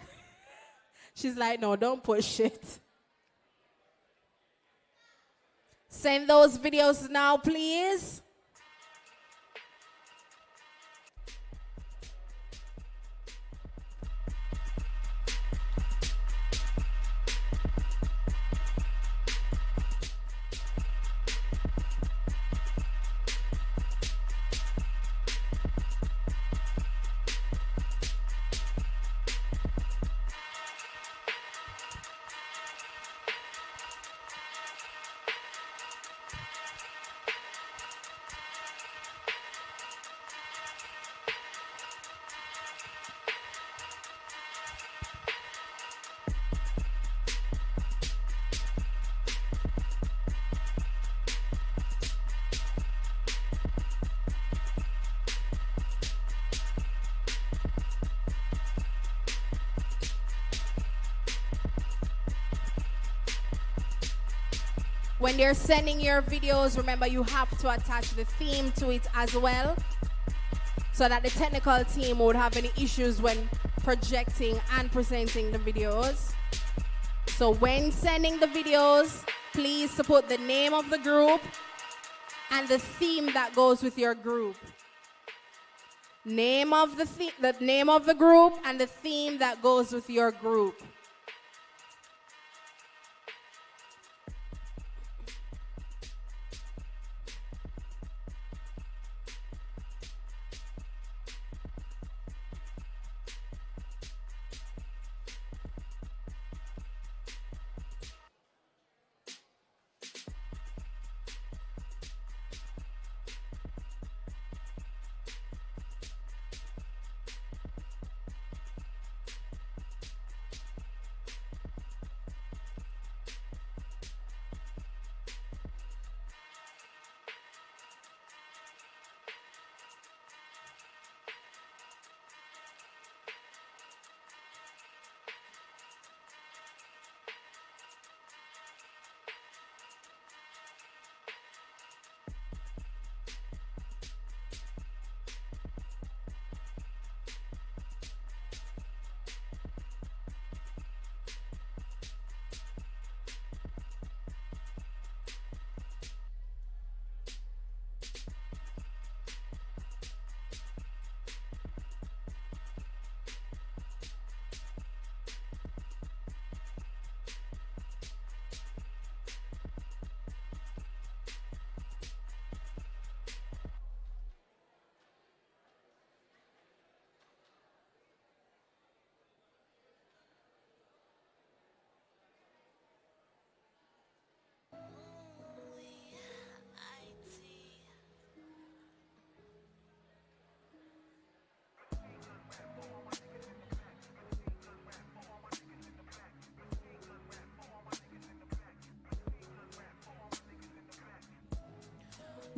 She's like, no, don't push it. Send those videos now, please. When you're sending your videos, remember you have to attach the theme to it as well, so that the technical team would have any issues when projecting and presenting the videos. So when sending the videos, please put the name of the group and the theme that goes with your group. Name of the name of the group and the theme that goes with your group.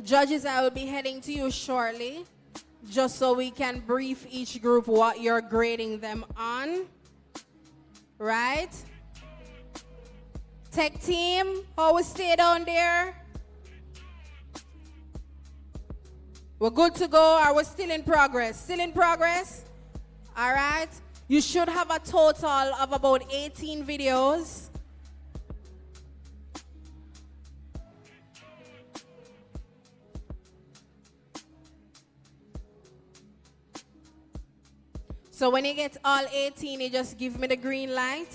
Judges, I will be heading to you shortly, just so we can brief each group what you're grading them on. Right? Tech team, how we stay down there? We're good to go. Are we still in progress? Still in progress? All right. You should have a total of about 18 videos. So when you get all 18, you just give me the green light.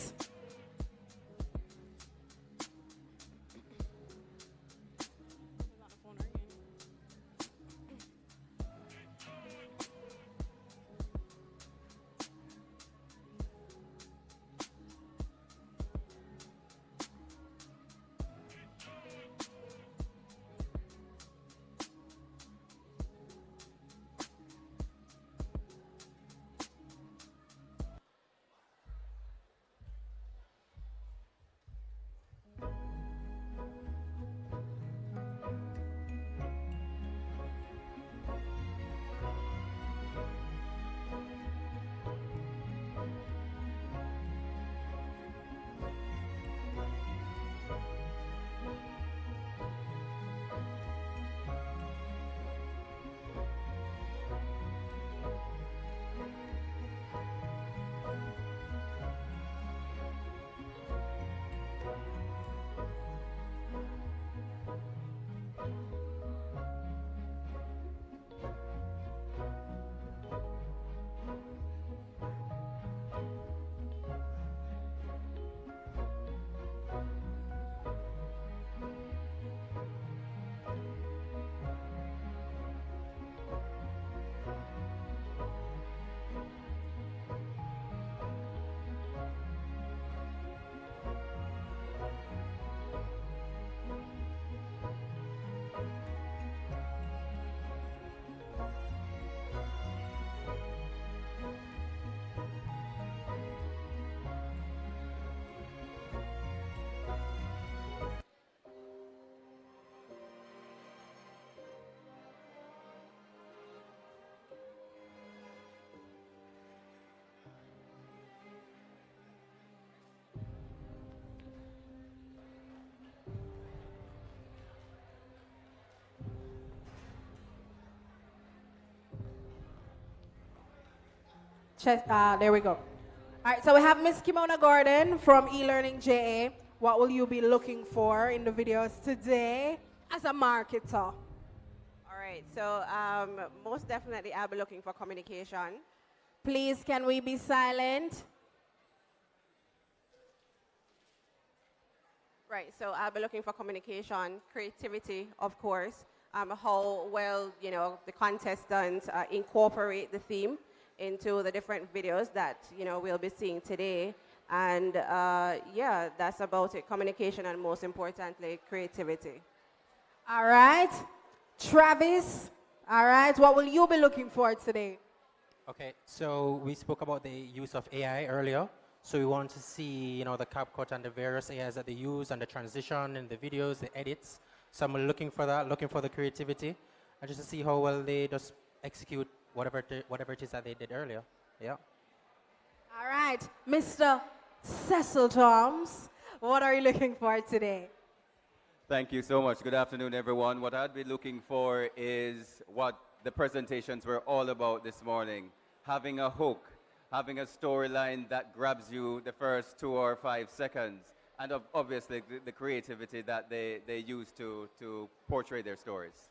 There we go. All right, so we have Miss Kimona Gordon from eLearning JA. What will you be looking for in the videos today as a marketer? All right, so most definitely I'll be looking for communication. Please, can we be silent? Right, so I'll be looking for communication, creativity, of course, how well, you know, the contestants incorporate the theme into the different videos that, you know, we'll be seeing today. And yeah, that's about it, communication and most importantly, creativity. All right, Travis, all right, what will you be looking for today? Okay, so we spoke about the use of AI earlier. So we want to see, you know, the CapCut and the various AIs that they use and the transition in the videos, the edits. So I'm looking for that, looking for the creativity, and just to see how well they just execute whatever it is that they did earlier. Yeah. All right, Mr. Cecil Toms, what are you looking for today? Thank you so much. Good afternoon, everyone. What I'd be looking for is what the presentations were all about this morning. Having a hook, having a storyline that grabs you the first 2 or 5 seconds, and obviously the creativity that they use to portray their stories.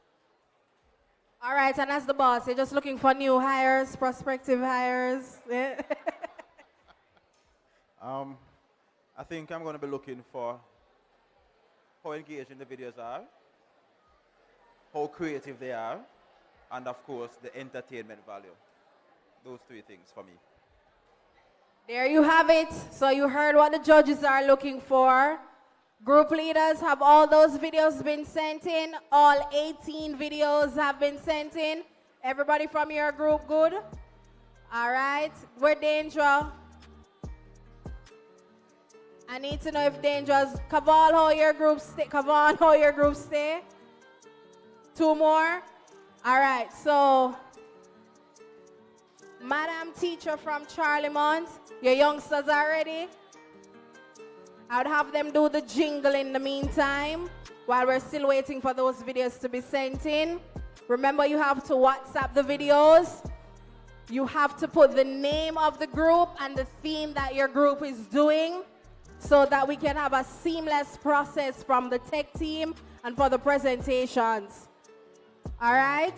All right, and as the boss, you're just looking for new hires, prospective hires. I think I'm going to be looking for how engaging the videos are, how creative they are, and of course, the entertainment value. Those 3 things for me. There you have it. So you heard what the judges are looking for. Group leaders, have all those videos been sent in? All 18 videos have been sent in. Everybody from your group good? All right. We're Danger. I need to know if Danger's Kaval, how your group stay. Kaval, how your group stay. 2 more. All right. So, Madam Teacher from Charlemont, your youngsters are ready? I would have them do the jingle in the meantime while we're still waiting for those videos to be sent in. Remember, you have to WhatsApp the videos. You have to put the name of the group and the theme that your group is doing so that we can have a seamless process from the tech team and for the presentations. All right?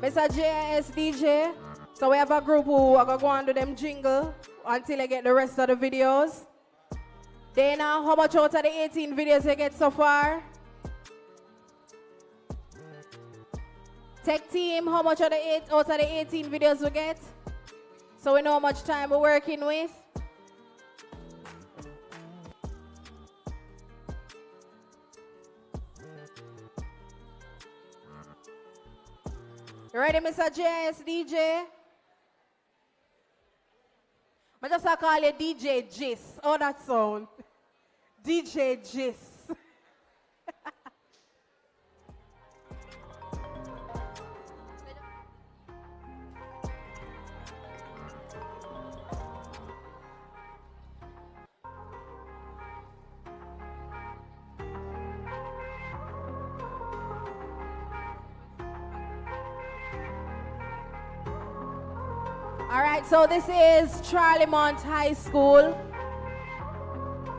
Mr. JS DJ. So we have a group who are going to go on to them jingle until they get the rest of the videos. Dana, how much out of the 18 videos you get so far? Tech team, how much out of the 18 videos we get? So we know how much time we're working with. You ready, Mr. JS DJ? I just call you DJ Jis. Oh, that sound. DJ Jis. All right, so this is Charlemont High School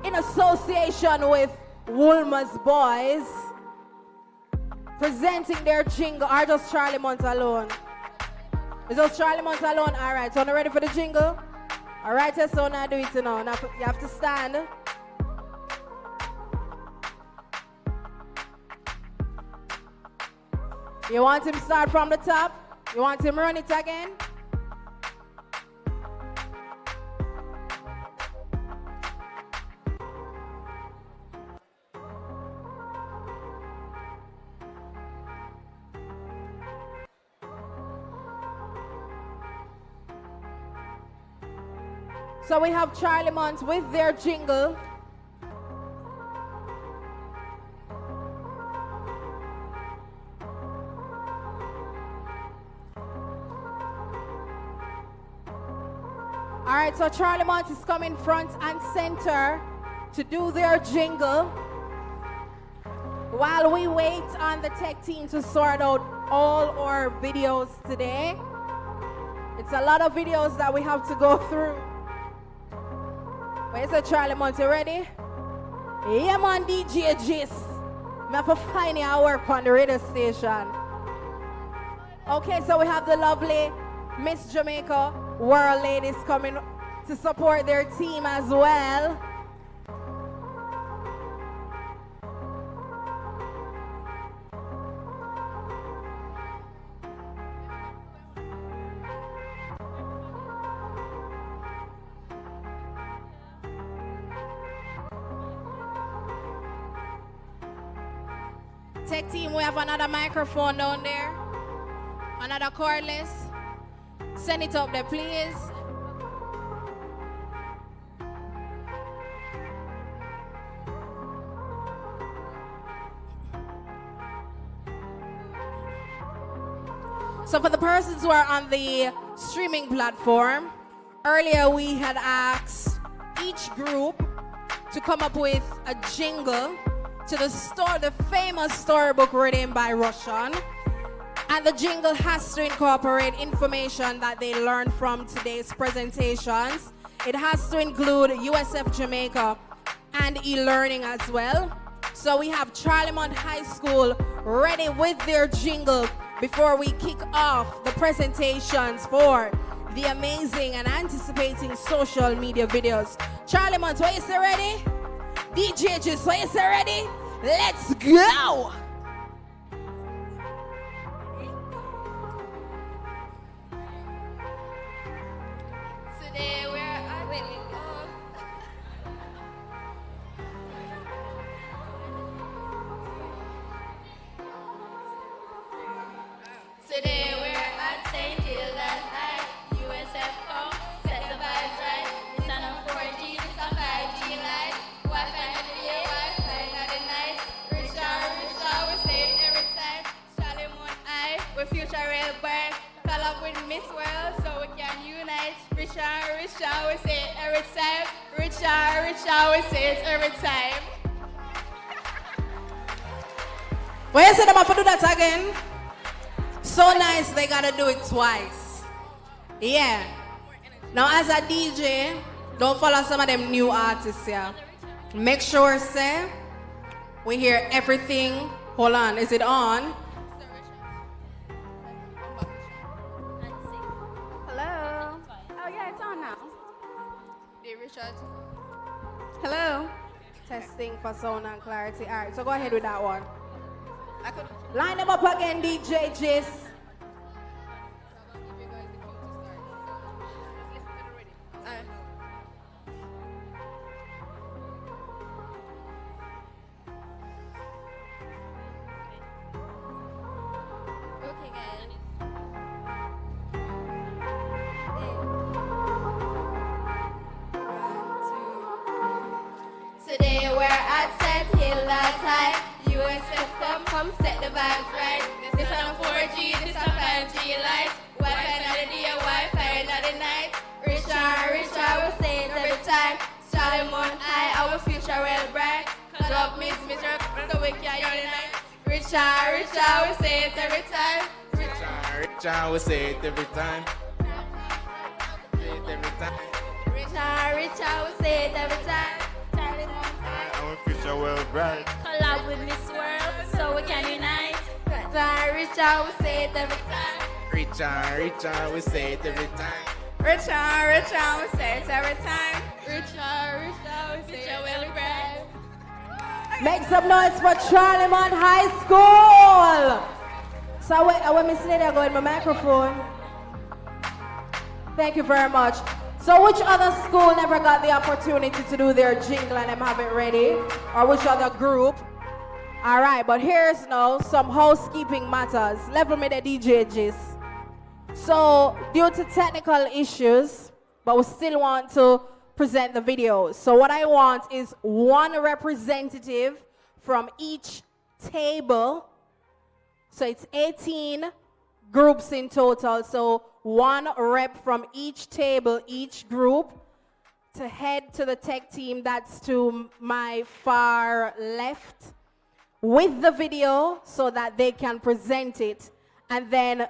in association with Woolmer's Boys presenting their jingle. Or just Charlemont alone? Is just Charlemont alone? All right, so now ready for the jingle? All right, so now do it now. Now you have to stand. You want him to start from the top? You want him to run it again? So we have Charlemont with their jingle. All right, so Charlemont is coming front and center to do their jingle while we wait on the tech team to sort out all our videos today. It's a lot of videos that we have to go through. Where's the Charlemont? You ready? Yeah, man, DJ Jis. I have to find your work on the radio station. Okay, so we have the lovely Miss Jamaica World ladies coming to support their team as well. Tech team, we have another microphone down there. Another cordless. Send it up there, please. So for the persons who are on the streaming platform, earlier we had asked each group to come up with a jingle to the famous storybook written by Russian. And the jingle has to incorporate information that they learned from today's presentations. It has to include USF Jamaica and e-learning as well. So we have Charlemont High School ready with their jingle before we kick off the presentations for the amazing and anticipating social media videos. Charlemont, are you still ready? DJ Jis, are you still ready? Let's go! Today we're at Today we're at St. Hilda's High. USF come, set the vibes right. It's on a 4G, it's a 5G light. Wi-Fi in the day, Wi-Fi not the night. Richard, we say it every time. Charlemont High, we future real back. Call up with Miss World so we can unite. Richard, we say it every time. Richard, we say it every time. Why you say them have to do that again? So nice, they gotta do it twice. Yeah. Now as a DJ, don't follow some of them new artists here. Make sure, say, we hear everything. Hold on, is it on? Richard. Hello. Testing for sound and clarity. All right, so go ahead with that one. Line them up again, DJ Jis. Okay, guys. Today we're at Set Hill last high. USF come set the vibes right. This on a 4G, this on 5G light. Wi-Fi not the day, Wi-Fi not the night. Richer, we say it every time. Starting on high, our future well bright. Love miss, so we can unite. Richer, we say it every time. Richer, we say it every time. Say it every time. Richer, we say it every time. Our future well bright. Collab with Miss World, so we can unite. Richer, we say it every time. Richer, we say it every time. Richer, we say it every time. Richer, we say it well bright. Make some noise for Charlemont High School. So I want Miss Lady go in my microphone. Thank you very much. So which other school never got the opportunity to do their jingle and them have it ready? Or which other group? All right, but here's now some housekeeping matters. Level me the DJs. So due to technical issues, but we still want to present the videos. So what I want is one representative from each table. So it's 18 groups in total. So one rep from each table, each group, to head to the tech team that's to my far left with the video so that they can present it. And then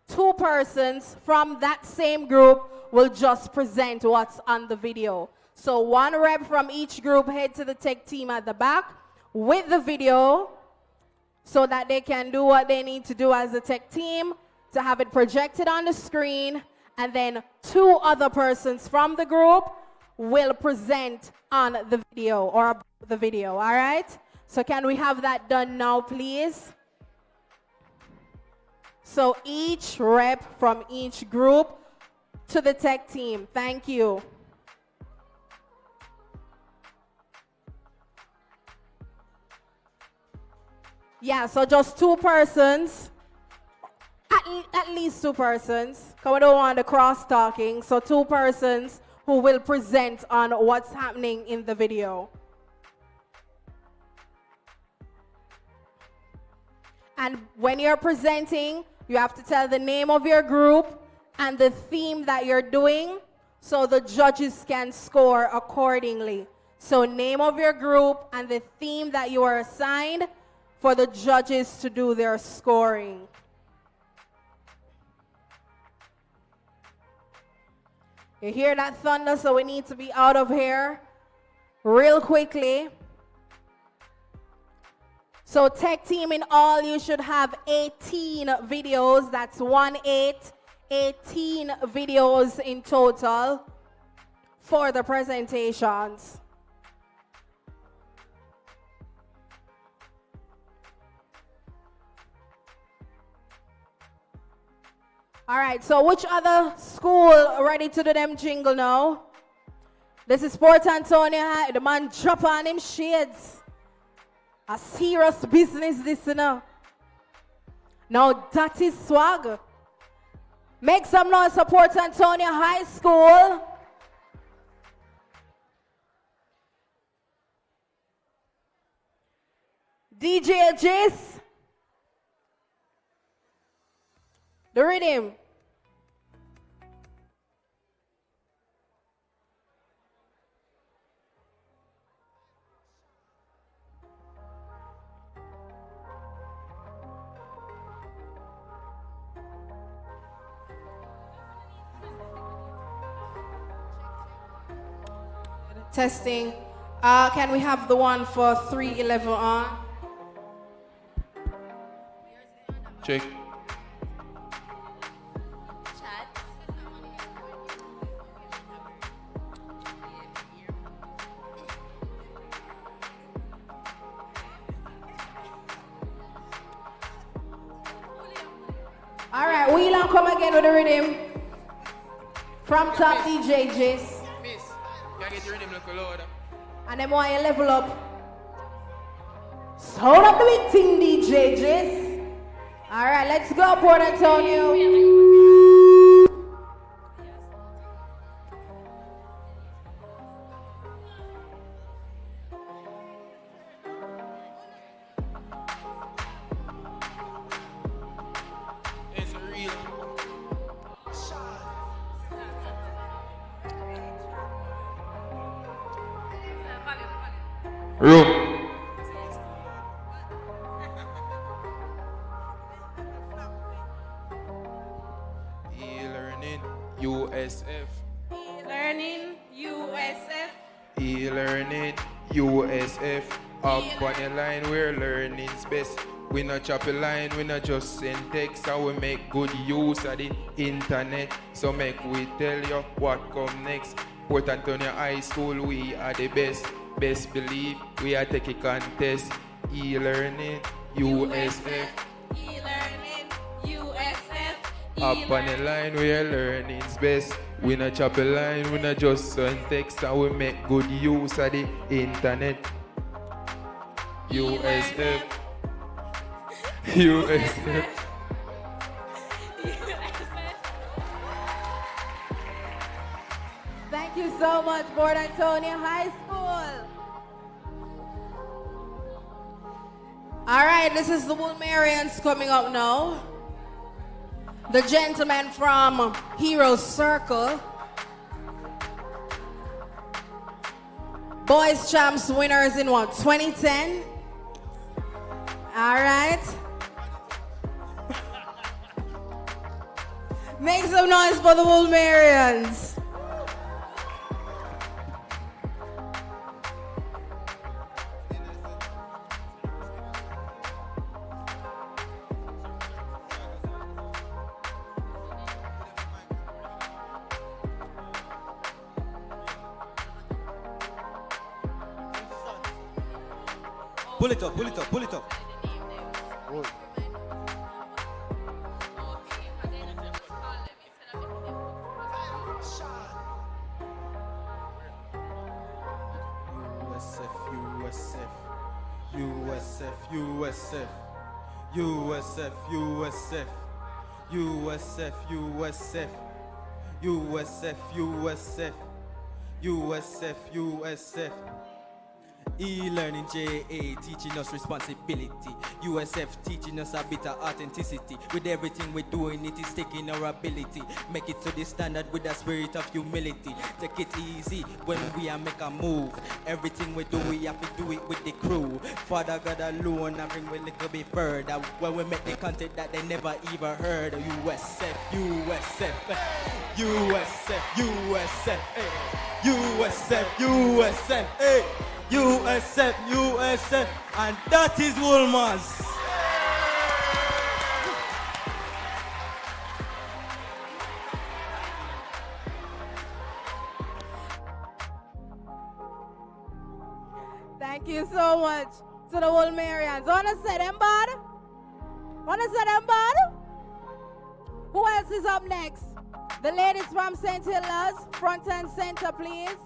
2 persons from that same group will just present what's on the video. So one rep from each group head to the tech team at the back with the video so that they can do what they need to do as a tech team to have it projected on the screen, and then 2 other persons from the group will present on the video or about the video, all right? So can we have that done now, please? So each rep from each group to the tech team. Thank you. Yeah, so just 2 persons. At least 2 persons, because we don't want the cross-talking. So 2 persons who will present on what's happening in the video. And when you're presenting, you have to tell the name of your group and the theme that you're doing so the judges can score accordingly. So name of your group and the theme that you are assigned for the judges to do their scoring. You hear that thunder, so we need to be out of here real quickly. So tech team in all, you should have 18 videos. That's 18 videos in total for the presentations. All right, so which other school ready to do them jingle now? This is Port Antonio High. The man drop on him shades. A serious business this, you know. Now that is swag. Make some noise for Port Antonio High School. DJ Jace. The rhythm. Testing. Can we have the one for 311 on? Check. again with the rhythm. From top DJ Jis. Miss, can I get your rhythm look louder? And then while you level up. Sound up the big thing, DJ Jis. Alright, let's go, Port Antonio. It's real. Room. E-learning, USF. Learning USF. E-learning, USF. Up on the line, we're learning's best. We not chop a line, we not just send text, and we make good use of the internet. So make we tell you what come next. Port Antonio High School, we are the best. Best believe we are taking contest. E-learning, USF. E-learning USF. Up on the line, we are learning's best. We not chop a line, we not just send text, and we make good use of the internet. USF. USF. Thank you so much, Port Antonio High School. All right, this is the Woolmerians coming up now. The gentleman from Heroes Circle. Boys Champs winners in what, 2010? All right. Make some noise for the Woolmerians. Pull it up, pull it up, pull it up. Roll. USF, USF, USF, USF, USF, USF, USF, USF, USF, USF. E-learning JA teaching us responsibility. USF teaching us a bit of authenticity. With everything we're doing, it is taking our ability. Make it to the standard with a spirit of humility. Take it easy when we are make a move. Everything we do, we have to do it with the crew. Father God alone, I bring we little bit further. When we make the content that they never even heard. USF, USF, USF, USF, USF, USF, hey. USF, USF, and that is Woolmers. Thank you so much to the Woolmerians. Wanna say them bad? Wanna say them bad? Who else is up next? The ladies from St. Hilda's, front and center, please.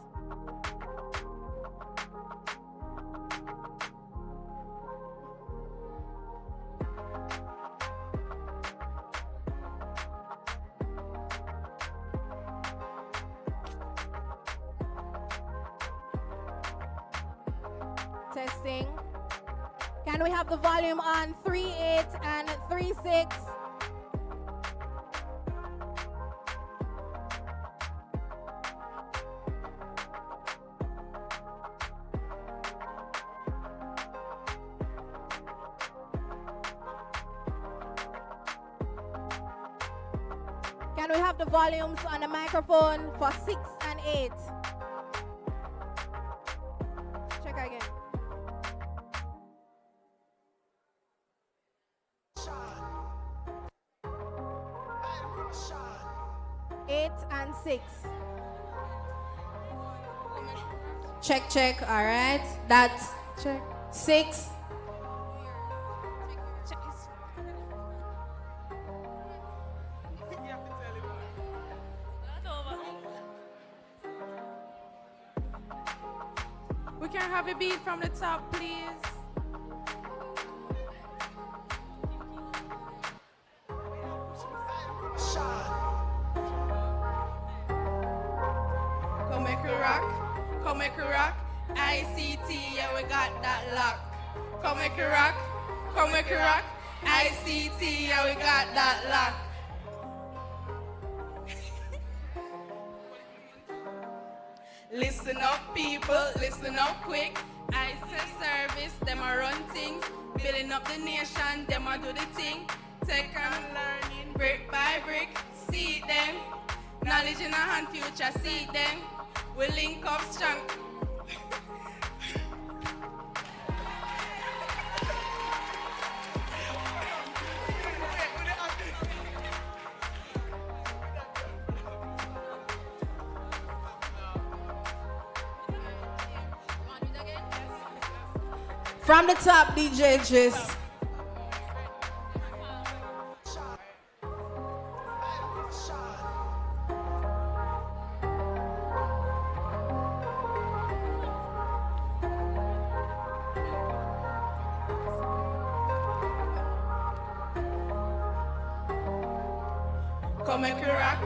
Testing. Can we have the volume on 3.8 and 3.6? Can we have the volumes on the microphone for 6 and 8? Check again. 8 and 6. Check, check, all right. That's check. 6. can have a beat from the top, please. Come make it rock, come make it rock. ICT, yeah, we got that lock. Come make it rock, come make it rock. ICT, yeah, we got that lock. Listen up, people, listen up quick. I say service, them a run things. Building up the nation, them a do the thing. Tech and learning, brick by brick. See them, knowledge in our hand, future, see them. We link up strong. From the top, DJ Jis. Come make it rock,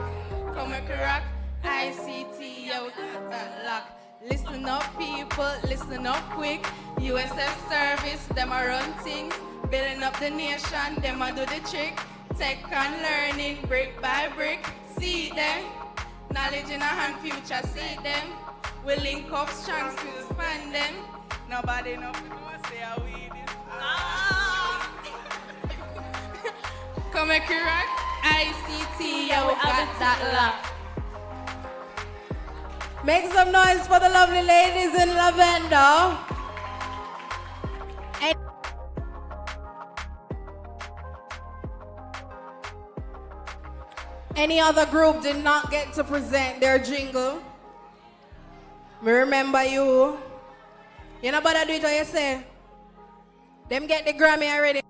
come make it rock. ICT, yeah, we got that lock. Listen up, people, listen up quick. USF service, them a run things. Building up the nation, them a do the trick. Tech and learning, brick by brick. See them, knowledge in our hand, future, see them. We link up strong to expand them. Nobody know say how we this. Come make it rock. ICT, yeah, we got that lock. Make some noise for the lovely ladies in lavender. Any other group did not get to present their jingle? Me remember you. You know about do it what you say? Them get the Grammy already.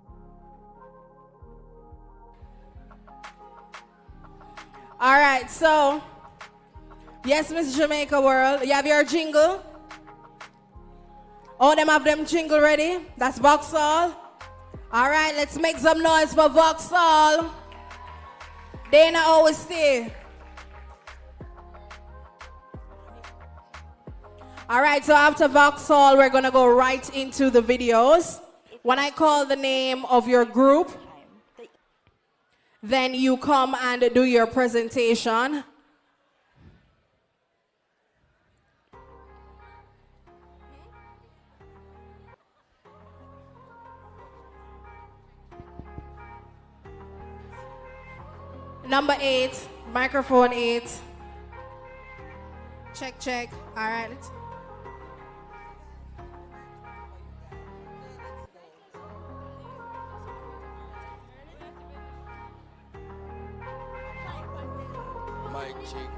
All right, so, yes, Miss Jamaica World, you have your jingle? All them have them jingle ready? That's Vauxhall. All right, let's make some noise for Vauxhall. They not always stay. All right, so after Vauxhall, we're gonna go right into the videos. When I call the name of your group, then you come and do your presentation. Number 8, microphone 8. Check, check. All right. Mic check.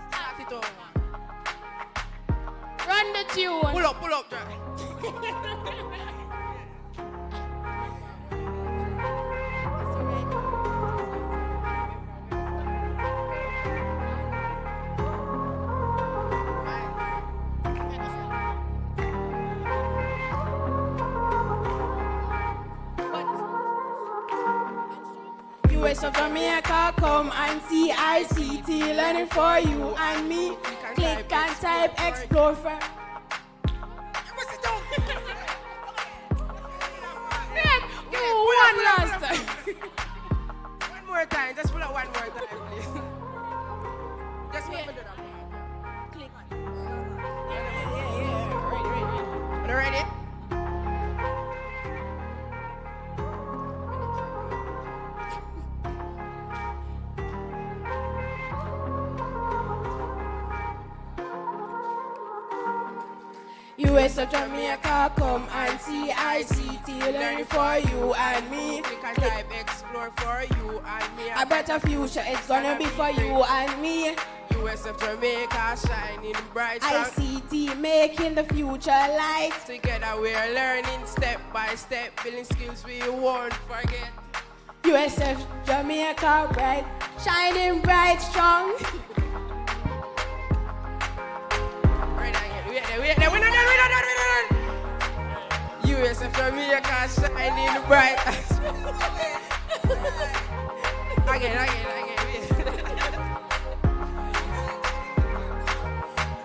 Start it over. Run the tune. Pull up, Jack. US of Jamaica, come and see ICT, learning for you and me. Click and type, explore for. One last time. One more time, just pull out one more time, please. Just make me do that. Click. Yeah. Ready? US of Jamaica, come and see ICT, learning for you and me. Click and type, explore for you and me. A better future, it's gonna be for you and me. USF Jamaica shining bright. Strong. ICT making the future light. Together we are learning step by step, building skills we won't forget. USF Jamaica bright, shining bright, strong. We're not done. USF Jamaica shining bright. Again.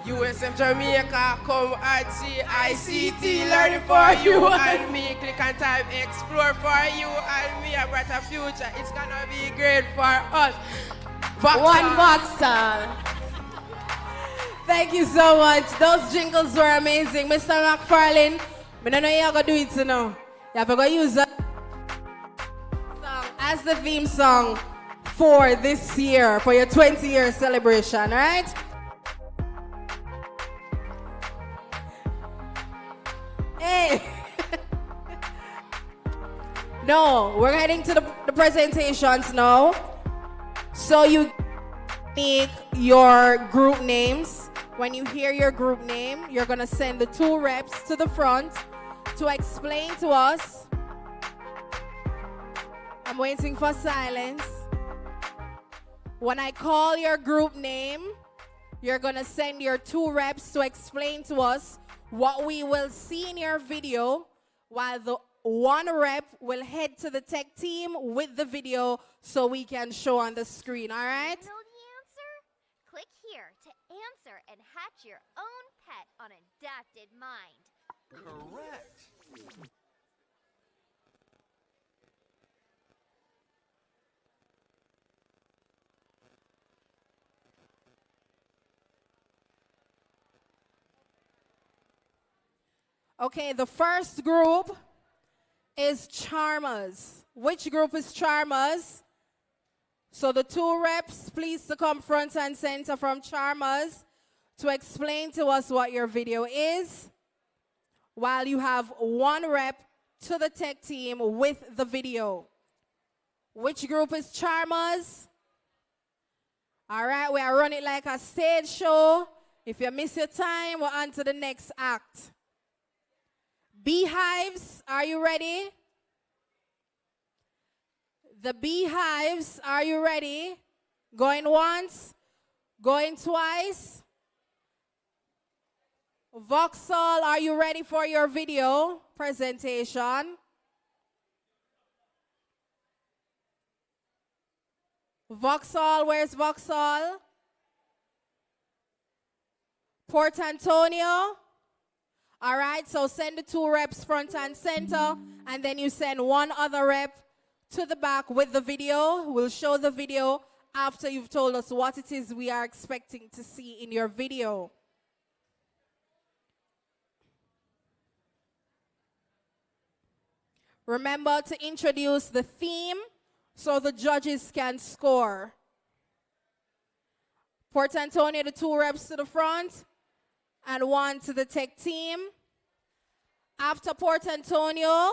USF Jamaica, come and see ICT learning for you and me. Click and type explore for you and me. A brighter future, it's gonna be great for us. One Vauxhall. Thank you so much. Those jingles were amazing. Mr. McFarlane, I don't know how you're going to do it now. You have to go use that song as the theme song for this year, for your 20-year celebration, right? Hey. No, we're heading to the presentations now. So you make your group names. When you hear your group name, you're going to send the 2 reps to the front to explain to us. I'm waiting for silence. When I call your group name, you're going to send your 2 reps to explain to us what we will see in your video, while the 1 rep will head to the tech team with the video so we can show on the screen, all right? Know the answer? Click here to answer and hatch your own pet on Adapted Mind. Correct. Okay, the first group is Charmers. Which group is Charmers? So the 2 reps, please to come front and center from Charmers to explain to us what your video is, while you have 1 rep to the tech team with the video. Which group is Charmers? All right, we are running like a stage show. If you miss your time, we're on to the next act. Beehives, are you ready? The Beehives, are you ready? Going once, going twice. Vauxhall, are you ready for your video presentation? Vauxhall, where's Vauxhall? Port Antonio. All right, so send the 2 reps front and center, and then you send 1 other rep to the back with the video. We'll show the video after you've told us what it is we are expecting to see in your video. Remember to introduce the theme so the judges can score. Port Antonio, the 2 reps to the front and 1 to the tech team. After Port Antonio,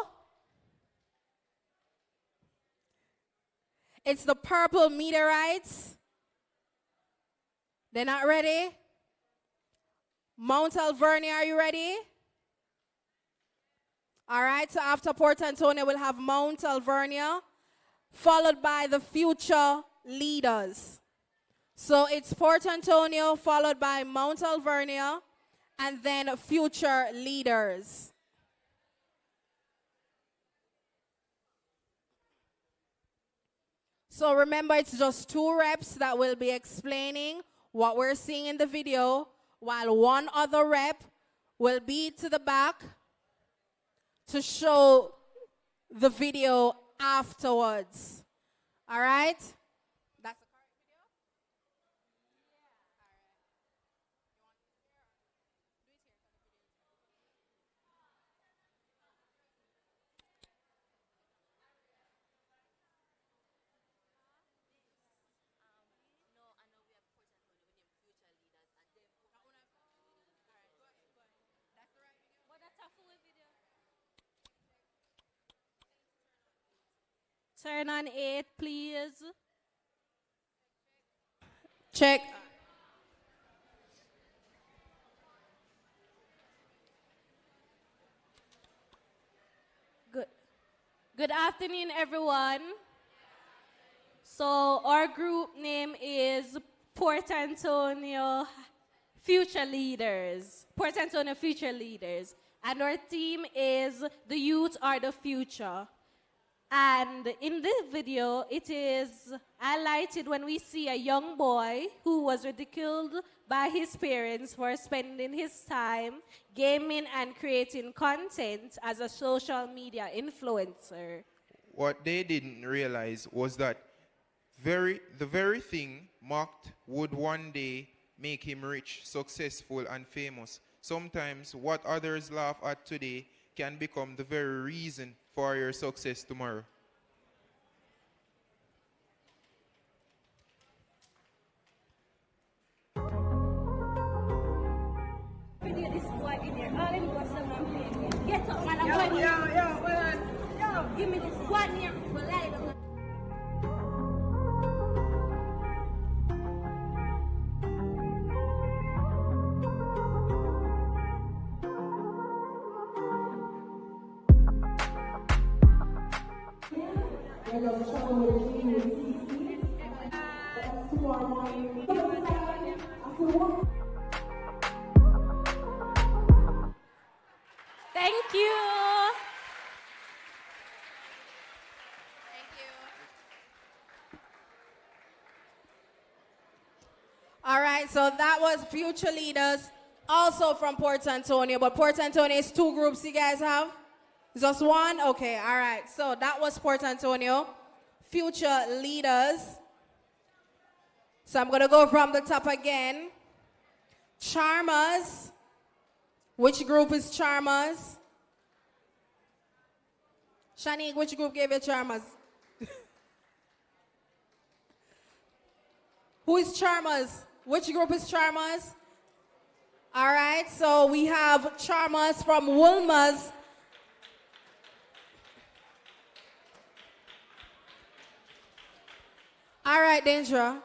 it's the purple meteorites. They're not ready? Mount Alvernia, are you ready? All right, so after Port Antonio, we'll have Mount Alvernia, followed by the future leaders. So it's Port Antonio, followed by Mount Alvernia, and then future leaders. So remember, it's just 2 reps that will be explaining what we're seeing in the video, while 1 other rep will be to the back to show the video afterwards. All right? That's the correct video? Turn on 8, please. Check. Good afternoon, everyone. So our group name is Port Antonio Future Leaders. Port Antonio Future Leaders. And our theme is the youth are the future. And in this video, it is highlighted when we see a young boy who was ridiculed by his parents for spending his time gaming and creating content as a social media influencer. What they didn't realize was that the very thing mocked would one day make him rich, successful, and famous. Sometimes what others laugh at today can become the very reason for your success tomorrow. Get up, man. Yo, give me this one here. Thank you. All right, so that was Future Leaders, also from Port Antonio. But Port Antonio is 2 groups you guys have? Just one? Okay, all right. So that was Port Antonio, Future Leaders. So I'm going to go from the top again. Charmers. Which group is Charmers? Shanique, which group gave you Charmers? Who is Charmers? Which group is Charmers? All right, so we have Charmers from Wolmer's. All right, Dendra.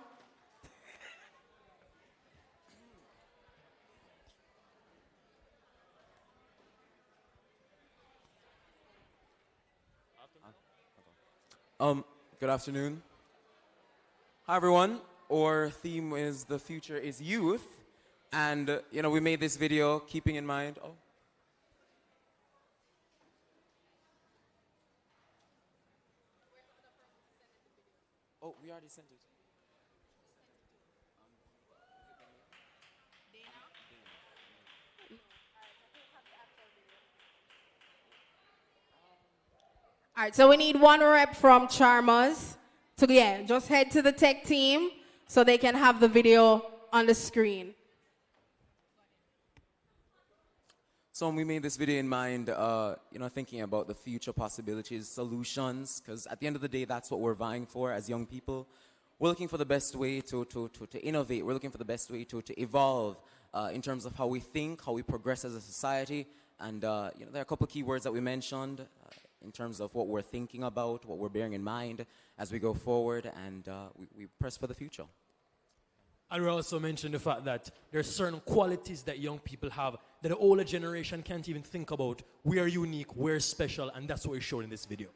Good afternoon. Hi, everyone. Our theme is the future is youth. And, we made this video keeping in mind. Oh, we already sent it. All right, so we need one rep from Charmers. So just head to the tech team so they can have the video on the screen. So we made this video in mind, thinking about the future possibilities, solutions, because at the end of the day, that's what we're vying for as young people. We're looking for the best way to innovate. We're looking for the best way to evolve in terms of how we think, how we progress as a society. And, there are a couple of key words that we mentioned in terms of what we're thinking about, what we're bearing in mind as we go forward, and we press for the future. And we also mentioned the fact that there are certain qualities that young people have that the older generation can't even think about. We are unique, we're special, and that's what we showed in this video.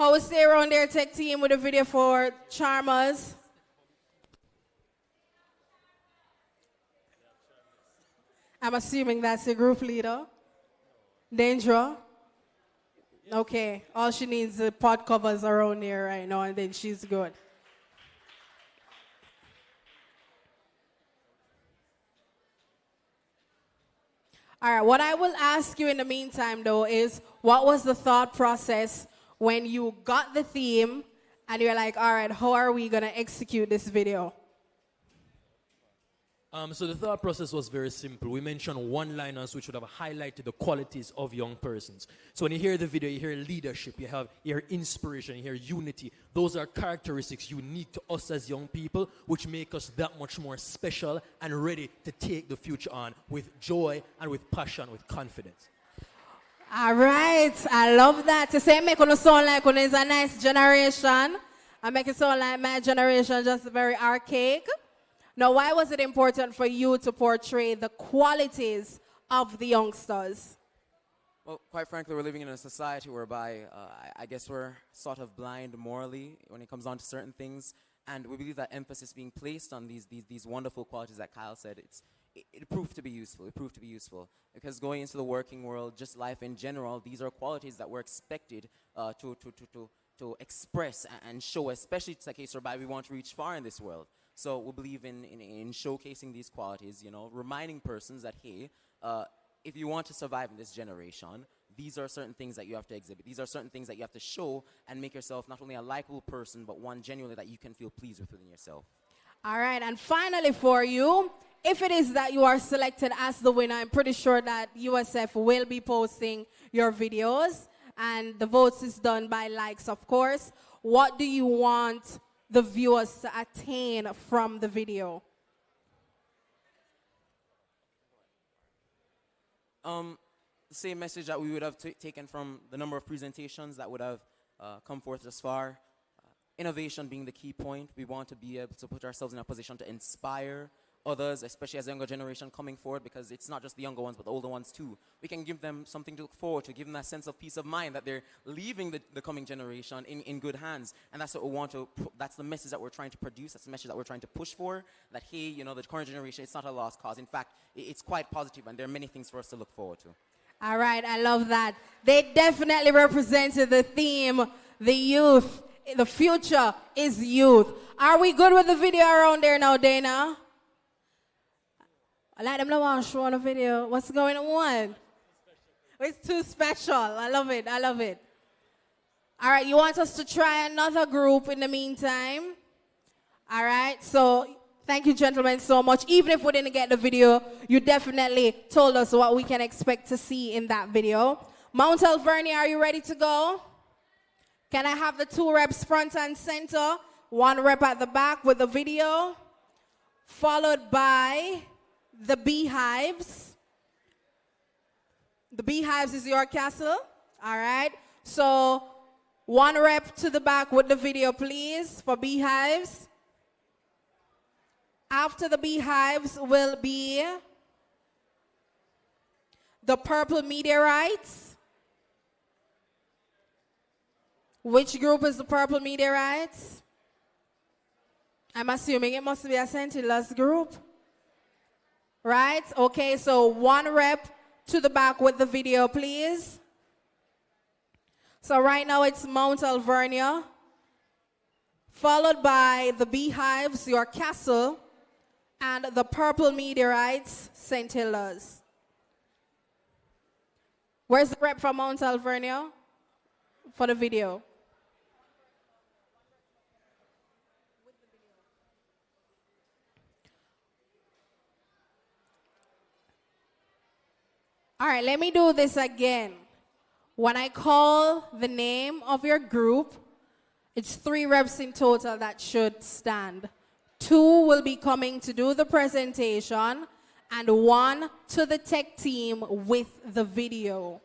How is Sarah on their tech team with a video for Charmers? I'm assuming that's the group leader. Dendra? Okay, all she needs is pod covers around here right now and then she's good. All right, what I will ask you in the meantime though is what was the thought process when you got the theme and you're like, all right, how are we going to execute this video? So the thought process was very simple. We mentioned one-liners which would have highlighted the qualities of young persons. So when you hear the video, you hear leadership, you hear inspiration, you hear unity. Those are characteristics unique to us as young people, which make us that much more special and ready to take the future on with joy and with passion, with confidence. All right, I love that. To say make it sound like it's a nice generation, and make it sound like my generation just very archaic. Now, why was it important for you to portray the qualities of the youngsters? Well, quite frankly, we're living in a society whereby I guess we're sort of blind morally when it comes on to certain things, and we believe that emphasis being placed on these wonderful qualities that Kyle said, it proved to be useful. It proved to be useful because going into the working world, just life in general, these are qualities that we're expected to express and show, especially to the case whereby we want to reach far in this world. So we believe in showcasing these qualities, you know, reminding persons that, hey, if you want to survive in this generation, these are certain things that you have to exhibit. These are certain things that you have to show and make yourself not only a likable person, but one genuinely that you can feel pleased with within yourself. All right, and finally for you, if it is that you are selected as the winner, I'm pretty sure that USF will be posting your videos, and the votes is done by likes, of course. What do you want the viewers to attain from the video? The same message that we would have taken from the number of presentations that would have come forth thus far. Innovation being the key point. We want to be able to put ourselves in a position to inspire others, especially as a younger generation coming forward, because it's not just the younger ones, but the older ones too. We can give them something to look forward to, give them that sense of peace of mind that they're leaving the coming generation in good hands. And that's what we want to, that's the message that we're trying to produce, that's the message that we're trying to push for, that, hey, you know, the current generation, it's not a lost cause. In fact, it's quite positive, and there are many things for us to look forward to. All right, I love that. They definitely represented the theme, the youth. The future is youth. Are we good with the video around there now, Dana? I like them to show on the video. What's going on? It's too special. I love it. I love it. All right, you want us to try another group in the meantime? All right, so thank you, gentlemen, so much. Even if we didn't get the video, you definitely told us what we can expect to see in that video. Mount Alvernia, are you ready to go? Can I have the two reps front and center? One rep at the back with the video, followed by the beehives. The beehives is your castle, all right? So one rep to the back with the video, please, for beehives. After the beehives will be the purple meteorites. Which group is the purple meteorites? I'm assuming it must be a Sentilas group. Right? Okay, so one rep to the back with the video, please. So right now it's Mount Alvernia, followed by the beehives, your castle, and the purple meteorites, St. Hilda's. Where's the rep from Mount Alvernia for the video? All right, let me do this again. When I call the name of your group, it's 3 reps in total that should stand. 2 will be coming to do the presentation, and 1 to the tech team with the video.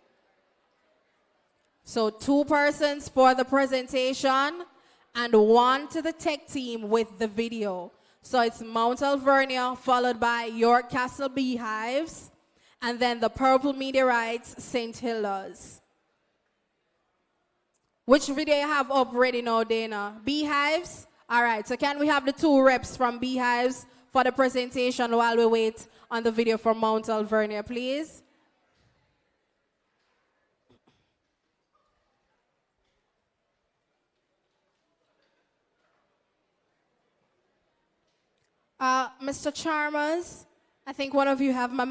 So 2 persons for the presentation, and 1 to the tech team with the video. So it's Mount Alvernia, followed by York Castle Beehives, and then the purple meteorites, St. Hilda's. Which video you have up ready now, Dana? Beehives? All right, so can we have the 2 reps from Beehives for the presentation while we wait on the video from Mount Alvernia, please? Mr. Chalmers, I think one of you have my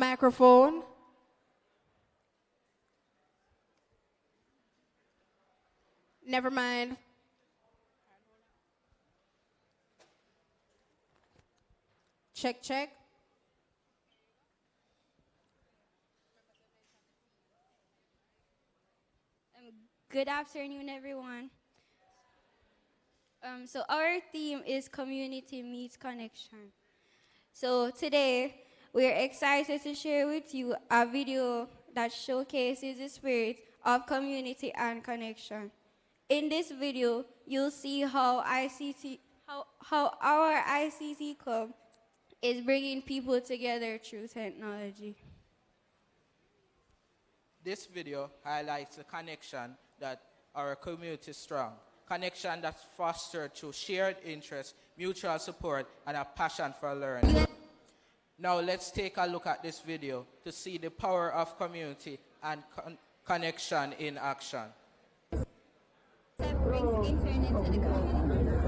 Never mind. Check, check. Good afternoon, everyone. So our theme is Community Meets Connection. So today, we're excited to share with you a video that showcases the spirit of community and connection. In this video, you'll see how our ICT Club is bringing people together through technology. This video highlights the connection that our community is strong. Connection that's fostered through shared interests, mutual support, and a passion for learning. Now let's take a look at this video to see the power of community and connection in action. Brings internet to the community.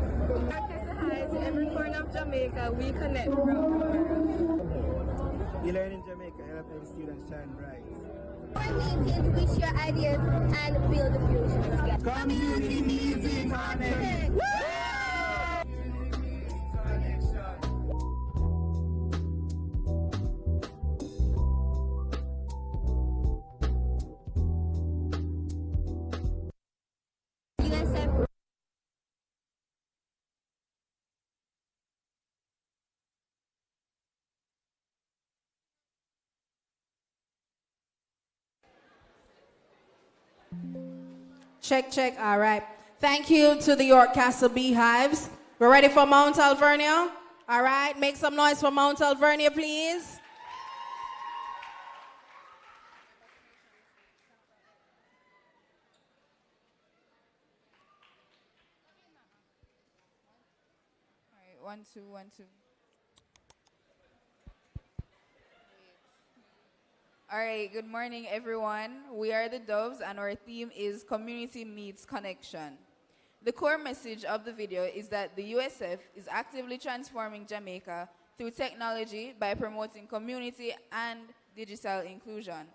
To every corner of Jamaica, we connect around the world. We learn in Jamaica, helping students shine bright. Our meetings, we share ideas and build the future together. Community meeting connect. Check, check. All right. Thank you to the York Castle Beehives. We're ready for Mount Alvernia? All right. Make some noise for Mount Alvernia, please. All right, 1, 2, 1, 2. All right, good morning, everyone. We are the Doves, and our theme is Community Meets Connection. The core message of the video is that the USF is actively transforming Jamaica through technology by promoting community and digital inclusion.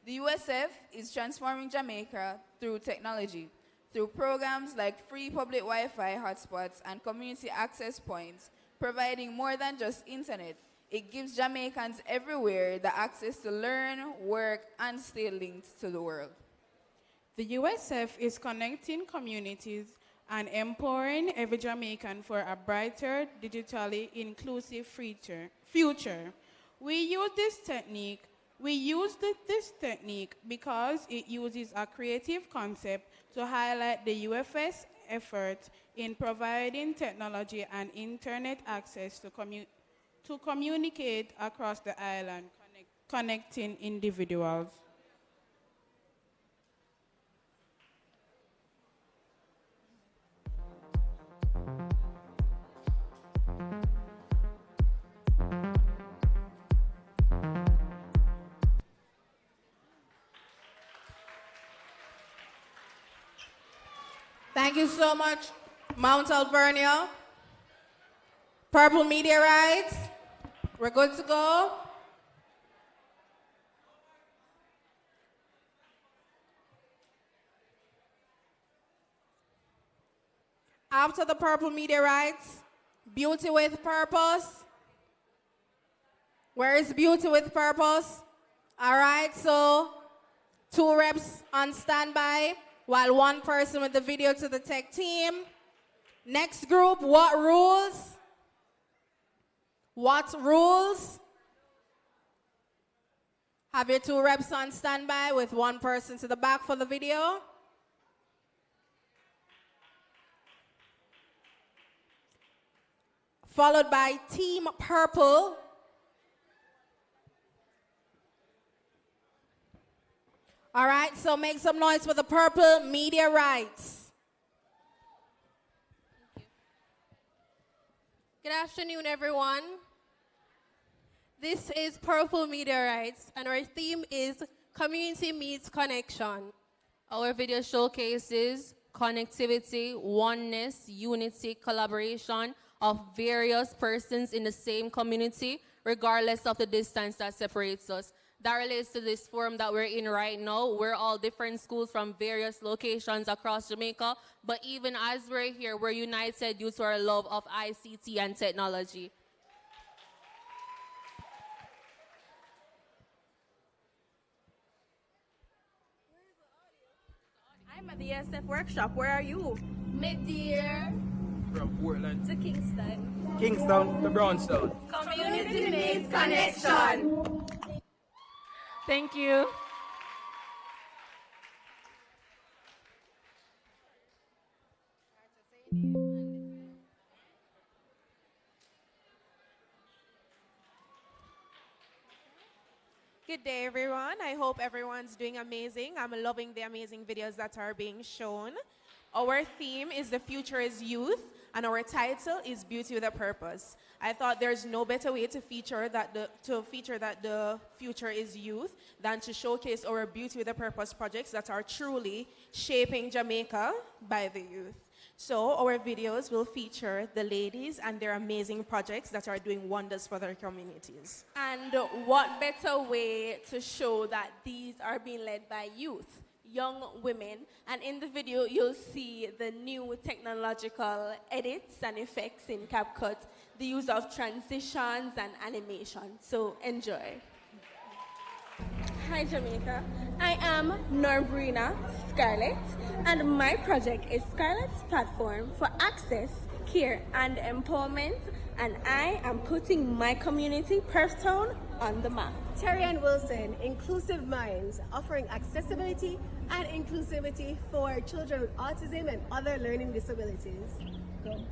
The USF is transforming Jamaica through technology, through programs like free public Wi-Fi hotspots and community access points, providing more than just internet. It gives Jamaicans everywhere the access to learn, work, and stay linked to the world. The USF is connecting communities and empowering every Jamaican for a brighter, digitally inclusive future. We use this technique because it uses a creative concept to highlight the UFS effort in providing technology and internet access to communicate across the island, connecting individuals. Thank you so much, Mount Alvernia. Purple Meteorites. We're good to go. After the Purple Meteorites, Beauty with Purpose. Where is Beauty with Purpose? All right, so 2 reps on standby, while 1 person with the video to the tech team. Next group, what rules? What rules? Have your 2 reps on standby with 1 person to the back for the video. Followed by Team Purple. All right, so make some noise for the Purple Meteorites. Good afternoon, everyone. This is Purple Meteorites, and our theme is Community Meets Connection. Our video showcases connectivity, oneness, unity, collaboration of various persons in the same community, regardless of the distance that separates us. that relates to this forum that we're in right now. We're all different schools from various locations across Jamaica, but even as we're here, we're united due to our love of ICT and technology. I'm at the SF workshop. Where are you? Mid-year From Portland to Kingston. Kingston to Brownstown. Community Meets Connection. Thank you. Good day, everyone. I hope everyone's doing amazing. I'm loving the amazing videos that are being shown. Our theme is The Future is Youth, and our title is Beauty with a Purpose. I thought there's no better way to feature that the future is youth than to showcase our Beauty with a Purpose projects that are truly shaping Jamaica by the youth. So our videos will feature the ladies and their amazing projects that are doing wonders for their communities. And what better way to show that these are being led by youth, young women, and in the video you'll see the new technological edits and effects in CapCut, the use of transitions and animation. So enjoy. Hi Jamaica, I am Norbrina Scarlett, and my project is Scarlett's Platform for Access, Care and Empowerment, and I am putting my community, Perthtown, on the map. Terry and Wilson, Inclusive Minds, offering accessibility and inclusivity for children with autism and other learning disabilities. Go.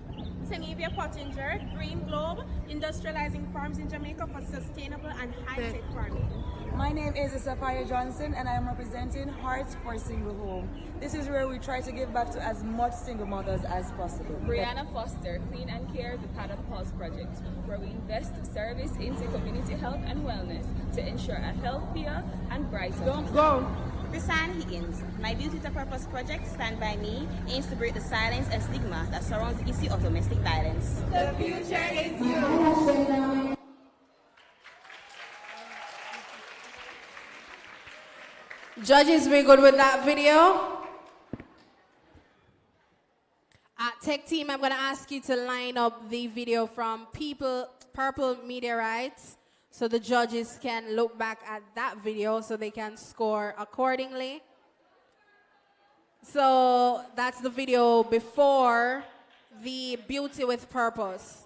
Tenevia Pottinger, Green Globe, industrializing farms in Jamaica for sustainable and high-tech farming. My name is Sapphire Johnson, and I am representing Hearts for Single Home. This is where we try to give back to as much single mothers as possible. Brianna Foster, Clean and Care, the Paddock Pulse Project, where we invest service into community health and wellness to ensure a healthier and brighter. Don't go. Chrisanne Higgins, my Beauty to Purpose project, Stand By Me, aims to break the silence and stigma that surrounds the issue of domestic violence. The future is you. Judges, we good with that video? Tech team, I'm going to ask you to line up the video from Purple Media Rights so the judges can look back at that video so they can score accordingly. So that's the video before the Beauty with Purpose.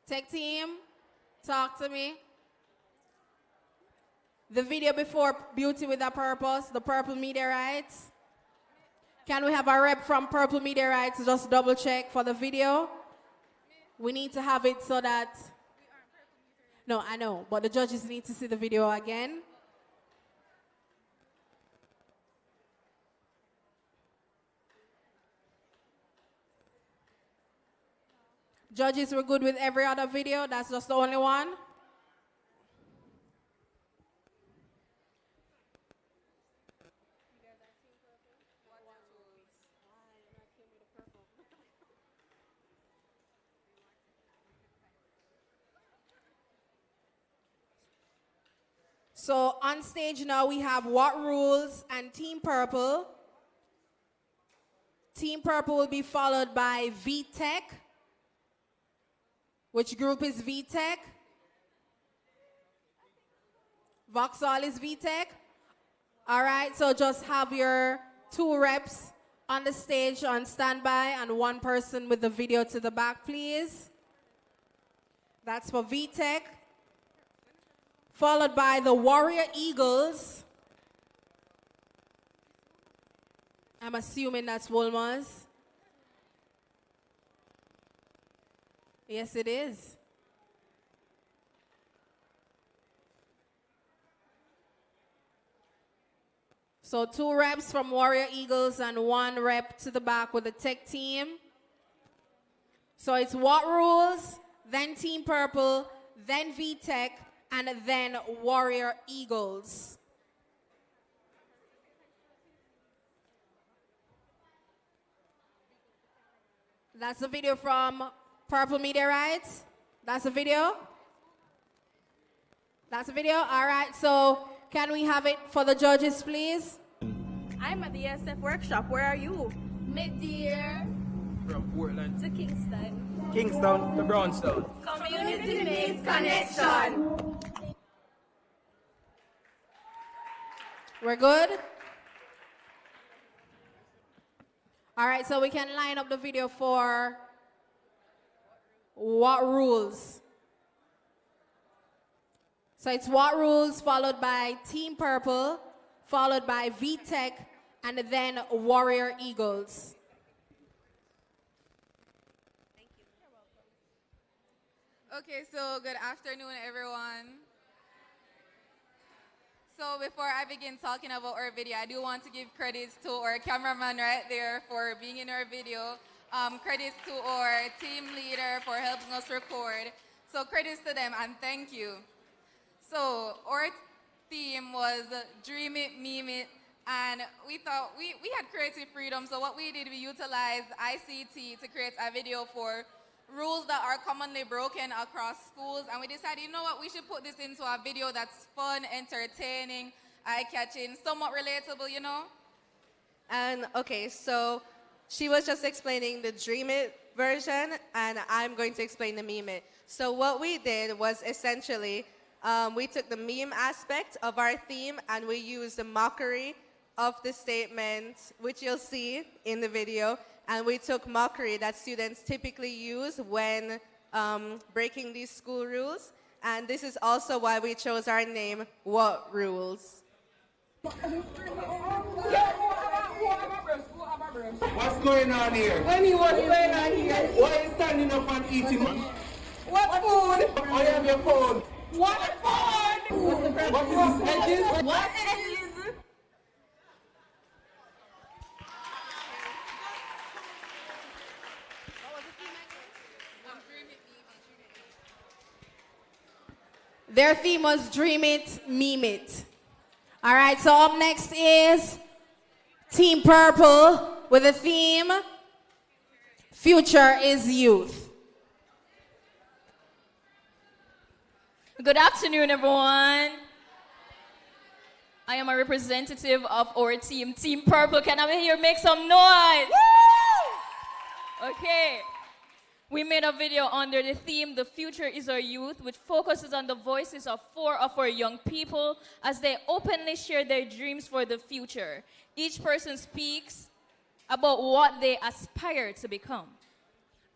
Tech team, talk to me. The video before Beauty with a Purpose, the Purple Media Rights. Can we have a rep from Purple Media Rights just double check for the video? We need to have it so that, no, I know, but the judges need to see the video again. Judges, we're good with every other video. That's just the only one. So on stage now we have What Rules and Team Purple. Team Purple will be followed by VTech. Which group is VTech? Vauxhall is VTech? All right, so just have your 2 reps on the stage on standby and 1 person with the video to the back, please. That's for VTech. Followed by the Warrior Eagles. I'm assuming that's Wolmer's. Yes, it is. So 2 reps from Warrior Eagles and 1 rep to the back with the tech team. So it's What Rules, then Team Purple, then VTech, and then Warrior Eagles. That's the video from Purple Media Rights. That's the video. That's the video. All right, so can we have it for the judges, please? I'm at the SF workshop. Where are you? Mid-year From Portland to Kingston. Kingston to Brownstown. Community Meets Connection. We're good? All right, so we can line up the video for What Rules. So it's What Rules, followed by Team Purple, followed by VTech, and then Warrior Eagles. Okay, so good afternoon, everyone. So before I begin talking about our video, I do want to give credits to our cameraman right there for being in our video. Credits to our team leader for helping us record. So credits to them and thank you. So our theme was Dream It, Meme It, and we thought we had creative freedom. So what we did, we utilized ICT to create a video for rules that are commonly broken across schools, and we decided, you know what, we should put this into a video that's fun, entertaining, eye-catching, somewhat relatable, you know? And okay, so she was just explaining the Dream It version, and I'm going to explain the Meme It. So what we did was essentially, we took the meme aspect of our theme, and we used the mockery of the statement, which you'll see in the video, and we took mockery that students typically use when breaking these school rules. And this is also why we chose our name, What Rules? What's going on here? What's going on here? Why are you standing up and eating? What food? I have your phone. What phone? What is this? Edges? What edges? Their theme was Dream It, Meme It. All right, so up next is Team Purple with the theme, Future is Youth. Good afternoon, everyone. I am a representative of our team, Team Purple. Can I hear make some noise? Woo! Okay. We made a video under the theme, The Future is Our Youth, which focuses on the voices of 4 of our young people as they openly share their dreams for the future. Each person speaks about what they aspire to become.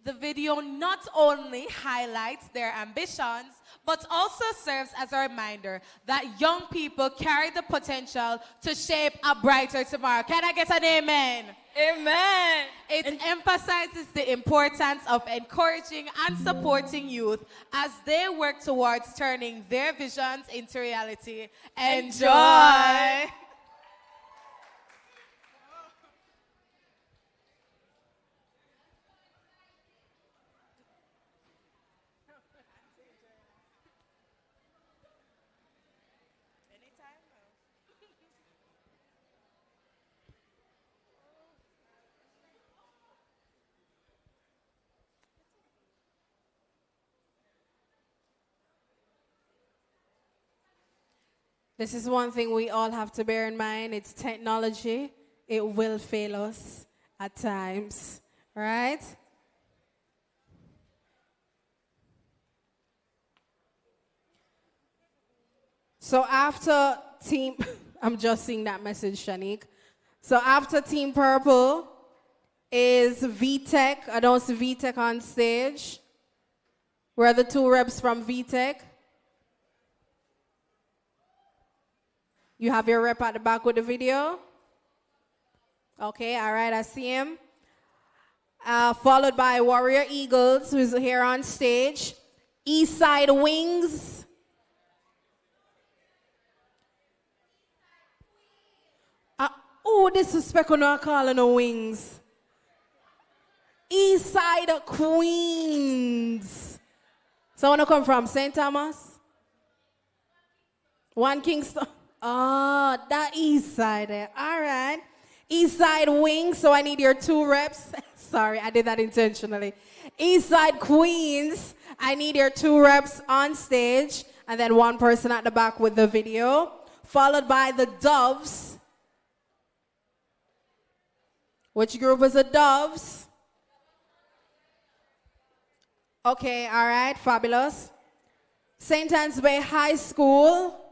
The video not only highlights their ambitions, but also serves as a reminder that young people carry the potential to shape a brighter tomorrow. Can I get an amen? Amen. It emphasizes the importance of encouraging and supporting youth as they work towards turning their visions into reality. Enjoy. This is one thing we all have to bear in mind. It's technology. It will fail us at times, right? So after Team, I'm just seeing that message, Shanique. So after Team Purple is VTech. I don't see VTech on stage. Where are the 2 reps from VTech? You have your rep at the back with the video? Okay, all right, I see him. Followed by Warrior Eagles, who's here on stage. Eastside Wings. Oh, disrespect on our calling no wings. Eastside Queens. Someone who come from St. Thomas? One Kingston. Oh, that east side there. All right. East side wings, so I need your 2 reps. Sorry, I did that intentionally. East side Queens, I need your 2 reps on stage, and then 1 person at the back with the video, followed by the Doves. Which group is the Doves? Okay, all right, fabulous. St. Anne's Bay High School.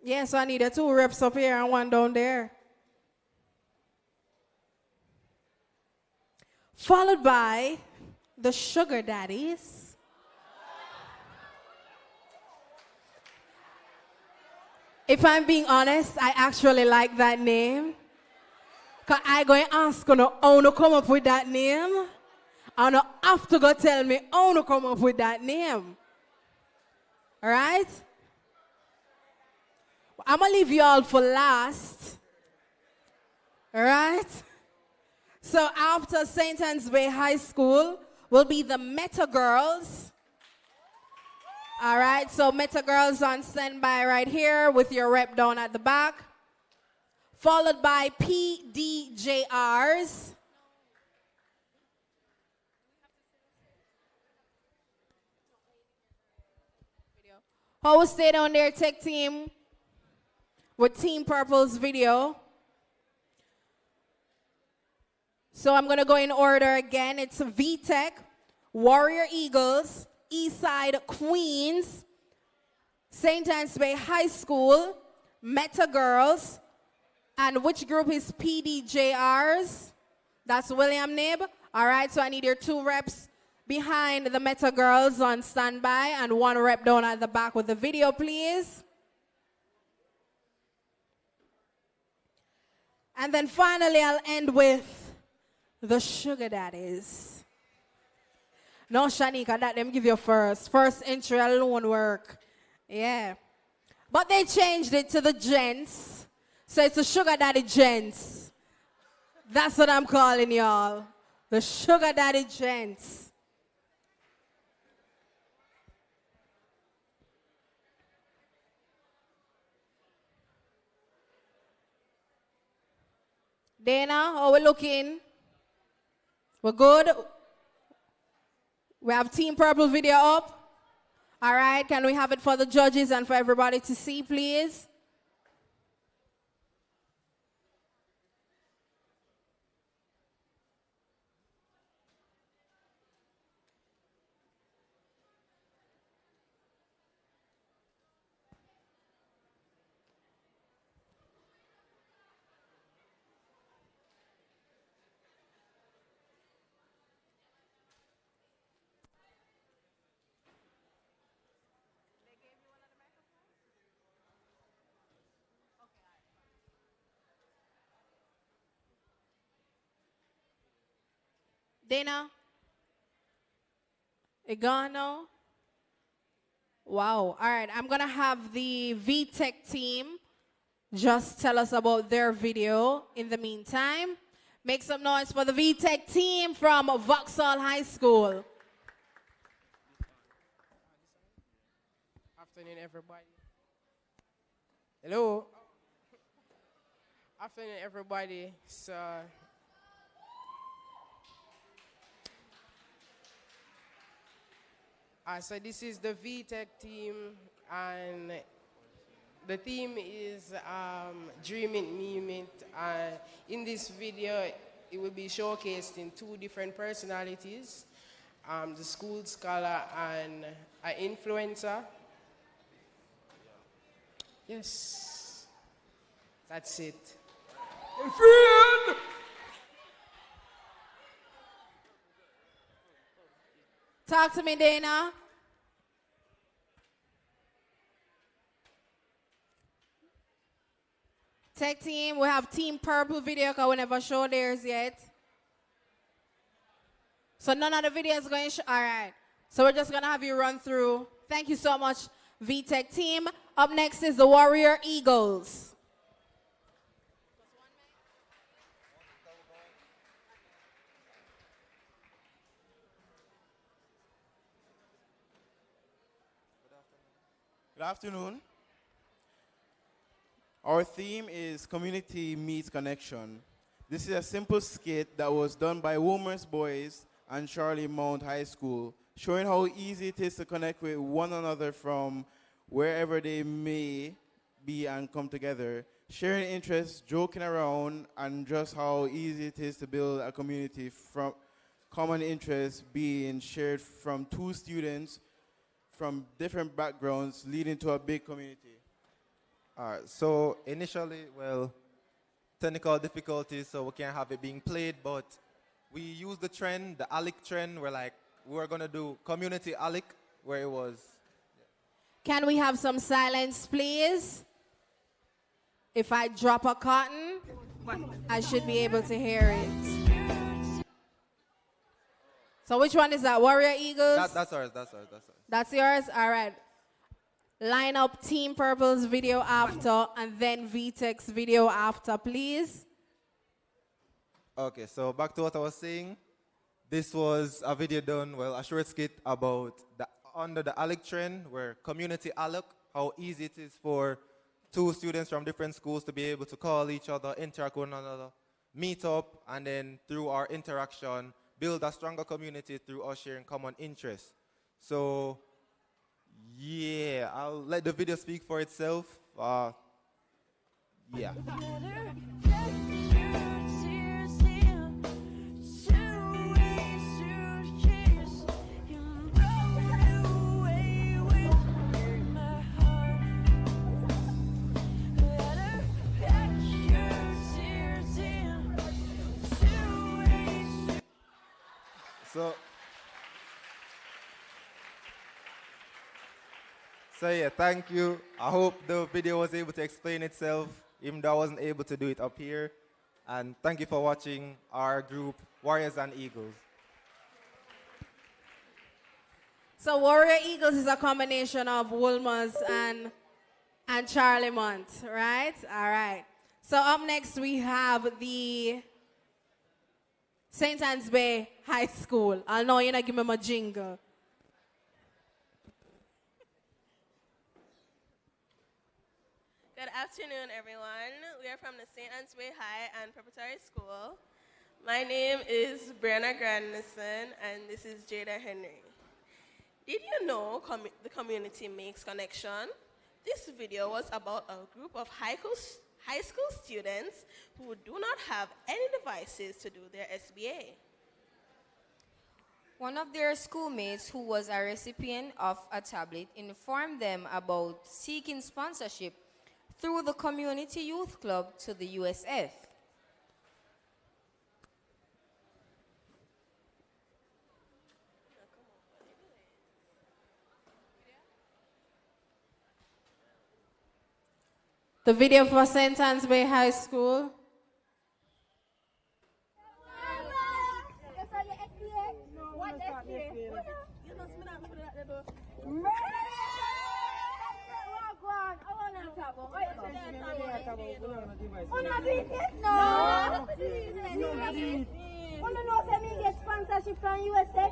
Yeah, so I need 2 reps up here and 1 down there. Followed by the Sugar Daddies. If I'm being honest, I actually like that name. Because I go and ask you how to come up with that name. And you have to go tell me how to come up with that name. All right? I'm going to leave you all for last. All right? So after St. Anne's Bay High School will be the Meta Girls. All right, so Meta Girls on standby right here with your rep down at the back. Followed by PDJRs. How will stay down there, tech team, with Team Purple's video. So I'm going to go in order again. It's VTech, Warrior Eagles, Eastside Queens, St. Anne's Bay High School, Meta Girls, and which group is PDJRs? That's William Nib. All right, so I need your 2 reps behind the Meta Girls on standby and 1 rep down at the back with the video, please. And then finally, I'll end with the Sugar Daddies. No, Shanika, that them give you first. First entry alone work. Yeah. But they changed it to the gents. So it's the Sugar Daddy Gents. That's what I'm calling y'all. The Sugar Daddy Gents. Dana, how we looking? We're good? We have Team Purple video up. All right, can we have it for the judges and for everybody to see, please? Dana? It gone now? Wow. All right, I'm going to have the VTech team just tell us about their video in the meantime. Make some noise for the VTech team from Vauxhall High School. Afternoon, everybody. Hello. Afternoon, everybody. So this is the VTech team, and the theme is Dreaming Movement. In this video, it will be showcased in 2 different personalities, the school scholar and an influencer. Yes, that's it. Talk to me, Dana. Tech team, we have Team Purple video because we never showed theirs yet. So none of the videos going to show. All right. So we're just going to have you run through. Thank you so much, VTech team. Up next is the Warrior Eagles. Good afternoon. Our theme is Community Meets Connection. This is a simple skit that was done by Womer's Boys and Charlie Mount High School, showing how easy it is to connect with one another from wherever they may be and come together, sharing interests, joking around, and just how easy it is to build a community from common interests being shared from two students from different backgrounds, leading to a big community. All right, so initially, well, technical difficulties, so we can't have it being played, but we used the trend, the ALIC trend, where like we were gonna do community ALIC, where it was. Can we have some silence, please? If I drop a cotton, I should be able to hear it. So which one is that? Warrior Eagles? That's ours. That's yours? All right. Line up Team Purple's video after and then VTech's video after, please. Okay, so back to what I was saying. This was a video done, well, a short skit about under the ALIC trend, where community ALIC, how easy it is for two students from different schools to be able to call each other, interact with one another, meet up, and then through our interaction, build a stronger community through us sharing common interests. So, yeah, I'll let the video speak for itself. Yeah. So yeah, thank you. I hope the video was able to explain itself, even though I wasn't able to do it up here. And thank you for watching our group, Warriors and Eagles. So Warrior Eagles is a combination of Woolmers and Charlie Mont, right? All right. So up next we have the St. Anne's Bay High School. I know you're not giving me my jingle. Good afternoon, everyone. We are from the St. Anne's Way High and Preparatory School. My name is Brianna Grandison, and this is Jada Henry. Did you know the community makes connection? This video was about a group of high school students who do not have any devices to do their SBA. One of their schoolmates who was a recipient of a tablet informed them about seeking sponsorship through the Community Youth Club to the USF. The video for St. Anne's Bay High School. Sponsorship from USA.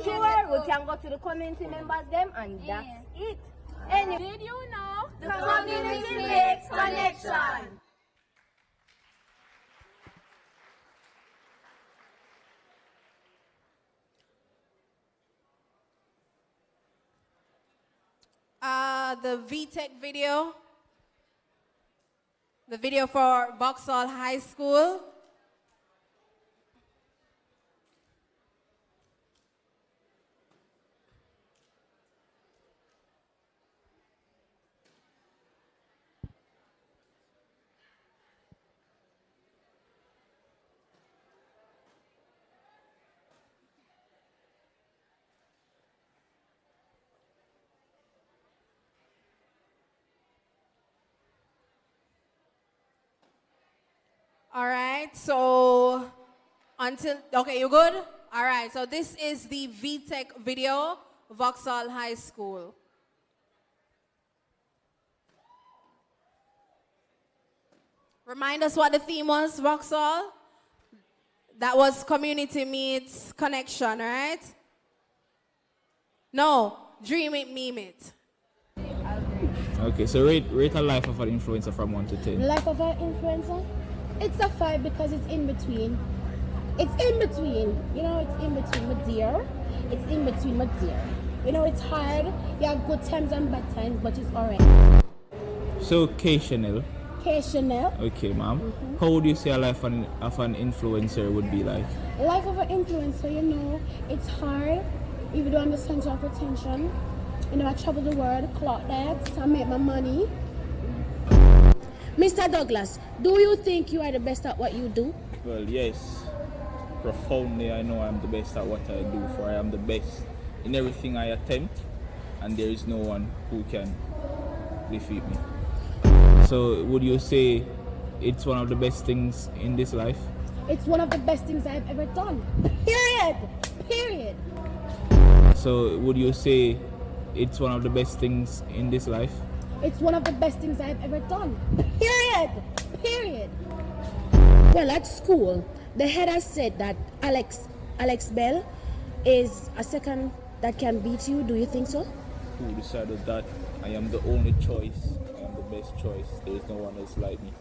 Sure, we can go to the community members them and that's it. And did you know the community makes connection? The VTech video. The video for Vauxhall High School. All right, so okay, you good? All right, so this is the VTech video, Vauxhall High School. Remind us what the theme was, Vauxhall? That was community meets connection, right? No, Dream it, meme it. Okay, so rate a life of an influencer from 1 to 10. Life of an influencer? It's a 5 because it's in between. It's in between. You know, it's in between, my dear. It's in between, my dear. You know, it's hard. You have good times and bad times, but it's alright. So, K-Chanel. K-Chanel. Okay, ma'am. How would you say a life of an influencer would be like? Life of an influencer, you know, it's hard. If you don't understand your attention. You know, I travel the world, clock that, so I make my money. Mr. Douglas, do you think you are the best at what you do? Well, yes. Profoundly, I know I'm the best at what I do, for I am the best in everything I attempt, and there is no one who can defeat me. So, would you say it's one of the best things in this life? It's one of the best things I've ever done. Period. Period. So, would you say it's one of the best things in this life? It's one of the best things I've ever done. Period. Period. Well, at school, the head has said that Alex Bell is a second that can beat you. Do you think so? Who decided that? I am the only choice. I am the best choice. There is no one else like me.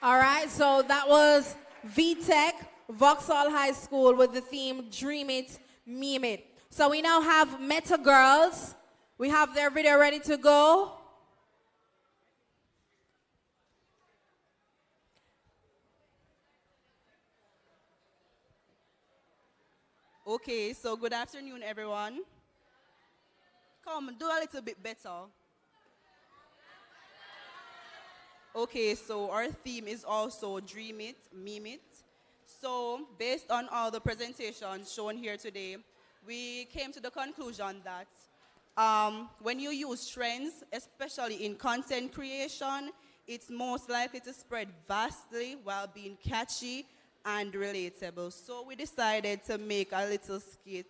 All right, so that was VTech, Vauxhall High School with the theme Dream It, Meme It. So we now have Meta Girls. We have their video ready to go. Okay, so good afternoon, everyone. Come, do a little bit better. Okay, so our theme is also Dream It, Meme It. So, based on all the presentations shown here today, we came to the conclusion that when you use trends, especially in content creation, it's most likely to spread vastly while being catchy and relatable. So we decided to make a little skit.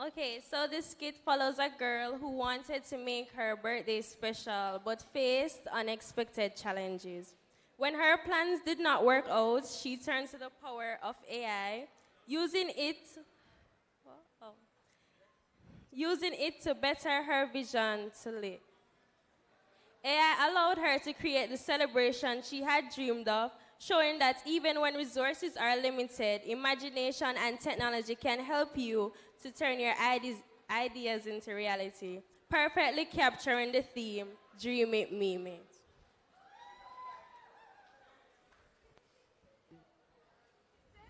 Okay, so this skit follows a girl who wanted to make her birthday special but faced unexpected challenges. When her plans did not work out, she turned to the power of AI, using it to better her vision to live. AI allowed her to create the celebration she had dreamed of, showing that even when resources are limited, imagination and technology can help you to turn your ideas into reality, perfectly capturing the theme, Dream It, Meme It.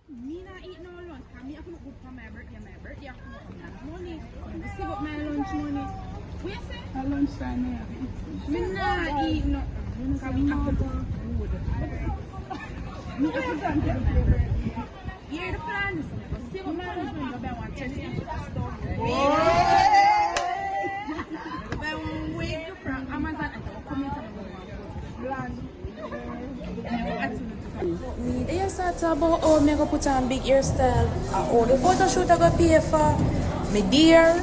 Me not eat no lunch, because me have to look for my birthday. My birthday have to come now. Money. You see what my lunch money. What you say? My lunch time, me not eat nothing. Because we have to go food. Me have to go and get the birthday. Hear the plans. See what my lunch money, I want to test it. I want wake up from Amazon and I'll come into the land. They start about how me go put on big hairstyle. How the photo shoot I go pay for. Me dear.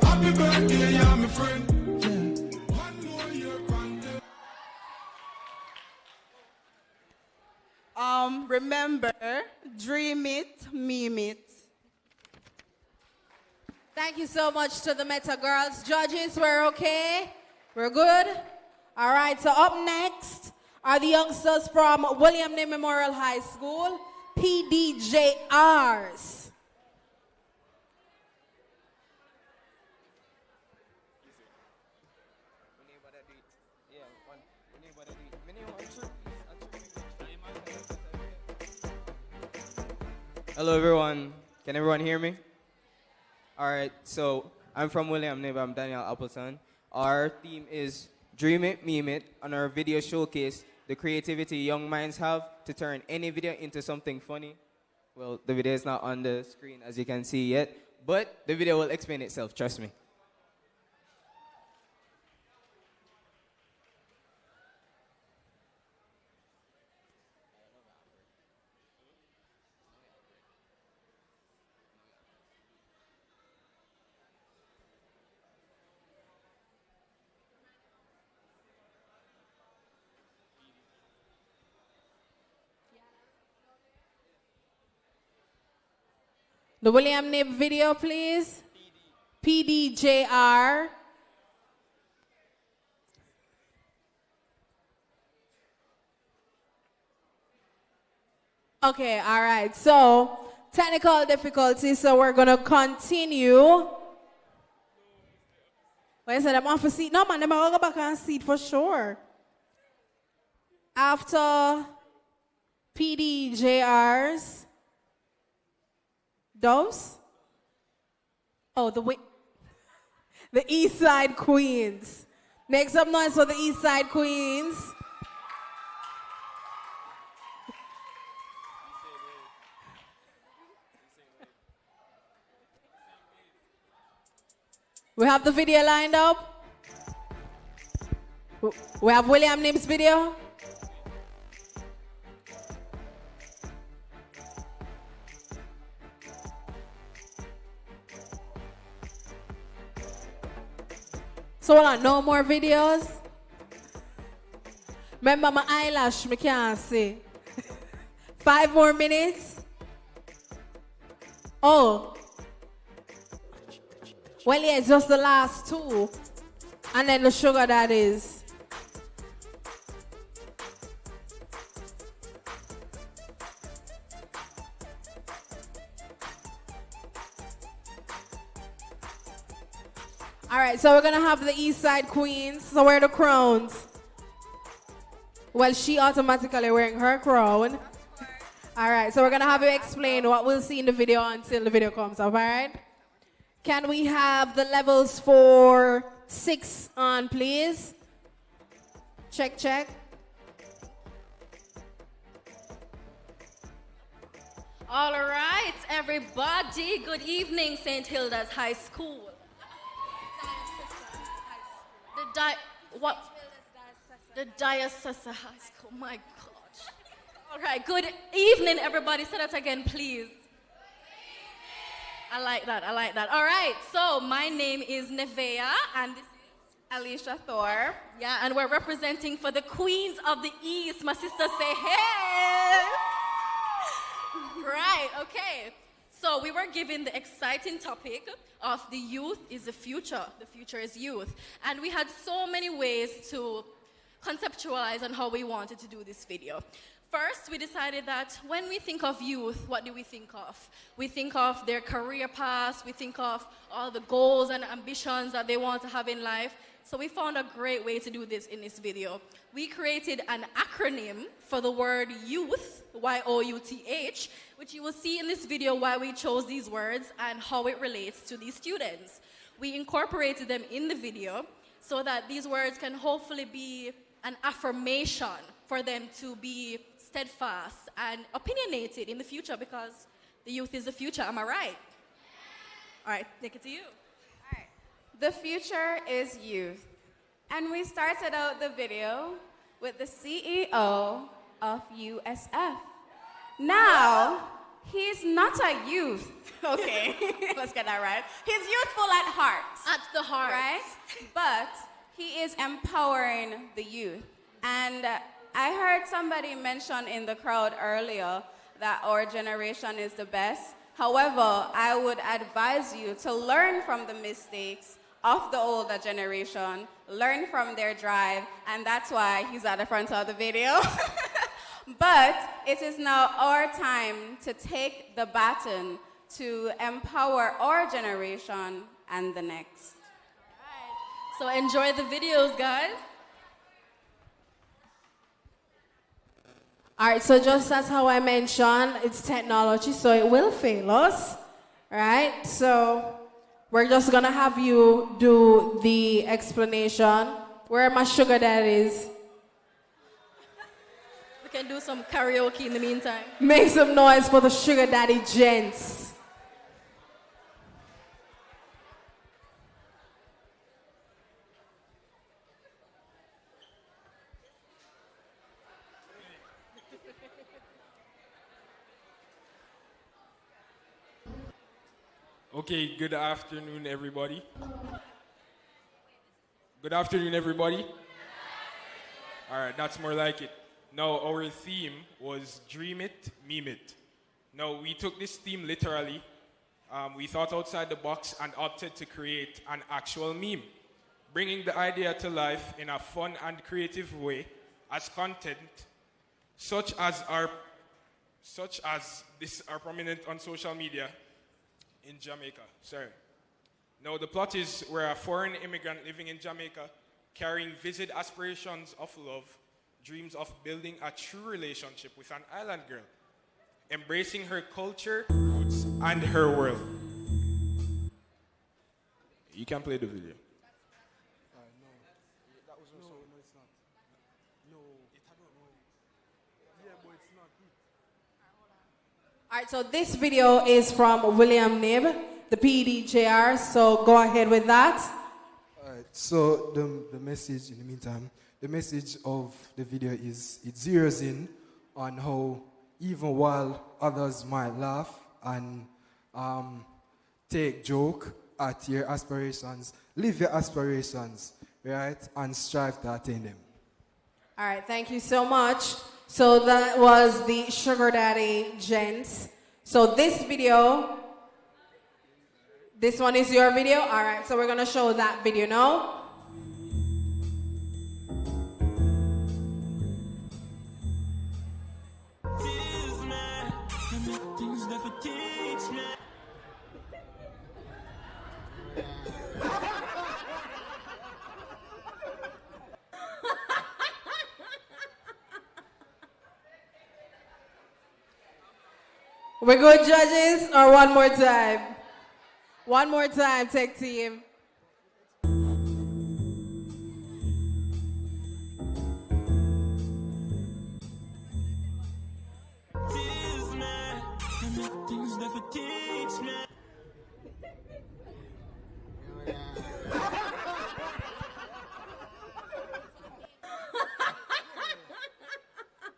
Happy birthday, yeah, my friend. Remember, dream it, meme it. Thank you so much to the Meta Girls. Judges, we're okay? We're good? All right, so up next are the youngsters from William Ney Memorial High School, PDJRs. Hello everyone, can everyone hear me? Alright, so I'm from William Ney, I'm Daniel Appleton. Our theme is Dream It, Meme It, and our video showcase the creativity young minds have to turn any video into something funny. Well, the video is not on the screen as you can see yet, but the video will explain itself, trust me. The William Nib video, please. PDJR. Okay, all right. So, technical difficulties, so we're going to continue. When I said I'm off a seat, no man, I'm going to go back on seat for sure. After PDJRs, those? Oh, the East Side Queens. Make some noise for the East Side Queens. We have the video lined up. We have William Nib's video. So hold on, no more videos. Remember my eyelash, me can't see. 5 more minutes. Oh. Well, yeah, it's just the last 2. And then the sugar daddies. All right, so we're going to have the East Side Queens. So where are the crowns? Well, she automatically wearing her crown. All right, so we're going to have you explain what we'll see in the video until the video comes up, all right? Can we have the levels for 6 on, please? Check, check. All right, everybody. Good evening, St. Hilda's High School. The Diocese High School. My gosh. All right. Good evening, everybody. Say that again, please. I like that. I like that. All right. So my name is Nevea, and this is Alicia Thor. Yeah, and we're representing for the Queens of the East. My sister say, hey. Right. Okay. So we were given the exciting topic of the youth is the future. The future is youth. And we had so many ways to conceptualize on how we wanted to do this video. First, we decided that when we think of youth, what do we think of? We think of their career paths, we think of all the goals and ambitions that they want to have in life. So we found a great way to do this in this video. We created an acronym for the word youth, Y-O-U-T-H, which you will see in this video why we chose these words and how it relates to these students. We incorporated them in the video so that these words can hopefully be an affirmation for them to be steadfast and opinionated in the future, because the youth is the future. Am I right? All right, take it to you. The future is youth. And we started out the video with the CEO of USF. Now, he's not a youth. Okay, let's get that right. He's youthful at heart. At the heart. Right? But he is empowering the youth. And I heard somebody mention in the crowd earlier that our generation is the best. However, I would advise you to learn from the mistakes of the older generation, learn from their drive, and that's why he's at the front of the video. But it is now our time to take the baton to empower our generation and the next. So enjoy the videos, guys. All right, so just as how I mentioned, it's technology, so it will fail us, right? So we're just gonna have you do the explanation. Where are my sugar daddies? We can do some karaoke in the meantime. Make some noise for the sugar daddy gents. Okay, good afternoon, everybody. Good afternoon, everybody. All right, that's more like it. Now, our theme was Dream It, Meme It. Now, we took this theme literally, we thought outside the box and opted to create an actual meme, bringing the idea to life in a fun and creative way as content, such as this are prominent on social media in Jamaica. Sorry. Now, the plot is we're a foreign immigrant living in Jamaica, carrying vivid aspirations of love, dreams of building a true relationship with an island girl, embracing her culture, roots, and her world. You can play the video. All right, so this video is from William Nib, the PDJR, so go ahead with that. All right, so the message, in the meantime, the message of the video is it zeroes in on how even while others might laugh and take joke at your aspirations, live your aspirations, right, and strive to attain them. All right, thank you so much. So that was the Sugar Daddy Gents. So this video, this one is your video? All right, so we're gonna show that video now. We're good, judges, or one more time? One more time, tech team.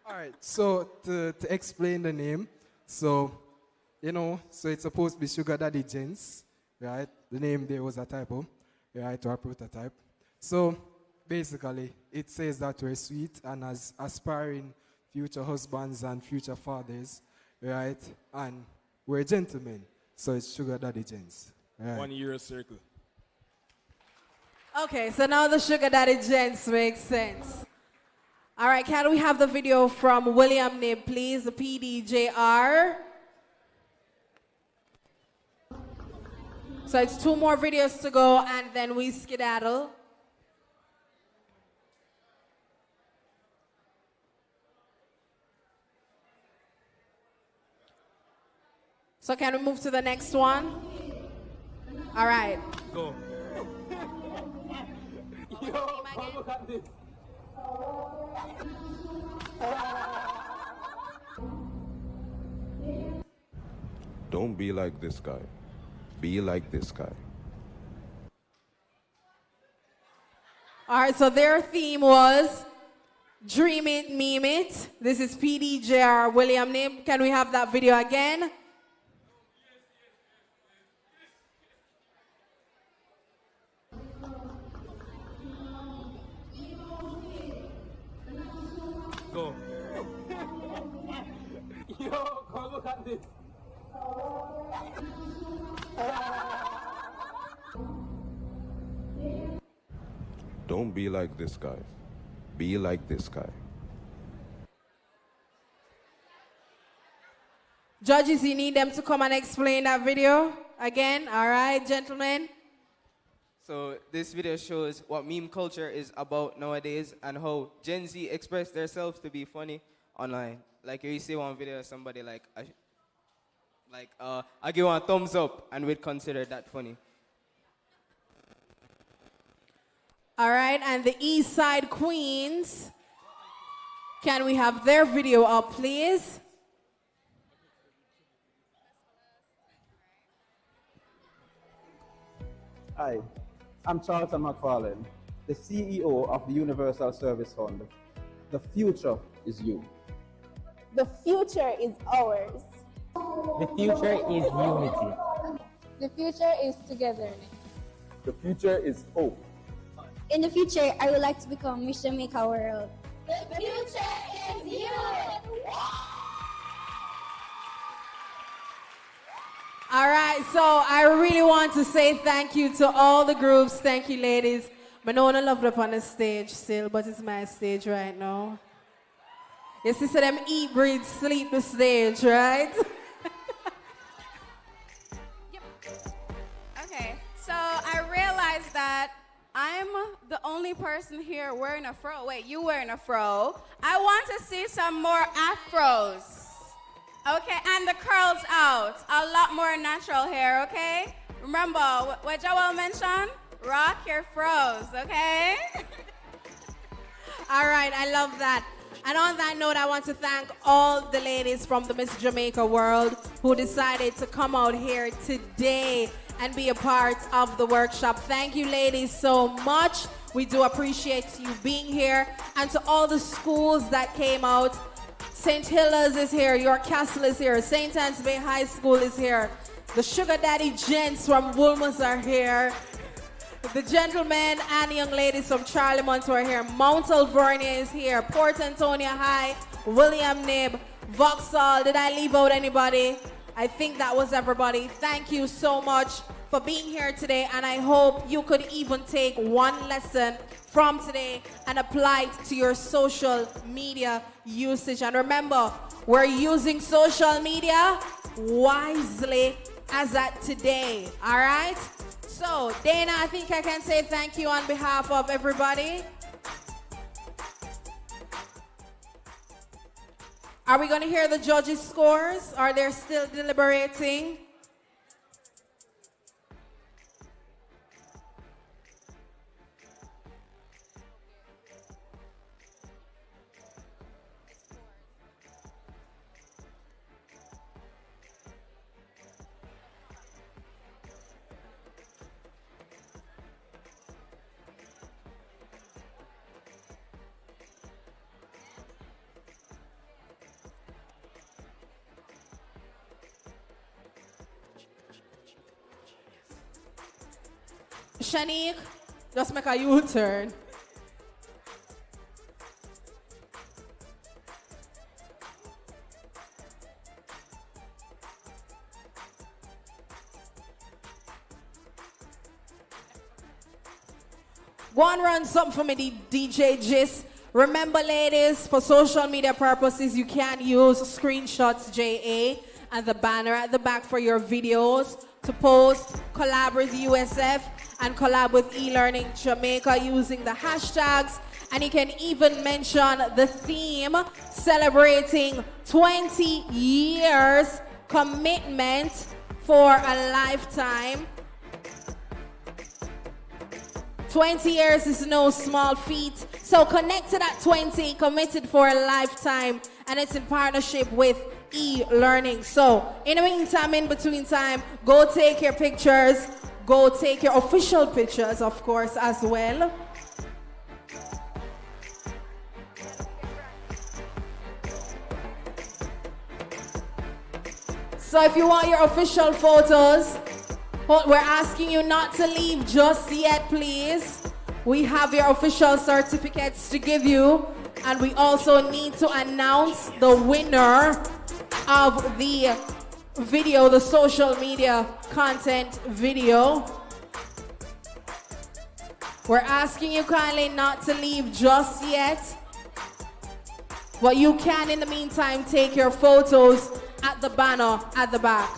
All right, so to explain the name, so, you know, so it's supposed to be Sugar Daddy Gents, right? The name there was a typo, right, or a prototype. So, basically, it says that we're sweet and as aspiring future husbands and future fathers, right? And we're gentlemen, so it's Sugar Daddy Gents. Right? 1 year circle. Okay, so now the Sugar Daddy Gents makes sense. All right, can we have the video from William Nib, please, the PDJR? So it's 2 more videos to go, and then we skedaddle. So can we move to the next one? All right. Go. Look at this. Don't be like this guy. Be like this guy. All right, so their theme was Dream It, Meme It. This is PDJR William Nib. Can we have that video again? Go. Yo, go look at this. Don't be like this guy. Be like this guy. Judges, you need them to come and explain that video again. All right, gentlemen. So this video shows what meme culture is about nowadays and how Gen Z express themselves to be funny online. Like you see one video of somebody like, I give one a thumbs up and we'd consider that funny. All right, and the East Side Queens. Can we have their video up, please? Hi, I'm Charlton McFarlane, the CEO of the Universal Service Fund. The future is you. The future is ours. The future is unity. The future is togetherness. The future is hope. In the future, I would like to become Miss Jamaica World. The future is you. All right, so I really want to say thank you to all the groups. Thank you, ladies. I know I love up on the stage still, but it's my stage right now. You see, so them eat, breathe, sleep the stage, right? Okay, so I realized that I'm the only person here wearing a fro. Wait, you wearing a fro. I want to see some more afros. Okay, and the curls out. A lot more natural hair, okay? Remember, what Joel mentioned? Rock your fros, okay? All right, I love that. And on that note, I want to thank all the ladies from the Miss Jamaica world who decided to come out here today and be a part of the workshop. Thank you, ladies, so much. We do appreciate you being here. And to all the schools that came out, St. Hilda's is here, York Castle is here, St. Anne's Bay High School is here, the Sugar Daddy gents from Woolmans are here, the gentlemen and young ladies from Charlemont are here, Mount Alvernia is here, Port Antonia High, William Nib, Vauxhall. Did I leave out anybody? I think that was everybody. Thank you so much for being here today, and I hope you could even take one lesson from today and apply it to your social media usage. And remember, we're using social media wisely as at today, all right? So, Dana, I think I can say thank you on behalf of everybody. Are we going to hear the judges' scores? Are they still deliberating? Shanique, just make a U-turn. Go and run something for me, DJ Jis. Remember, ladies, for social media purposes, you can use screenshots JA and the banner at the back for your videos to post, collab with USF, and collab with eLearning Jamaica using the hashtags. And you can even mention the theme celebrating 20 years commitment for a lifetime. 20 years is no small feat. So connect to that 20, committed for a lifetime, and it's in partnership with eLearning. So in the meantime, in between time, go take your pictures, go take your official pictures, of course, as well. So if you want your official photos, we're asking you not to leave just yet, please. We have your official certificates to give you, and we also need to announce the winner of the video, the social media content video. We're asking you kindly not to leave just yet, but you can, in the meantime, take your photos at the banner at the back.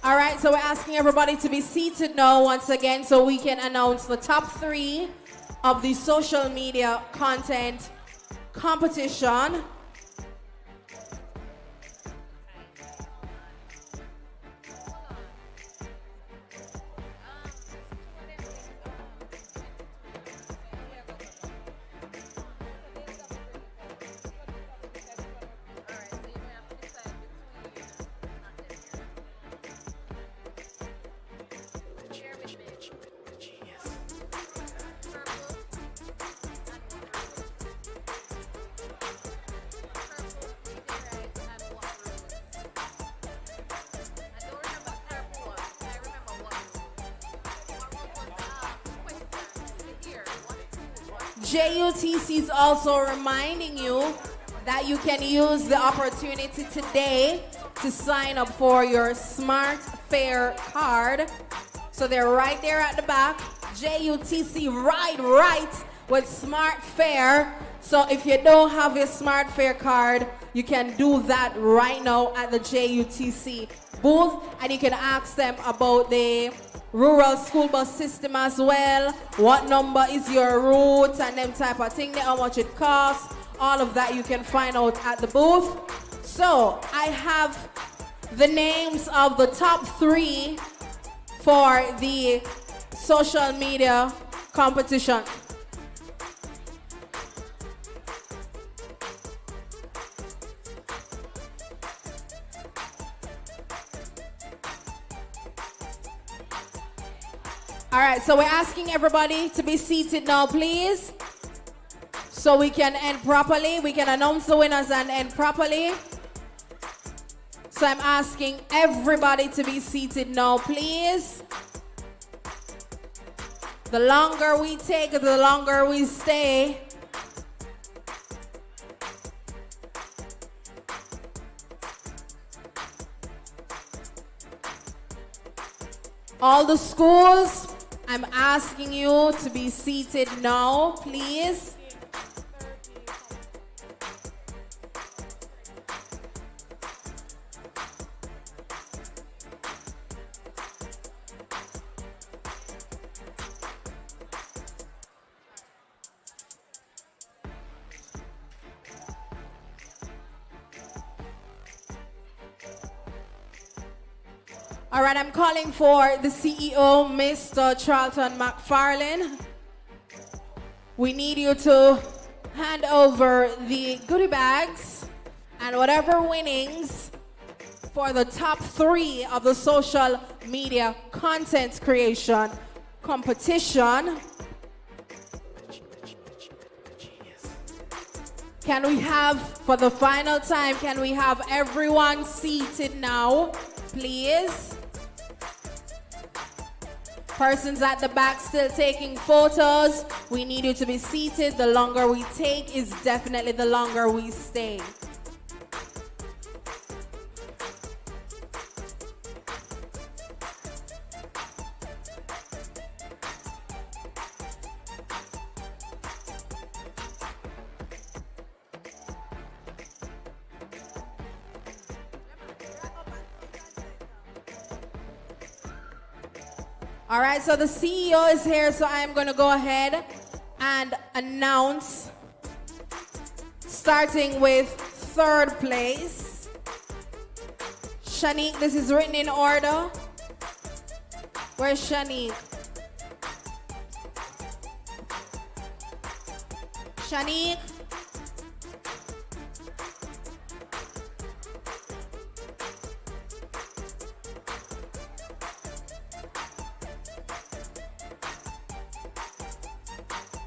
All right, so we're asking everybody to be seated now once again so we can announce the top 3 of the social media content competition. JUTC is also reminding you that you can use the opportunity today to sign up for your Smart Fare card. So they're right there at the back. JUTC right with Smart Fare. So if you don't have your Smart Fare card, you can do that right now at the JUTC booth, and you can ask them about the rural school bus system as well. What number is your route and them type of thing, how much it costs. All of that you can find out at the booth. So I have the names of the top 3 for the social media competition. All right, so we're asking everybody to be seated now, please, so we can end properly. We can announce the winners and end properly. So I'm asking everybody to be seated now, please. The longer we take, the longer we stay. All the schools, I'm asking you to be seated now, please. All right, I'm calling for the CEO, Mr. Charlton McFarlane. We need you to hand over the goodie bags and whatever winnings for the top 3 of the social media content creation competition. Can we have, for the final time, can we have everyone seated now, please? Persons at the back still taking photos, we need you to be seated. The longer we take is definitely the longer we stay. All right, so the CEO is here, so I'm going to go ahead and announce, starting with 3rd place. Shanique, this is written in order. Where's Shanique? Shanique?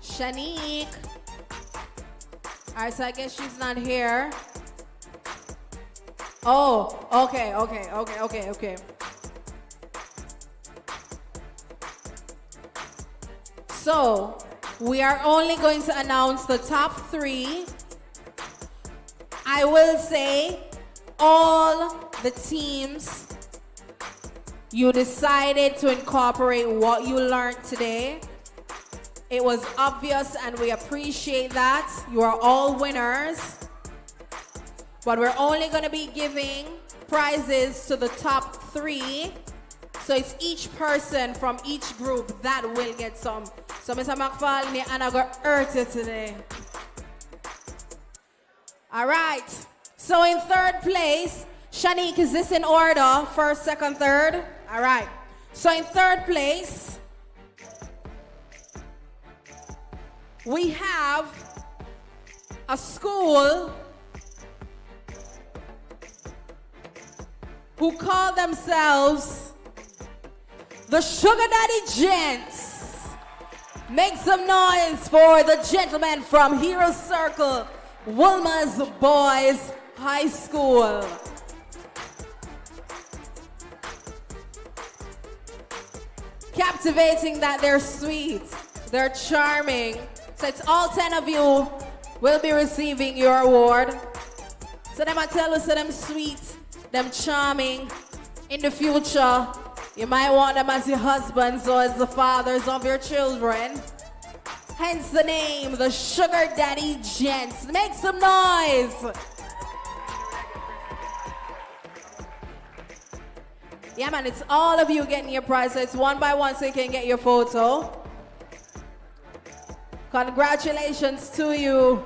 Shanique. All right, so I guess she's not here. Oh, okay. So, we are only going to announce the top 3. I will say all the teams, you decided to incorporate what you learned today. It was obvious and we appreciate that. You are all winners. But we're only going to be giving prizes to the top 3 So it's each person from each group that will get some. So Mr. McFarlane, and I got hurt you today. All right. So in third place, Shanique, is this in order? First, second, third? All right. So in third place, we have a school who call themselves the Sugar Daddy Gents. Make some noise for the gentlemen from Hero Circle, Wilma's Boys High School. Captivating that they're sweet, they're charming. So it's all 10 of you will be receiving your award. So them I tell us that them sweet, them charming. In the future, you might want them as your husbands or as the fathers of your children. Hence the name, the Sugar Daddy Gents. Make some noise. Yeah, man, it's all of you getting your prize. So it's one by one so you can get your photo. Congratulations to you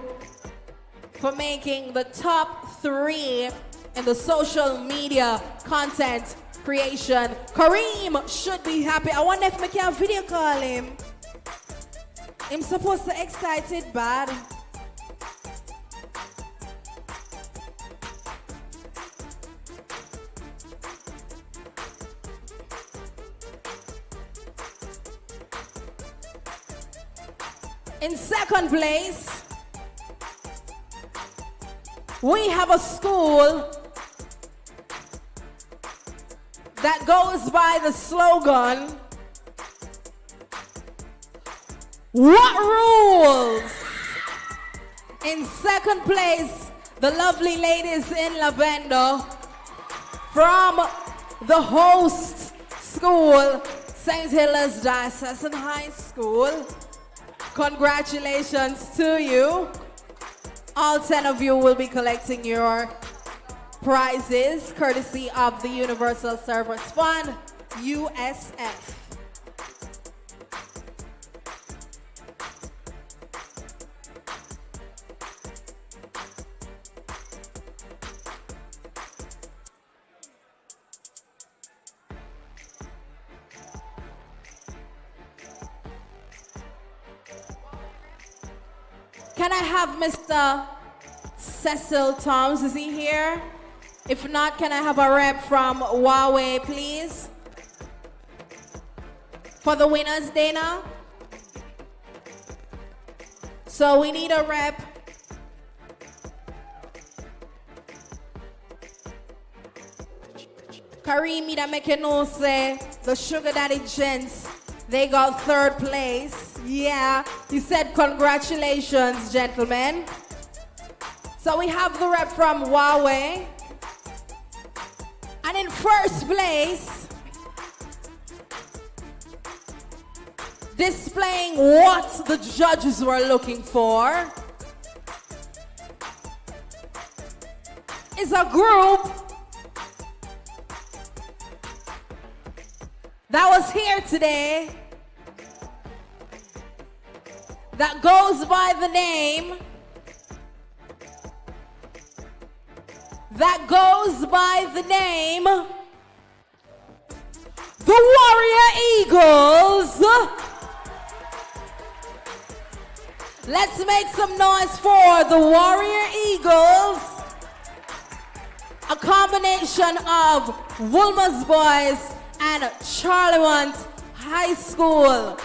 for making the top 3 in the social media content creation. Kareem should be happy. I wonder if I can video call him. I'm supposed to excited bad. In second place, we have a school that goes by the slogan, "What rules?" In second place, the lovely ladies in lavender from the host school, St. Hilda's Diocesan High School. Congratulations to you. All 10 of you will be collecting your prizes courtesy of the Universal Service Fund, USF. Can I have Mr. Cecil Toms? Is he here? If not, can I have a rep from Huawei, please? For the winners, Dana? So we need a rep. Kareem, me that make you know, say, the Sugar Daddy Gents, they got third place. Yeah, he said congratulations, gentlemen. So we have the rep from Huawei. And in first place, displaying what the judges were looking for, is a group that was here today that goes by the name, the Warrior Eagles. Let's make some noise for the Warrior Eagles, a combination of Wilma's Boys and Charlemont High School.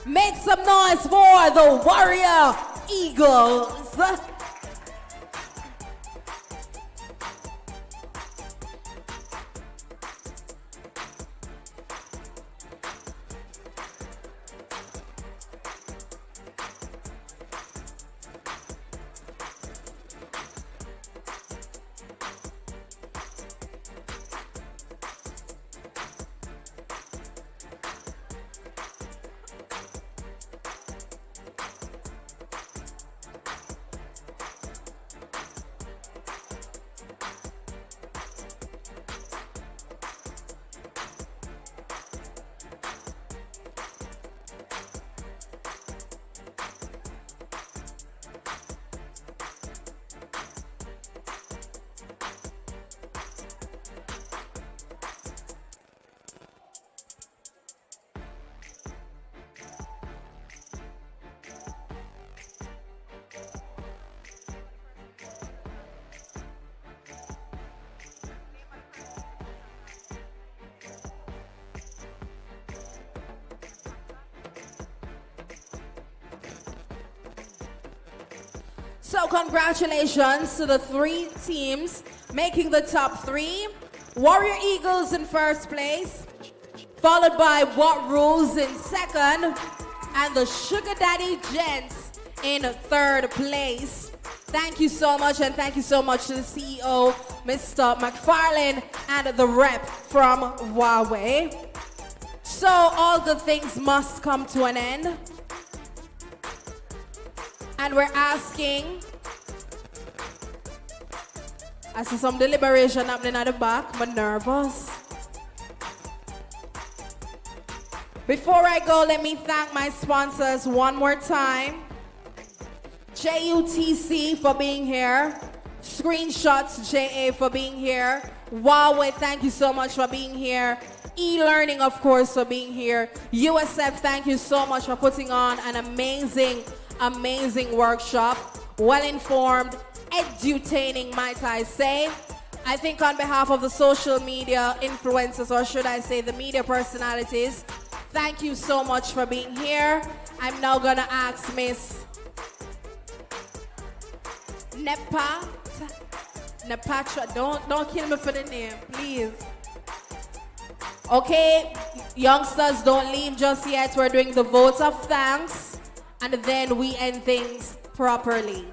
Make some noise for the Warrior Eagles. So congratulations to the 3 teams making the top 3. Warrior Eagles in first place, followed by What Rules in second, and the Sugar Daddy Gents in third place. Thank you so much, and thank you so much to the CEO, Mr. McFarlane, and the rep from Huawei. So all good things must come to an end. And we're asking, I see some deliberation happening at the back, I'm nervous. Before I go, let me thank my sponsors one more time. JUTC for being here. Screenshots JA for being here. Huawei, thank you so much for being here. E-learning, of course, for being here. USF, thank you so much for putting on an amazing workshop. Well-informed, edutaining, might I say. I think on behalf of the social media influencers, or should I say the media personalities, thank you so much for being here. I'm now gonna ask Miss Nepatra, don't kill me for the name, please. Okay, youngsters, don't leave just yet. We're doing the vote of thanks, and then we end things properly.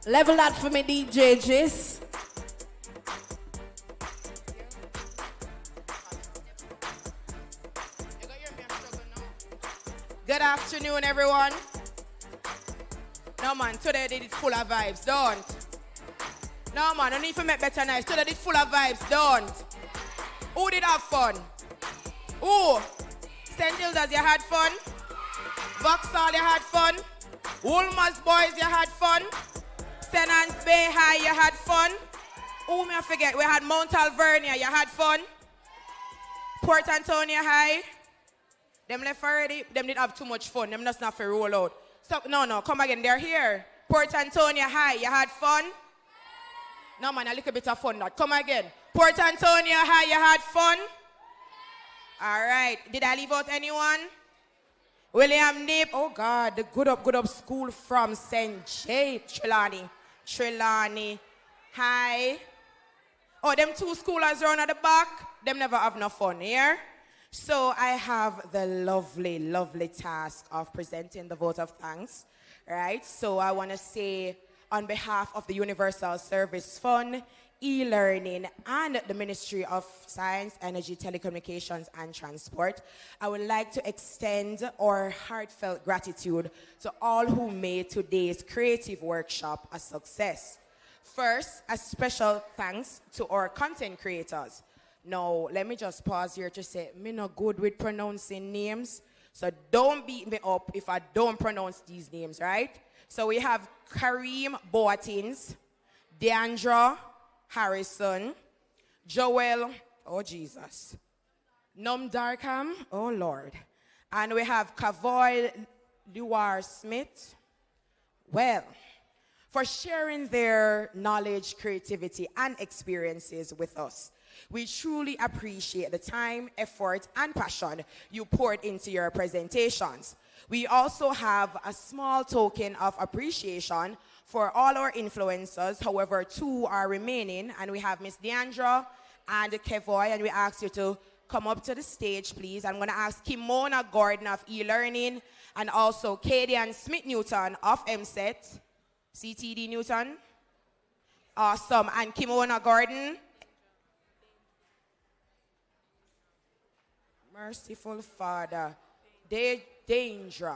Level that for me, DJ Jis. Good afternoon, everyone. No, man, today it is full of vibes, don't. No, man, I need to make better nights. Today it is full of vibes, don't. Who did have fun? Who? St. Hilda's, you had fun? Vauxhall, you had fun? Woolmer's Boys, you had fun? St. Anne's Bay High, you had fun? Who may I forget? We had Mount Alvernia, you had fun? Port Antonio High? Them left already, them didn't have too much fun. Them just not for roll out. So, no, come again, they're here. Port Antonio High, you had fun? No, man, a little bit of fun that. Come again. Port Antonio High, you had fun? All right, did I leave out anyone? William Nip, oh God, the good up school from St. J. Trelawney High. Oh, them 2 schoolers around at the back, them never have no fun here. So I have the lovely task of presenting the vote of thanks, right? So I want to say on behalf of the Universal Service Fund, e-learning, and the Ministry of Science, Energy, Telecommunications, and Transport, I would like to extend our heartfelt gratitude to all who made today's creative workshop a success. First, a special thanks to our content creators. Now, let me just pause here to say, me not good with pronouncing names, so don't beat me up if I don't pronounce these names, right? So we have Kareem Boatins, Deandra Harrison, Joel, oh Jesus, Num Darkham, oh Lord, and we have Kavoy Luar Smith, well, for sharing their knowledge, creativity, and experiences with us. We truly appreciate the time, effort, and passion you poured into your presentations. We also have a small token of appreciation for all our influencers. However, 2 are remaining, and we have Miss Deandra and Kevoy, and we ask you to come up to the stage, please. I'm going to ask Kimona Gordon of e-learning, and also Katie and Smith Newton of MSET, CTD Newton. Awesome. And Kimona Gordon. Merciful Father, Danger.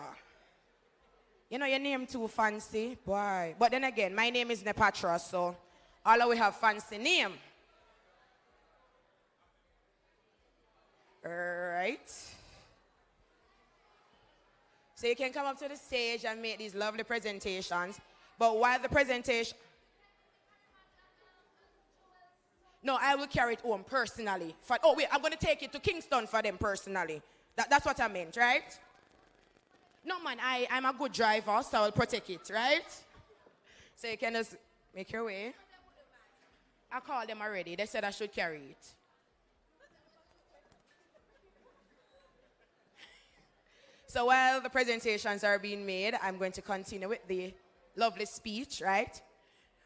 You know, your name too fancy, boy. But then again, my name is Nepatra, so all of we have fancy name. Right. So you can come up to the stage and make these lovely presentations. But while the presentation... No, I will carry it home personally. Oh, wait, I'm going to take it to Kingston for them personally. That's what I meant, right? No, man, I'm a good driver, so I will protect it, right? So you can just make your way. I called them already. They said I should carry it. So while the presentations are being made, I'm going to continue with the lovely speech, right?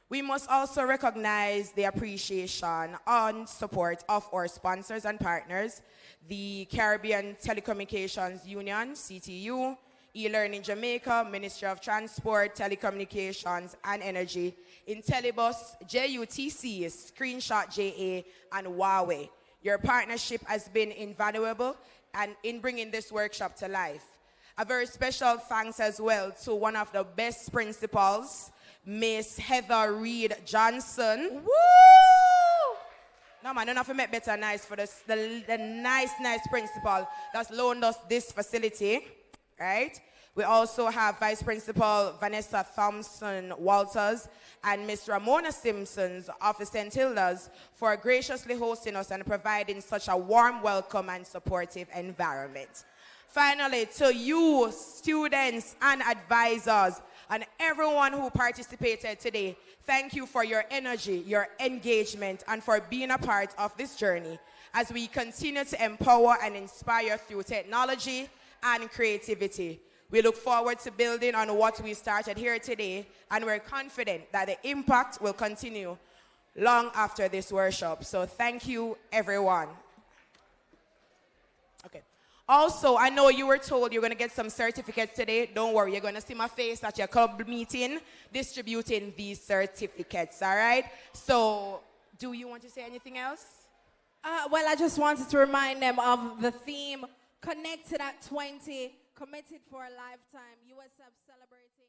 We must also recognize the appreciation and support of our sponsors and partners, the Caribbean Telecommunications Union, CTU, E-Learning Jamaica, Ministry of Transport, Telecommunications and Energy, Intellibus, JUTC, Screenshot JA, and Huawei. Your partnership has been invaluable and in bringing this workshop to life. A very special thanks as well to one of the best principals, Miss Heather Reed Johnson. Woo! No man, don't have to make better nice for this, the nice principal that's loaned us this facility, right? We also have Vice Principal Vanessa Thompson Walters and Miss Ramona Simpsons of the St. Hilda's for graciously hosting us and providing such a warm welcome and supportive environment. Finally, to you, students and advisors, and everyone who participated today, thank you for your energy, your engagement, and for being a part of this journey as we continue to empower and inspire through technology and creativity. We look forward to building on what we started here today, and we're confident that the impact will continue long after this workshop. So thank you, everyone. Okay. Also, I know you were told you're going to get some certificates today. Don't worry, you're going to see my face at your club meeting distributing these certificates, all right? So, do you want to say anything else? Well, I just wanted to remind them of the theme, Connected at 20, Committed for a Lifetime, USF celebrating.